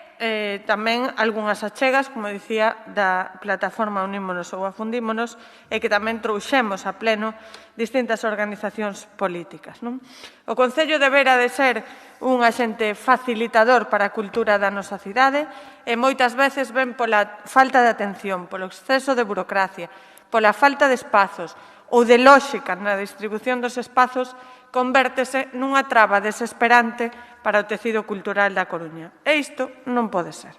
tamén algunhas achegas, como dicía, da plataforma Unímonos ou Afundímonos, e que tamén trouxemos a pleno distintas organizacións políticas. O Concello debera de ser un axente facilitador para a cultura da nosa cidade e moitas veces ven pola falta de atención, polo exceso de burocracia, pola falta de espazos ou de lóxica na distribución dos espazos, convértese nunha traba desesperante para o tecido cultural da Coruña. E isto non pode ser.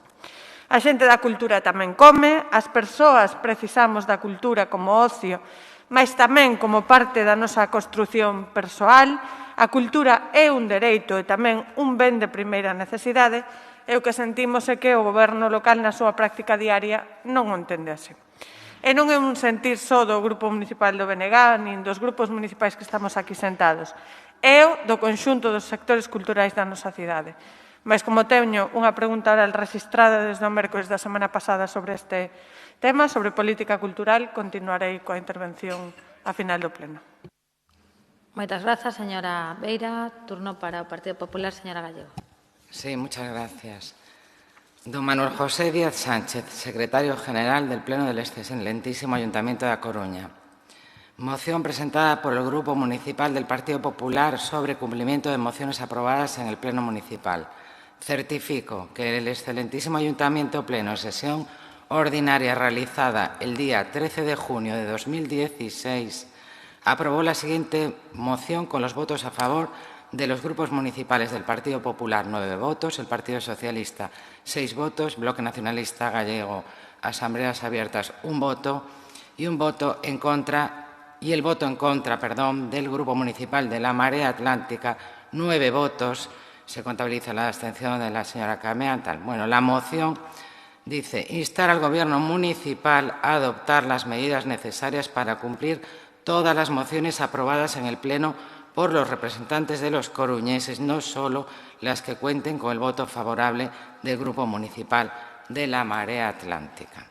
A xente da cultura tamén come, as persoas precisamos da cultura como ocio, mas tamén como parte da nosa construción persoal. A cultura é un dereito e tamén un ben de primeira necesidade, e o que sentimos é que o goberno local na súa práctica diaria non o entende así. E non é un sentir só do Grupo Municipal do BNG, nin dos grupos municipais que estamos aquí sentados. É o do conxunto dos sectores culturais da nosa cidade. Mas como teño unha pregunta oral registrada desde o mércores da semana pasada sobre este tema, sobre política cultural, continuarei coa intervención a final do pleno. Moitas grazas, señora Beira. Turno para o Partido Popular, señora Gallego. Sí, muchas gracias. Don Manuel José Díaz Sánchez, secretario general del Pleno del Excelentísimo Ayuntamiento de A Coruña. Moción presentada por el Grupo Municipal del Partido Popular sobre cumplimiento de mociones aprobadas en el Pleno Municipal. Certifico que el Excelentísimo Ayuntamiento Pleno, sesión ordinaria realizada el día 13 de junio de 2016, aprobó la siguiente moción con los votos a favor de los grupos municipales del Partido Popular, 9 votos, el Partido Socialista, 6 votos, Bloque Nacionalista Gallego, Asambleas Abiertas, 1 voto y un voto en contra, y el voto en contra, del Grupo Municipal de la Marea Atlántica, 9 votos, se contabiliza la abstención de la señora Camea. Bueno, la moción dice: instar al Gobierno municipal a adoptar las medidas necesarias para cumplir todas las mociones aprobadas en el Pleno por los representantes de los coruñeses, no solo las que cuenten con el voto favorable del Grupo Municipal de la Marea Atlántica.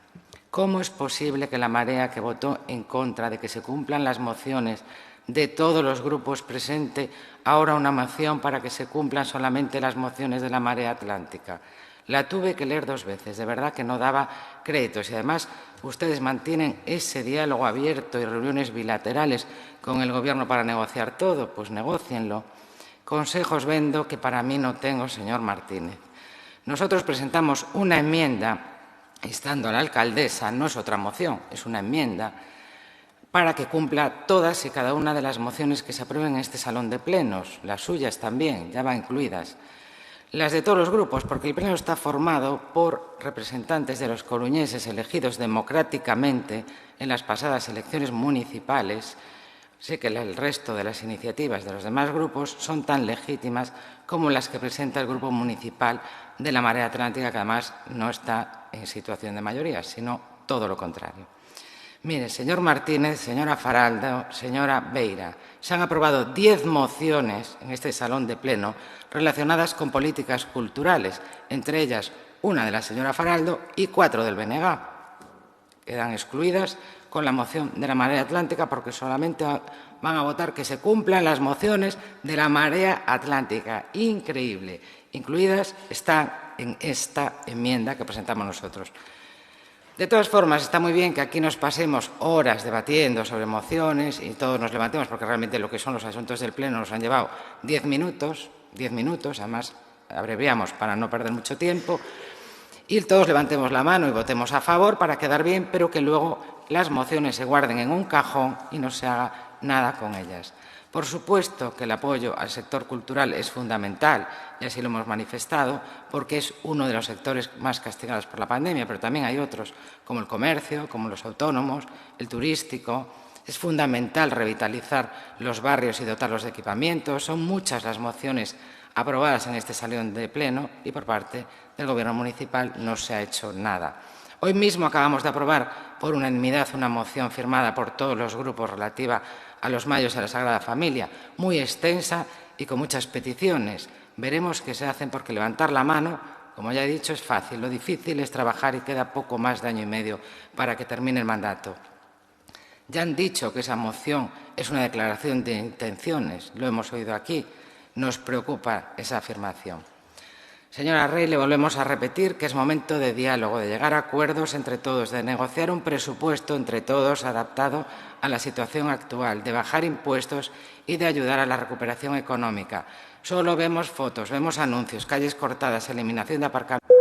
¿Cómo es posible que la Marea, que votó en contra de que se cumplan las mociones de todos los grupos, presente ahora una moción para que se cumplan solamente las mociones de la Marea Atlántica? La tuve que leer 2 veces, de verdad que no daba créditos. Y además, ustedes mantienen ese diálogo abierto y reuniones bilaterales con el Gobierno para negociar todo, pues negócienlo. Consejos vendo que para mí no tengo, señor Martínez. Nosotros presentamos una enmienda, instando a la alcaldesa, no es otra moción, es una enmienda, para que cumpla todas y cada una de las mociones que se aprueben en este salón de plenos, las suyas también, ya van incluidas. Las de todos los grupos, porque el pleno está formado por representantes de los coruñeses elegidos democráticamente en las pasadas elecciones municipales. Sé que el resto de las iniciativas de los demás grupos son tan legítimas como las que presenta el Grupo Municipal de la Marea Atlántica, que además no está en situación de mayoría, sino todo lo contrario. Mire, señor Martínez, señora Faraldo, señora Beira, se han aprobado 10 mociones en este salón de pleno relacionadas con políticas culturales, entre ellas una de la señora Faraldo y 4 del BNG. Quedan excluidas con la moción de la Marea Atlántica porque solamente van a votar que se cumplan las mociones de la Marea Atlántica. Increíble. Incluidas están en esta enmienda que presentamos nosotros. De todas formas, está muy bien que aquí nos pasemos horas debatiendo sobre mociones y todos nos levantemos, porque realmente lo que son los asuntos del Pleno nos han llevado 10 minutos, además abreviamos para no perder mucho tiempo, y todos levantemos la mano y votemos a favor para quedar bien, pero que luego las mociones se guarden en un cajón y no se haga nada con ellas. Por supuesto que el apoyo al sector cultural es fundamental, y así lo hemos manifestado, porque es uno de los sectores más castigados por la pandemia, pero también hay otros, como el comercio, como los autónomos, el turístico. Es fundamental revitalizar los barrios y dotarlos de equipamientos. Son muchas las mociones aprobadas en este salón de pleno y por parte del Gobierno municipal no se ha hecho nada. Hoy mismo acabamos de aprobar por unanimidad una moción firmada por todos los grupos relativa a los mayos de la Sagrada Familia, muy extensa y con muchas peticiones. Veremos qué se hacen porque levantar la mano, como ya he dicho, es fácil. Lo difícil es trabajar y queda poco más de año y medio para que termine el mandato. Ya han dicho que esa moción es una declaración de intenciones, lo hemos oído aquí. Nos preocupa esa afirmación. Señora Rey, le volvemos a repetir que es momento de diálogo, de llegar a acuerdos entre todos, de negociar un presupuesto entre todos adaptado a la situación actual, de bajar impuestos y de ayudar a la recuperación económica. Solo vemos fotos, vemos anuncios, calles cortadas, eliminación de aparcamientos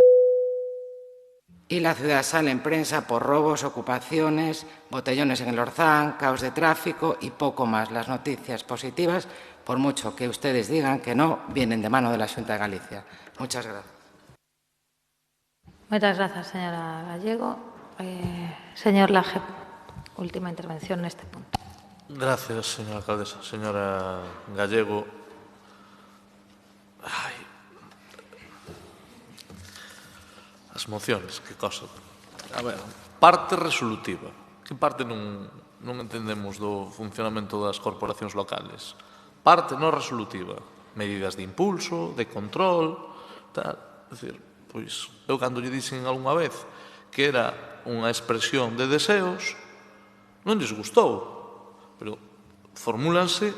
y la ciudad sale en prensa por robos, ocupaciones, botellones en el Orzán, caos de tráfico y poco más. Las noticias positivas, por mucho que ustedes digan que no, vienen de mano de la Xunta de Galicia. Muchas gracias. Muchas gracias, señora Gallego. Señor Laje, última intervención en este punto. Gracias, señora alcaldesa. Señora Gallego, as mociones, que cosa. A ver, parte resolutiva. Que parte non entendemos do funcionamento das corporacións locales? Parte non resolutiva. Medidas de impulso, de control, tal. É dicir, pois, eu cando lle dixen algunha vez que era unha expresión de deseos, non lles gustou, pero formúlanse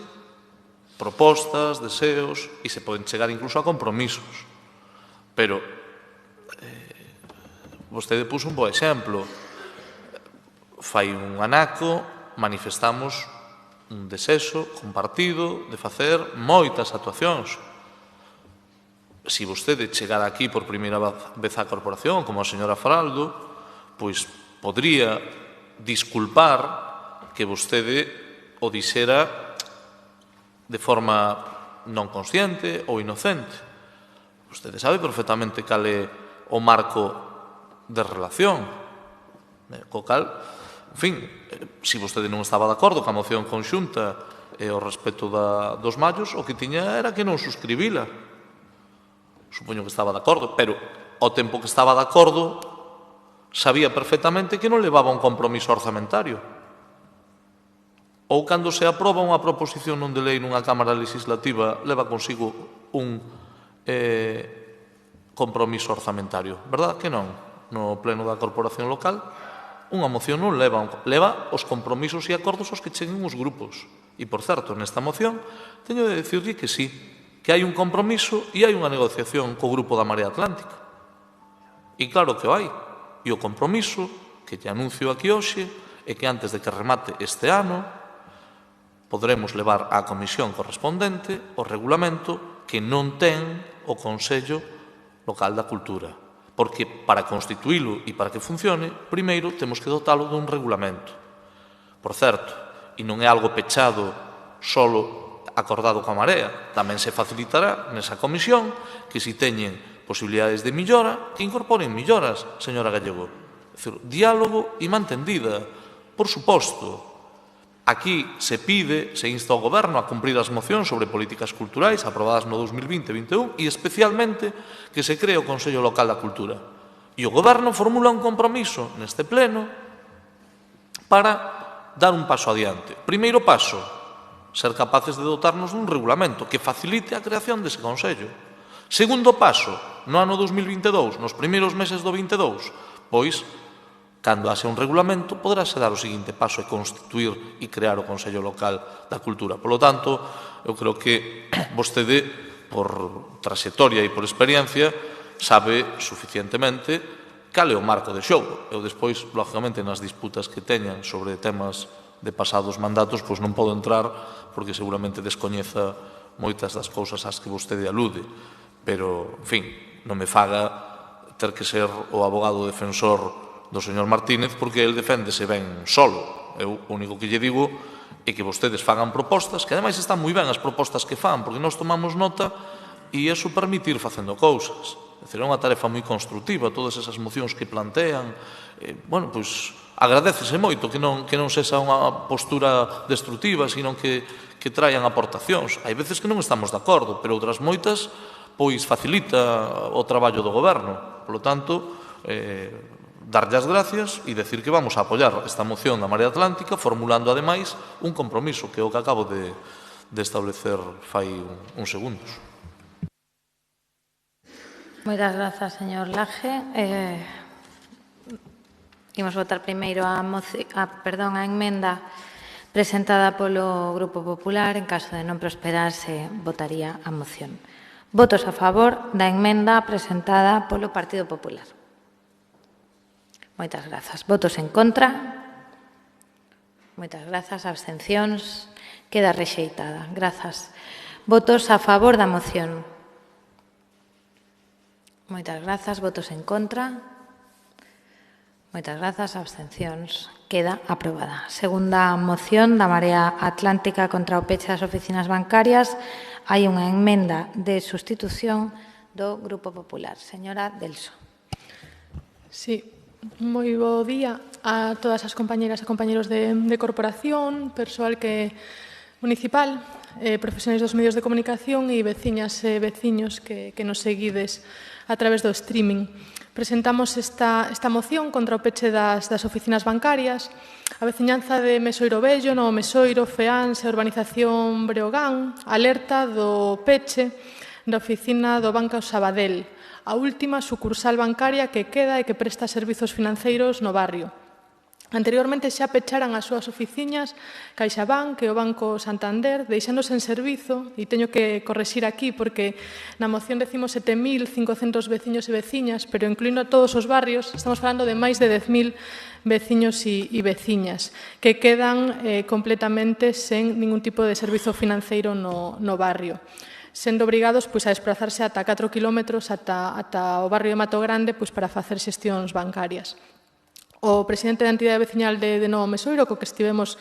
propostas, deseos, e se poden chegar incluso a compromisos. Pero vostede puso un bo exemplo. Fai un anaco, manifestamos un desexo compartido de facer moitas actuacións. Se vostede chegara aquí por primeira vez á corporación, como a señora Faraldo, pois podría disculpar que vostede o dixera de forma non consciente ou inocente. Vostede sabe perfectamente cal é o marco de relación, co cal, en fin, se vostede non estaba de acordo coa moción conxunta e ao respecto dos mallos, o que tiña era que non suscribila. Supoño que estaba de acordo, pero ao tempo que estaba de acordo sabía perfectamente que non levaba un compromiso orzamentario. Ou cando se aproba unha proposición non de lei nunha Cámara Legislativa leva consigo un compromiso orzamentario. Verdad que non? No pleno da corporación local, unha moción non leva os compromisos e acordos aos que cheguen os grupos. E, por certo, nesta moción, teño de dicirlle que sí, que hai un compromiso e hai unha negociación co grupo da Marea Atlántica. E claro que o hai. E o compromiso que te anuncio aquí hoxe é que antes de que remate este ano podremos levar á comisión correspondente o regulamento que non ten o Consello Local da Cultura. Porque para constituílo e para que funcione, primeiro temos que dotalo dun regulamento. Por certo, e non é algo pechado solo acordado coa Marea, tamén se facilitará nesa comisión que se teñen posibilidades de millora, que incorporen milloras, señora Gallego. É dicir, diálogo e mantendida, por suposto. Aquí se pide, se insta ao Goberno a cumprir as mocións sobre políticas culturais aprobadas no 2020-21 e especialmente que se cree o Consello Local da Cultura. E o Goberno formula un compromiso neste pleno para dar un paso adiante. Primeiro paso, ser capaces de dotarnos dun regulamento que facilite a creación dese Consello. Segundo paso, no ano 2022, nos primeiros meses do 22, pois, cando haxe un regulamento, poderase dar o seguinte paso e constituir e crear o Consello Local da Cultura. Por lo tanto, eu creo que vostede, por trayectoria e por experiencia, sabe suficientemente cal é o marco de xogo. Eu despois, lógicamente, nas disputas que teñan sobre temas de pasados mandatos, pois non podo entrar porque seguramente descoñeza moitas das cousas ás que vostede alude. Pero, en fin, non me faga ter que ser o abogado defensor do señor Martínez, porque el deféndese ben solo. Eu o único que lle digo é que vostedes fagan propostas, que ademais están moi ben as propostas que fan, porque nós tomamos nota e iso permitir facendo cousas. É dicir, é unha tarefa moi constructiva, todas esas mocións que plantean. Bueno, pois, agradécese moito que non sexa unha postura destructiva, sino que traian aportacións. Hai veces que non estamos de acordo, pero outras moitas, pois, facilita o traballo do Goberno. Por lo tanto, darlle as gracias e decir que vamos a apoiar esta moción da Marea Atlántica, formulando, ademais, un compromiso que é o que acabo de establecer fai uns segundos. Moitas grazas, señor Laje. Imos votar primeiro a emenda presentada polo Grupo Popular. En caso de non prosperarse, votaría a moción. Votos a favor da emenda presentada polo Partido Popular. Moitas grazas. Votos en contra? Moitas grazas. Abstencións? Queda rexeitada. Grazas. Votos a favor da moción? Moitas grazas. Votos en contra? Moitas grazas. Abstencións? Queda aprobada. Segunda moción da Marea Atlántica contra o peche das oficinas bancarias. Hai unha emenda de sustitución do Grupo Popular. Señora Delso. Sí. Moi bo día a todas as compañeras e compañeros de corporación, persoal municipal, profesionais dos medios de comunicación e veciñas e veciños que nos seguides a través do streaming. Presentamos esta moción contra o peche das oficinas bancarias. A veciñanza de Mesoiro Vello, no Mesoiro, Feáns e a urbanización Breogán alerta do peche da oficina do Banco Sabadell, a última sucursal bancaria que queda e que presta servizos financeiros no barrio. Anteriormente xa pecharan as súas oficinas CaixaBank e o Banco Santander, deixándose en servizo, e teño que correxir aquí porque na moción decimos 7.500 veciños e veciñas, pero incluindo todos os barrios, estamos falando de máis de 10.000 veciños e veciñas que quedan completamente sen ningún tipo de servizo financeiro no barrio, sendo obrigados a desplazarse ata 4 kilómetros ata o barrio de Mato Grande para facer xestións bancarias. O presidente da entidade veciñal de Novo Mesoiro, co que estivemos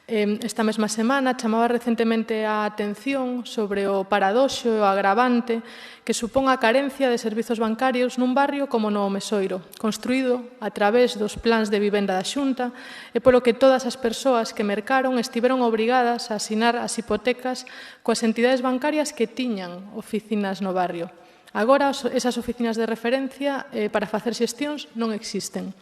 esta mesma semana, chamaba recentemente a atención sobre o paradoxo e o agravante que supón a carencia de servizos bancarios nun barrio como Novo Mesoiro, construído a través dos plans de vivenda da Xunta e polo que todas as persoas que mercaron estiveron obrigadas a asinar as hipotecas coas entidades bancarias que tiñan oficinas no barrio. Agora, esas oficinas de referencia para facer xestións non existen.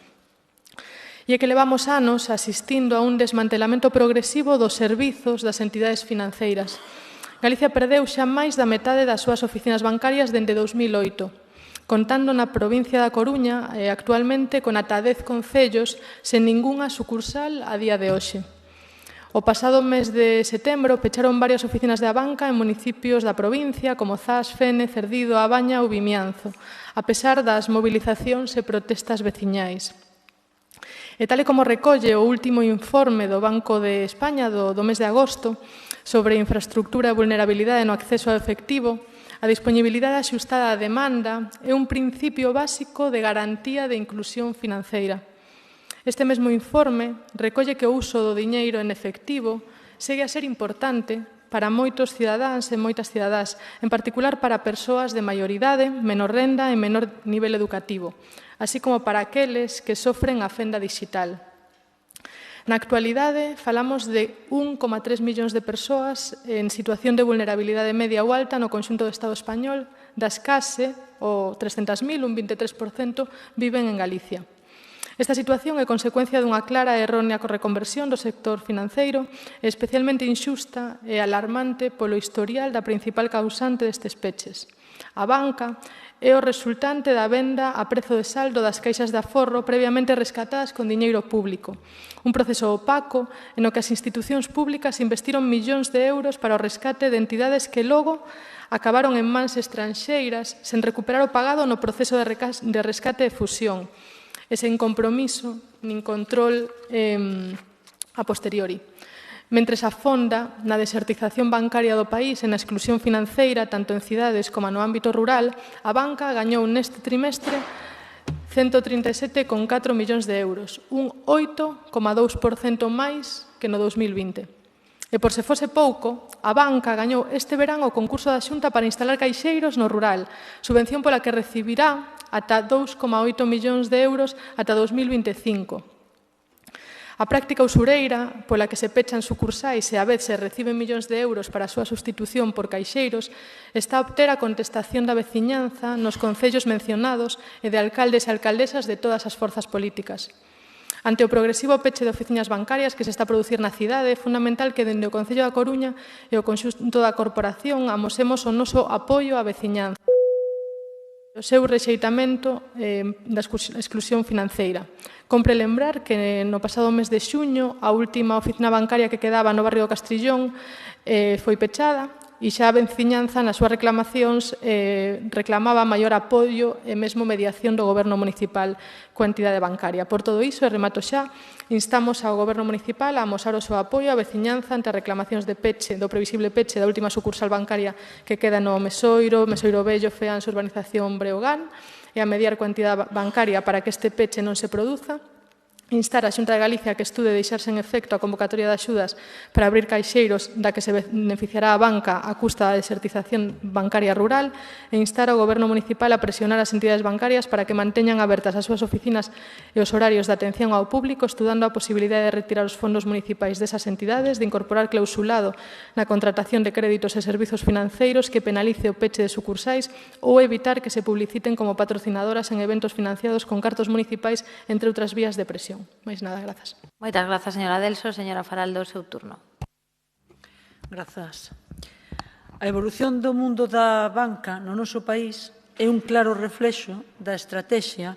E é que levamos anos asistindo a un desmantelamento progresivo dos servizos das entidades financeiras. Galicia perdeu xa máis da metade das súas oficinas bancarias dende 2008, contando na provincia da Coruña actualmente con ata 10 concellos sen ningunha sucursal a día de hoxe. O pasado mes de setembro pecharon varias oficinas de Abanca en municipios da provincia como Zas, Fene, Cerdido, A Baña ou Vimianzo, a pesar das mobilizacións e protestas veciñais. E tal e como recolle o último informe do Banco de España do mes de agosto sobre infraestructura e vulnerabilidade no acceso ao efectivo, a disponibilidade axustada á demanda é un principio básico de garantía de inclusión financeira. Este mesmo informe recolle que o uso do diñeiro en efectivo segue a ser importante para moitos cidadáns e moitas cidadás, en particular para persoas de maioridade, menor renda e menor nivel educativo, así como para aqueles que sofren a fenda digital. Na actualidade, falamos de 1,3 millóns de persoas en situación de vulnerabilidade media ou alta no conxunto do Estado español, das case, o 300.000, un 23%, viven en Galicia. Esta situación é consecuencia dunha clara e errónea reconversión do sector financeiro, especialmente inxusta e alarmante polo historial da principal causante destes peches. A banca é o resultante da venda a prezo de saldo das caixas de aforro previamente rescatadas con diñeiro público. Un proceso opaco en o que as institucións públicas investiron millóns de euros para o rescate de entidades que logo acabaron en mans estranxeiras sen recuperar o pagado no proceso de rescate e fusión, e sen compromiso nin control a posteriori. Mentres afonda na desertización bancaria do país e na exclusión financeira, tanto en cidades como no ámbito rural, a banca gañou neste trimestre 137,4 millóns de euros, un 8,2% máis que no 2020. E por se fose pouco, a banca gañou este verán o concurso da Xunta para instalar caixeiros no rural, subvención pola que recibirá ata 2,8 millóns de euros ata 2025. A práctica usureira, pola que se pechan sucursais e a vez se reciben millóns de euros para a súa sustitución por caixeiros, está a obter a contestación da veciñanza nos concellos mencionados e de alcaldes e alcaldesas de todas as forzas políticas. Ante o progresivo peche de oficinas bancarias que se está a producir na cidade, é fundamental que dende o Concello da Coruña e o conxunto da Corporación amosemos o noso apoio á veciñanza, o seu rexeitamento da exclusión financeira. Compre lembrar que no pasado mes de xuño a última oficina bancaria que quedaba no barrio do Castrillón foi pechada e xa a veciñanza nas súas reclamacións reclamaba maior apoio e mesmo mediación do Goberno municipal coa entidade bancaria. Por todo iso, e remato xa, instamos ao Goberno municipal a amosar o seu apoio á veciñanza ante as reclamacións de peche, do previsible peche da última sucursal bancaria que queda no Mesoiro, Mesoiro Bello, Feans, Urbanización Breogán, e a mediar coa entidade bancaria para que este peche non se produza. Instar a Xunta de Galicia que estude deixarse en efecto a convocatoria de axudas para abrir caixeiros da que se beneficiará a banca a custa da desertización bancaria rural e instar ao Goberno municipal a presionar as entidades bancarias para que manteñan abertas as súas oficinas e os horarios de atención ao público, estudando a posibilidade de retirar os fondos municipais desas entidades, de incorporar clausulado na contratación de créditos e servizos financeiros que penalice o peche de sucursais ou evitar que se publiciten como patrocinadoras en eventos financiados con cartos municipais, entre outras vías de presión. Máis nada, grazas. Moitas grazas, señora Delso. Señora Faraldo, o seu turno. Grazas. A evolución do mundo da banca no noso país é un claro reflexo da estrategia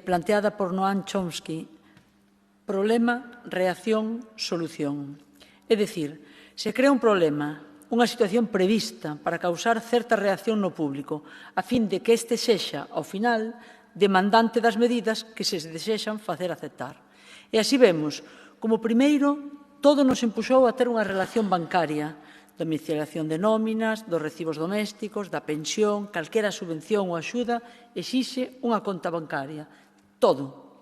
planteada por Noam Chomsky: problema, reacción, solución. É dicir, se crea un problema, unha situación prevista para causar certa reacción no público, a fin de que este sexa, ao final, demandante das medidas que se desexan facer aceptar. E así vemos, como primeiro, todo nos empuxou a ter unha relación bancaria, domiciliación de nóminas, dos recibos domésticos, da pensión, calquera subvención ou axuda, exixe unha conta bancaria. Todo.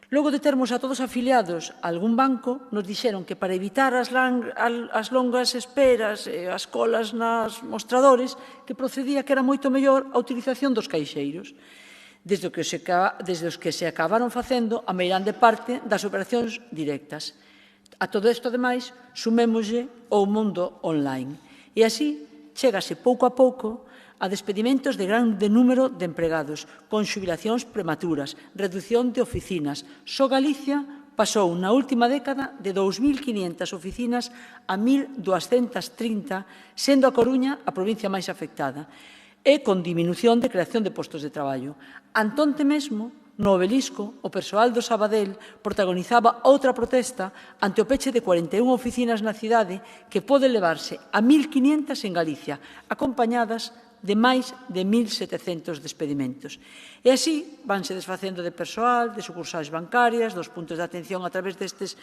Logo de termos a todos afiliados a algún banco, nos dixeron que para evitar as longas esperas e as colas nas mostradores, que procedía que era moito mellor a utilización dos caixeiros, desde os que se acabaron facendo a meirande parte das operacións directas. A todo isto, ademais, sumémoslle ao mundo online. E así, chégase pouco a pouco a despedimentos de grande número de empregados, con xubilacións prematuras, reducción de oficinas. Só Galicia pasou na última década de 2.500 oficinas a 1.230, sendo a Coruña a provincia máis afectada, e con diminución de creación de postos de traballo. Antonte mesmo, No Obelisco, o persoal do Sabadell protagonizaba outra protesta ante o peche de 41 oficinas na cidade que pode levarse a 1.500 en Galicia, acompañadas de máis de 1.700 despedimentos. E así vanse desfacendo de persoal, de sucursais bancarias, dos puntos de atención a través destes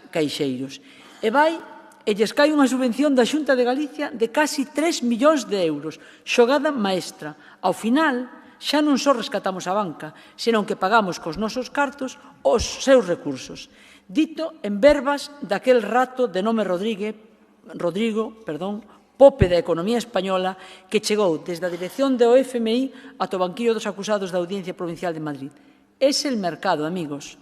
caixeiros. E lles cae unha subvención da Xunta de Galicia de casi 3 millóns de euros, xogada maestra. Ao final, xa non só rescatamos a banca, senón que pagamos cos nosos cartos os seus recursos. Dito en verbas daquel rato de nome Rodrigo, Pope da economía española, que chegou desde a dirección do FMI ata o banquillo dos acusados da Audiencia Provincial de Madrid. Es el mercado, amigos.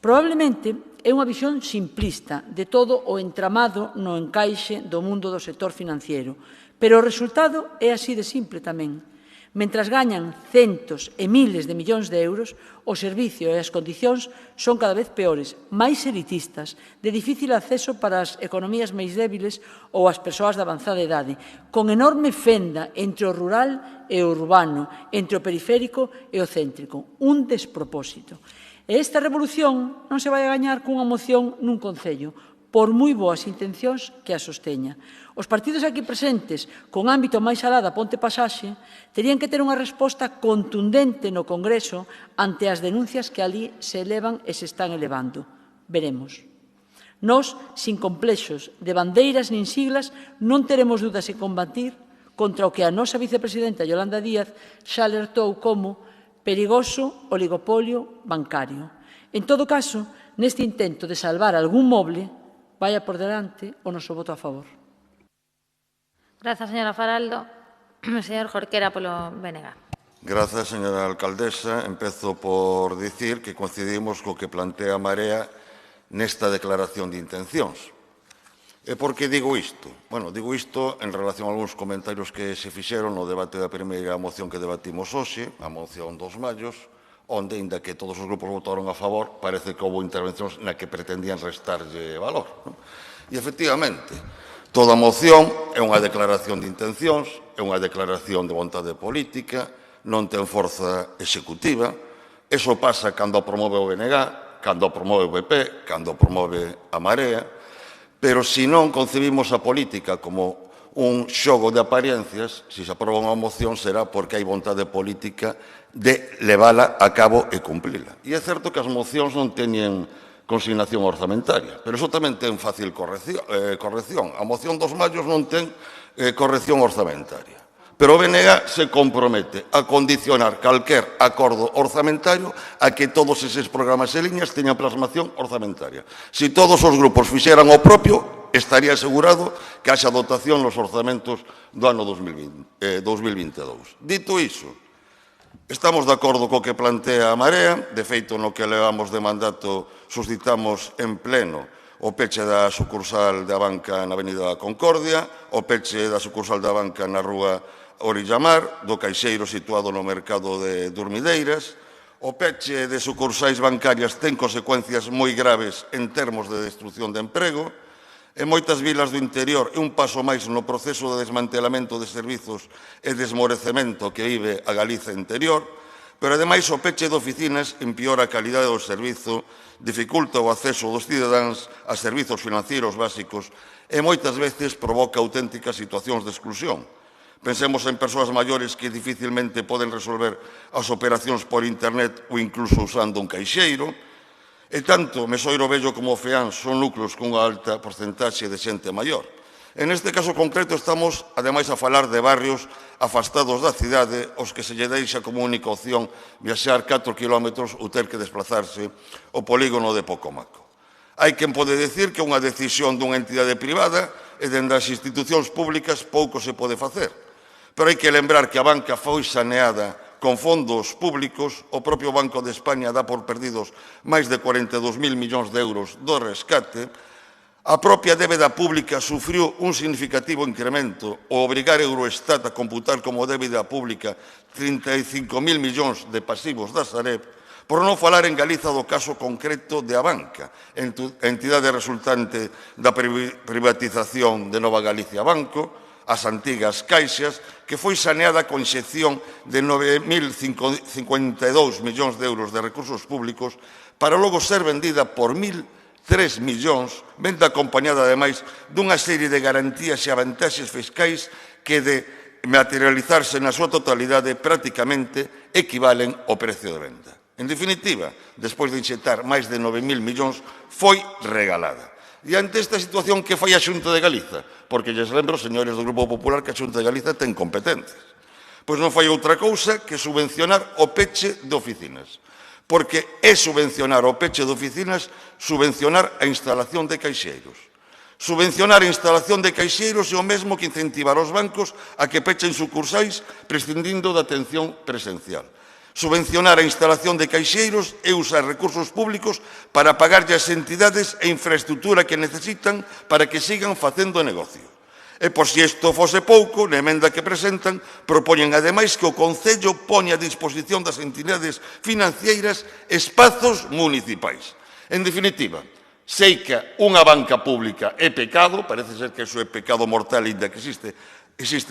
Probablemente é unha visión simplista de todo o entramado no encaixe do mundo do sector financiero, pero o resultado é así de simple tamén. Mentras gañan centos e miles de millóns de euros, o servicio e as condicións son cada vez peores, máis elitistas, de difícil acceso para as economías máis débiles ou as persoas de avanzada idade, con enorme fenda entre o rural e o urbano, entre o periférico e o céntrico. Un despropósito. E esta revolución non se vai a gañar cunha moción nun concello, por moi boas intencións que a sosteña. Os partidos aquí presentes, con ámbito máis alá da Ponte Pasaxe, terían que ter unha resposta contundente no Congreso ante as denuncias que ali se elevan e se están elevando. Veremos. Nós, sin complexos de bandeiras nin siglas, non teremos dudas en combatir contra o que a nosa vicepresidenta Yolanda Díaz xa alertou como perigoso oligopolio bancario. En todo caso, neste intento de salvar algún moble, vaya por delante o noso voto a favor. Grazas, señora Faraldo. Señor Jorquera, polo BNG. Grazas, señora alcaldesa. Empezo por dicir que coincidimos co que plantea Marea nesta declaración de intencións. E por que digo isto? Bueno, digo isto en relación a algúns comentarios que se fixeron no debate da primeira moción que debatimos hoxe, a moción dos mallos, onde, inda que todos os grupos votaron a favor, parece que houve intervencións na que pretendían restarlle valor. E, efectivamente, toda a moción é unha declaración de intencións, é unha declaración de vontade política, non ten forza executiva. Eso pasa cando a promove o BNG, cando a promove o PP, cando a promove a Marea, pero se non concebimos a política como un xogo de apariencias, se se aproba unha moción será porque hai vontade política de levala a cabo e cumplila. E é certo que as mocións non teñen consignación orzamentaria, pero iso tamén ten fácil corrección. A moción dos mallos non ten corrección orzamentaria. Pero o BNG se compromete a condicionar calquer acordo orzamentario a que todos eses programas e liñas teñan plasmación orzamentaria. Se todos os grupos fixeran o propio, estaría asegurado que haxa dotación nos orzamentos do ano 2022. Dito iso, estamos de acordo co que plantea a Marea. De feito, no que levamos de mandato, suscitamos en pleno o peche da sucursal da banca na Avenida da Concordia, o peche da sucursal da banca na Rúa Orillamar, do caixeiro situado no mercado de Durmideiras. O peche de sucursais bancarias ten consecuencias moi graves en termos de destrucción de emprego. En moitas vilas do interior é un paso máis no proceso de desmantelamento de servizos e desmorecemento que vive a Galiza interior, pero ademais o peche de oficinas empeora a calidade do servizo, dificulta o acceso dos cidadáns a servizos financeiros básicos e moitas veces provoca auténticas situacións de exclusión. Pensemos en persoas maiores que dificilmente poden resolver as operacións por internet ou incluso usando un caixeiro. E tanto Mesoiro Vello como o Feán son núcleos cunha alta porcentaxe de xente maior. En este caso concreto estamos, ademais, a falar de barrios afastados da cidade, os que se lle deixa como única opción viaxar 4 kilómetros ou ter que desplazarse ao polígono de Pocomaco. Hai quen pode decir que unha decisión dunha entidade privada e dende as institucións públicas pouco se pode facer. Pero hai que lembrar que a banca foi saneada con fondos públicos. O propio Banco de España dá por perdidos máis de 42.000 millóns de euros do rescate. A propia débeda pública sufriu un significativo incremento ao obrigar Eurostat a computar como débeda pública 35.000 millóns de pasivos da Sareb, por non falar en Galiza do caso concreto de a banca, entidade resultante da privatización de Nova Galicia Banco, as antigas caixas, que foi saneada con xección de 9.052 millóns de euros de recursos públicos para logo ser vendida por 1.003 millóns, venda acompañada, ademais, dunha serie de garantías e avantaxes fiscais que, de materializarse na súa totalidade, prácticamente equivalen ao precio de venda. En definitiva, despois de inxectar máis de 9.000 millóns, foi regalada. E ante esta situación, que fai a Xunta de Galiza? Porque lles lembro, señores do Grupo Popular, que a Xunta de Galiza ten competencias. Pois non fai outra cousa que subvencionar o peche de oficinas. Porque é subvencionar o peche de oficinas, subvencionar a instalación de caixeiros. Subvencionar a instalación de caixeiros é o mesmo que incentivar os bancos a que pechen sucursais prescindindo da atención presencial. Subvencionar a instalación de caixeiros é usar recursos públicos para pagarlle as entidades e infraestructura que necesitan para que sigan facendo negocio. E por si isto fose pouco, na emenda que presentan, propoñen ademais que o Concello poña a disposición das entidades financeiras espazos municipais. En definitiva, sei que unha banca pública é pecado, parece ser que iso é pecado mortal ainda que existe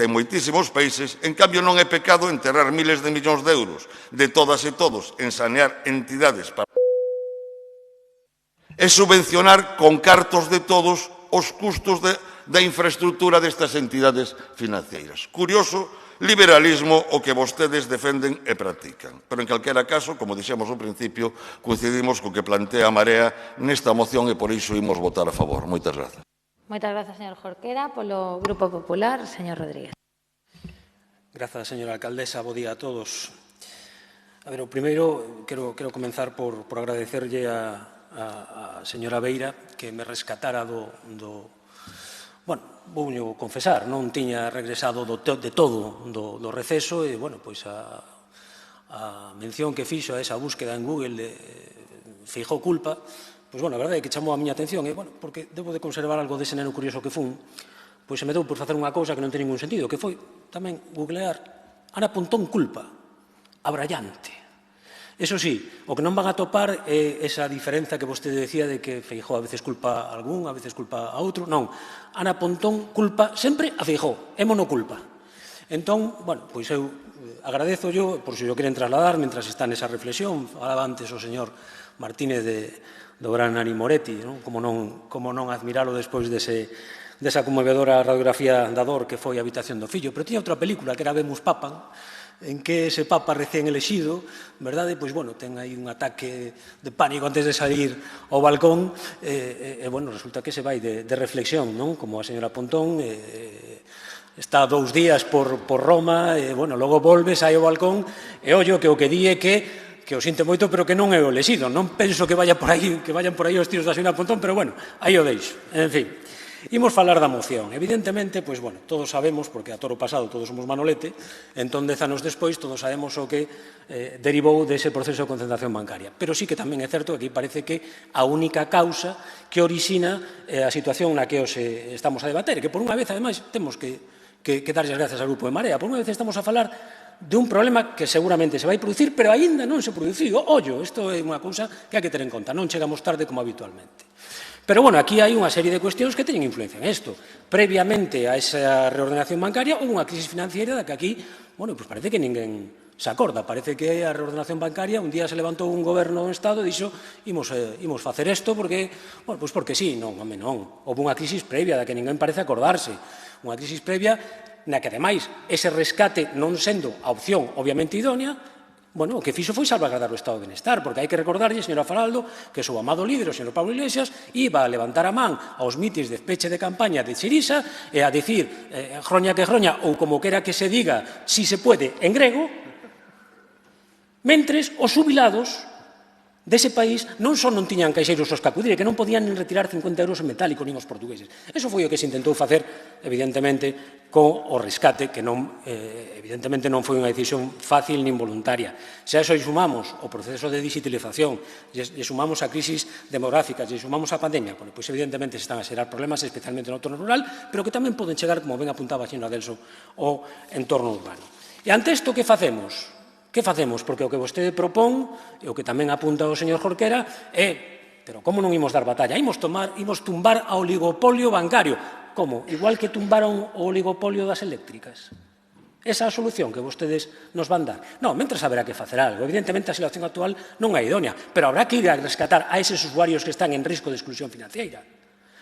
en moitísimos países, en cambio non é pecado enterrar miles de millóns de euros de todas e todos en sanear entidades para e subvencionar con cartos de todos os custos da infraestructura destas entidades financeiras. Curioso liberalismo o que vostedes defenden e practican. Pero, en calquera caso, como dixemos ao principio, coincidimos co que plantea a Marea nesta moción e por iso imos votar a favor. Moitas grazas. Moitas grazas, señor Jorquera. Polo Grupo Popular, señor Rodríguez. Grazas, señora alcaldesa. Bo día a todos. A ver, o primeiro, quero comenzar por agradecerlle a señora Beira que me rescatara bueno, vouño confesar, non tiña regresado de todo do receso e, bueno, pois a mención que fixo a esa búsqueda en Google de Feijóo culpa, pois, bueno, a verdade é que chamou a miña atención e, bueno, porque debo de conservar algo dese neno curioso que fun, pois se me deu por facer unha cousa que non ten ningún sentido, que foi tamén googlear Ana Pontón culpa, abrallante. Eso sí, o que non van a topar é esa diferenza que vostede decía de que Feijóo a veces culpa a algún, a veces culpa a outro. Non, Ana Pontón culpa sempre a Feijóo, é monoculpa. Entón, bueno, pois eu agradezo yo, por se o queren trasladar, mentras está nesa reflexión, falaba antes o señor Martínez do gran Ani Moretti, como non admiralo despois desa conmovedora radiografía da dor que foi a Habitación do fillo. Pero tiña outra película que era Vemos Papan, en que ese papa recén elexido, verdade, pois, bueno, ten aí un ataque de pánico antes de salir ao balcón e, bueno, resulta que se vai de reflexión, non? Como a señora Pontón está 2 días por Roma e, bueno, logo volve, sai ao balcón e ollo que o que di é que o sinte moito, pero que non é o elexido. Non penso que vayan por aí os tiros da señora Pontón, pero, bueno, aí o deixo. En fin. Imos falar da moción. Evidentemente, pois, bueno, todos sabemos, porque a toro pasado todos somos Manolete, entón 10 anos despois todos sabemos o que derivou dese proceso de concentración bancaria. Pero sí que tamén é certo que aquí parece que a única causa que orixina a situación na que hoxe estamos a debater, que por unha vez, ademais, temos que darlle as gracias ao Grupo de Marea. Por unha vez estamos a falar de un problema que seguramente se vai producir, pero aínda non se produciu. Ollo, isto é unha cousa que hai que ter en conta. Non chegamos tarde como habitualmente. Pero, bueno, aquí hai unha serie de cuestións que teñen influencia en isto. Previamente a esa reordenación bancaria, houve unha crisis financiera da que aquí, bueno, pues parece que ninguén se acorda. Parece que a reordenación bancaria, un día se levantou un goberno do Estado e dixo imos facer isto porque, bueno, pues porque sí. Non, home, non. Houve unha crisis previa da que ninguén parece acordarse. Unha crisis previa na que, ademais, ese rescate non sendo a opción obviamente idónea, bueno, o que fixo foi salvaguardar o estado de benestar, porque hai que recordarlle, señora Faraldo, que o seu amado líder, o señor Pablo Iglesias, iba a levantar a man aos mitis de peche de campaña de Chirisa e a dicir groña que groña, ou como quera que se diga, si se puede, en grego, mentres os xubilados dese país non só non tiñan caixeiros aos que acudir, que non podían nin retirar 50 euros en metálico nin os portugueses. Eso foi o que se intentou facer, evidentemente, co o rescate, que evidentemente non foi unha decisión fácil nin voluntaria. Se a eso sumamos o proceso de digitalización, e sumamos a crisis demográfica, e sumamos a pandemia, pois evidentemente se están a xerar problemas, especialmente no entorno rural, pero que tamén poden chegar, como ben apuntaba a señora Delso, ao entorno urbano. E ante isto, que facemos? Que facemos? Porque o que vostede propón, e o que tamén apunta o señor Jorquera, é, pero como non imos dar batalla? Imos tumbar a oligopolio bancario. Como? Igual que tumbaron o oligopolio das eléctricas. Esa é a solución que vostedes nos van dar. Non, mentres haberá que facer algo. Evidentemente, a situación actual non é idónea, pero habrá que ir a rescatar a eses usuarios que están en risco de exclusión financiera.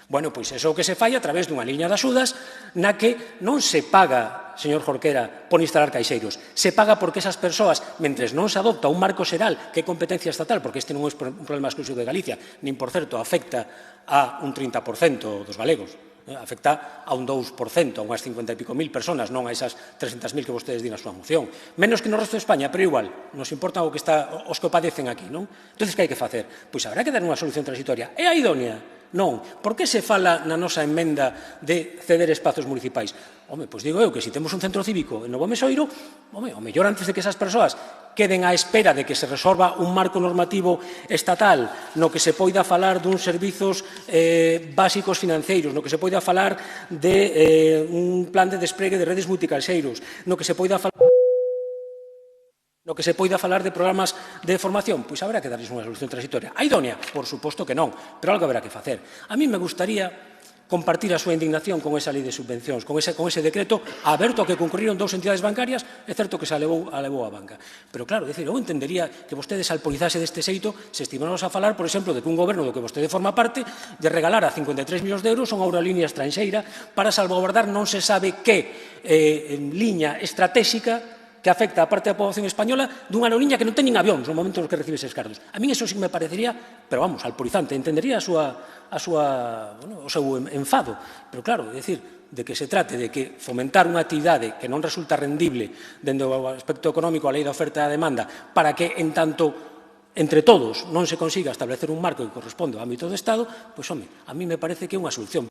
Bueno, pois iso que se fai a través dunha liña de axudas na que non se paga, señor Jorquera, por instalar caixeiros. Se paga porque esas persoas, mentres non se adopta un marco xeral que é competencia estatal, porque este non é un problema exclusivo de Galicia, nin, por certo, afecta a un 30% dos galegos. Afecta a un 2%, a unhas 50 e pico mil personas, non a esas 300.000 que vostedes din na súa moción. Menos que no resto de España, pero igual, nos importa os que o padecen aquí, non? Entón, que hai que facer? Pois habrá que dar unha solución transitoria. É a idónea? Non. Por que se fala na nosa emenda de ceder espazos municipais? Home, pois digo eu que se temos un centro cívico en Novo Mesoiro, home, o mellor antes de que esas persoas queden á espera de que se resolva un marco normativo estatal no que se poida falar duns servizos básicos financeiros, no que se poida falar de un plan de despregue de redes multicalxeiros, no que se poida falar de programas de formación, pois haberá que darles unha solución transitoria. A idónea? Por suposto que non, pero algo haberá que facer. A mí me gustaría compartir a súa indignación con esa lei de subvencións, con ese decreto aberto a que concurriron dous entidades bancarias, é certo que se alevou a banca. Pero claro, eu entendería que vostedes alpolizase deste xeito se estivéramos a falar, por exemplo, de que un goberno do que vostede forma parte de regalar a 53 millóns de euros a unha aerolínea estranxeira para salvaguardar non se sabe que liña estratégica que afecta a parte da poboación española dunha aerolínea que non ten nin avións no momento nos que recibe eses cargos. A min eso sí me parecería, pero vamos, alporizante, entendería o seu enfado. Pero claro, é dicir, de que se trate de que fomentar unha actividade que non resulta rendible dende o aspecto económico a lei da oferta e da demanda para que, en tanto, entre todos non se consiga establecer un marco que corresponde ao ámbito do Estado, pois, home, a mí me parece que é unha solución.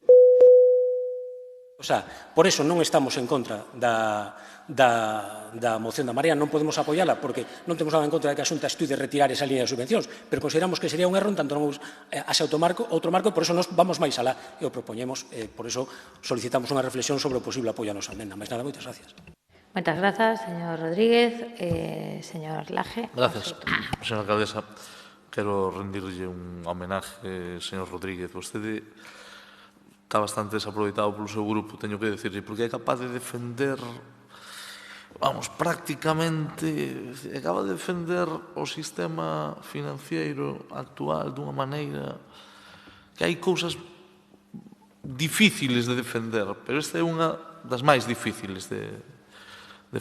O sea, por eso non estamos en contra da moción da Marea, non podemos apoiala porque non temos nada en contra de que a Xunta estude retirar esa línea de subvencións, pero consideramos que sería un erro en tanto non ase outro marco, e por eso nos vamos máis alá e o propoñemos, por eso solicitamos unha reflexión sobre o posible apoio a nosa emenda. Mais nada, moitas gracias. Moitas grazas, señor Rodríguez. Señor Laje. Gracias, señora alcaldesa. Quero rendirlle un homenaje, señor Rodríguez. Vostede está bastante desaproveitado polo seu grupo, teño que decirle, porque é capaz de defender, vamos, prácticamente, acaba de defender o sistema financiero actual dunha maneira que hai cousas difíciles de defender, pero esta é unha das máis difíciles de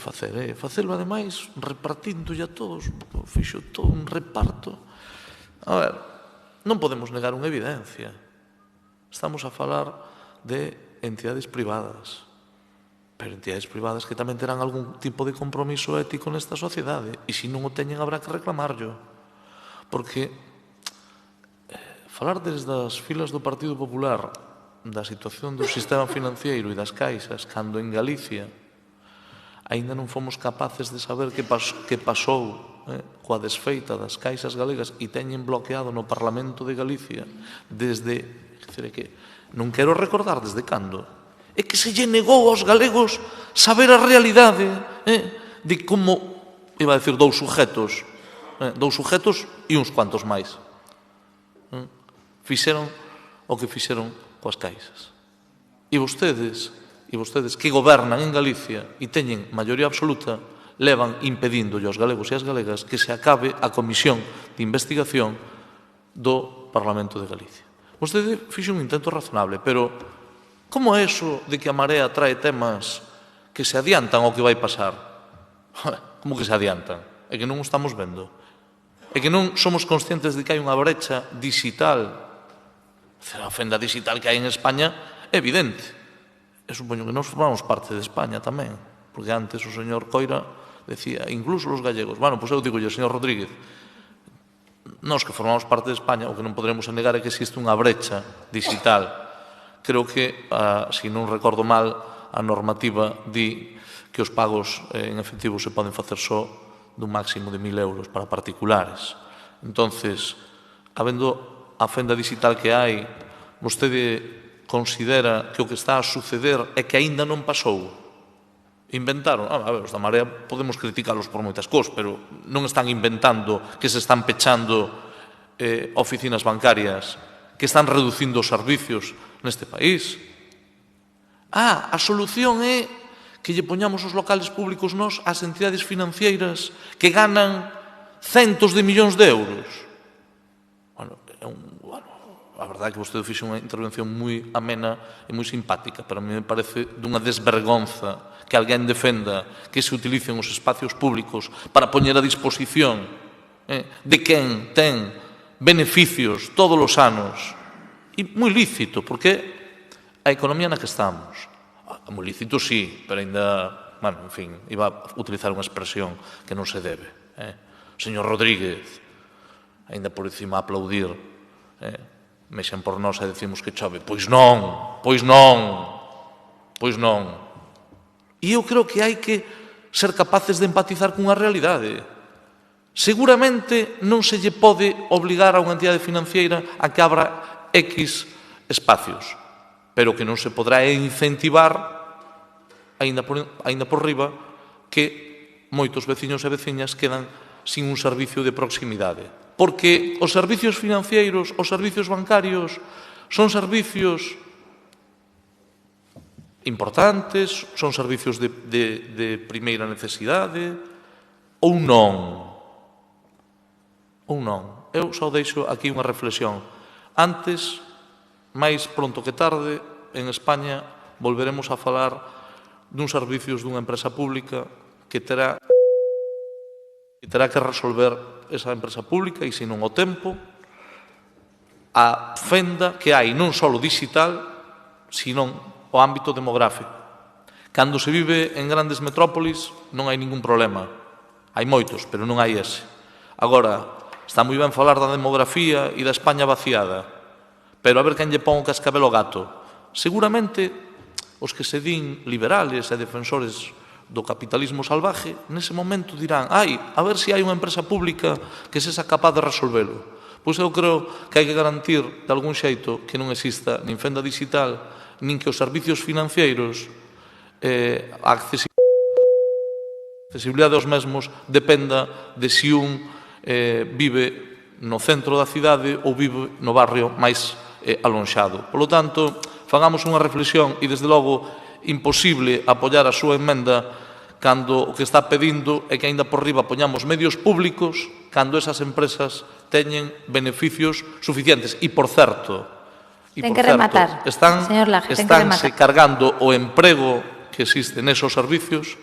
facer. Facelo, ademais, repartíndolle a todos, fixo todo un reparto. A ver, non podemos negar unha evidencia. Estamos a falar de entidades privadas, pero entidades privadas que tamén terán algún tipo de compromiso ético nesta sociedade, e se non o teñen habrá que reclamarlo. Porque falar desde as filas do Partido Popular da situación do sistema financiero e das caixas, cando en Galicia aínda non fomos capaces de saber que pasou coa desfeita das caixas galegas e teñen bloqueado no Parlamento de Galicia desde... que non quero recordar desde cando, é que se lle negou aos galegos saber a realidade de como, iba a decir, dous sujetos e uns cuantos máis fixeron o que fixeron coas caixas. E vostedes que gobernan en Galicia e teñen maioría absoluta, levan impedíndolle aos galegos e as galegas que se acabe a comisión de investigación do Parlamento de Galicia. Vostede fixe un intento razonable, pero como é eso de que a Marea trae temas que se adiantan ao que vai pasar? Como que se adiantan? É que non o estamos vendo. É que non somos conscientes de que hai unha brecha digital. A fenda digital que hai en España é evidente. E supoño que nós formamos parte de España tamén, porque antes o señor Coira decía, incluso os gallegos. Bueno, pois eu digo, señor Rodríguez, nós que formamos parte de España, o que non poderemos negar é que existe unha brecha digital. Creo que, se non recordo mal, a normativa di que os pagos en efectivo se poden facer só dun máximo de 1.000 euros para particulares. Entonces, habendo a fenda digital que hai, vostede considera que o que está a suceder é que aínda non pasou? Inventaron, a ver, os da Marea podemos criticalos por moitas cousas, pero non están inventando que se están pechando oficinas bancarias, que están reducindo os servicios neste país. A solución é que lle poñamos os locales públicos nós ás entidades financeiras que ganan centos de millóns de euros. A verdade é que vostede fixe unha intervención moi amena e moi simpática, pero a mí me parece dunha desvergonza que alguén defenda que se utilicen os espacios públicos para poñer a disposición de quen ten beneficios todos os anos. E moi lícito, porque a economía na que estamos. Moi lícito, sí, pero ainda, bueno, en fin, iba a utilizar unha expresión que non se debe. Señor Rodríguez, ainda por encima aplaudir, mexen por nós e decimos que chove. Pois non, pois non, pois non. E eu creo que hai que ser capaces de empatizar cunha realidade. Seguramente non se lle pode obligar a unha entidade financiera a que abra X espacios, pero que non se podrá incentivar, aínda por riba, que moitos veciños e veciñas quedan sin un servicio de proximidade. Porque os servicios financeiros, os servicios bancarios, son servicios importantes, son servicios de primeira necesidade, ou non? Ou non? Eu só deixo aquí unha reflexión. Antes, máis pronto que tarde, en España, volveremos a falar dun servicios dunha empresa pública que terá que resolver esa empresa pública e senón o tempo a fenda que hai non só digital, senón o ámbito demográfico. Cando se vive en grandes metrópolis non hai ningún problema. Hai moitos, pero non hai ese. Agora, está moi ben falar da demografía e da España vaciada, pero a ver quen lle pon o cascabel ao gato. Seguramente os que se din liberales e defensores do capitalismo salvaje, nese momento dirán, a ver se hai unha empresa pública que sexa capaz de resolvelo. Pois eu creo que hai que garantir de algún xeito que non exista nin fenda digital, nin que os servicios financeiros, a accesibilidade aos mesmos dependa de se un vive no centro da cidade ou vive no barrio máis alonxado. Por lo tanto, fagamos unha reflexión e, desde logo, imposible apoiar a súa emenda cando o que está pedindo é que aínda por riba poñamos medios públicos cando esas empresas teñen beneficios suficientes. E, por certo, estánse cargando o emprego que existe nesos servicios,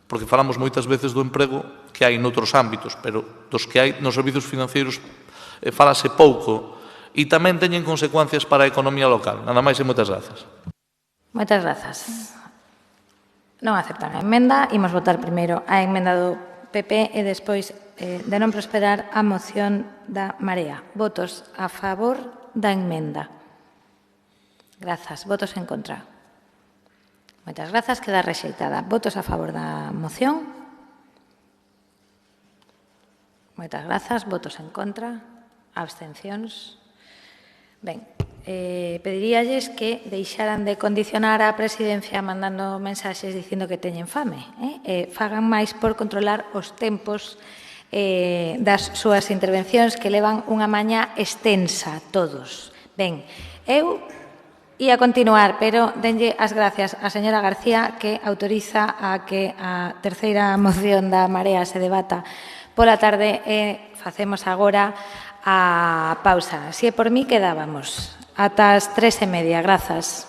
porque falamos moitas veces do emprego que hai noutros ámbitos, pero dos que hai nos servicios financeiros falase pouco e tamén teñen consecuencias para a economía local. Nada máis e moitas grazas. Moitas grazas. Non aceptan a emenda. Imos votar primeiro a emenda do PP e despois, de non prosperar, a moción da Marea. Votos a favor da emenda. Grazas. Votos en contra. Moitas grazas. Queda rexeitada. Votos a favor da moción. Moitas grazas. Votos en contra. Abstencións. Ben, pediríalles que deixaran de condicionar a presidencia mandando mensaxes dicindo que teñen fame. Fagan máis por controlar os tempos das súas intervencións que levan unha mañá extensa todos. Ben, eu ia continuar, pero denlle as gracias á señora García que autoriza a que a terceira moción da Marea se debata pola tarde e facemos agora a pausa. Se é por mí, quedábamos ata as 3:30. Grazas.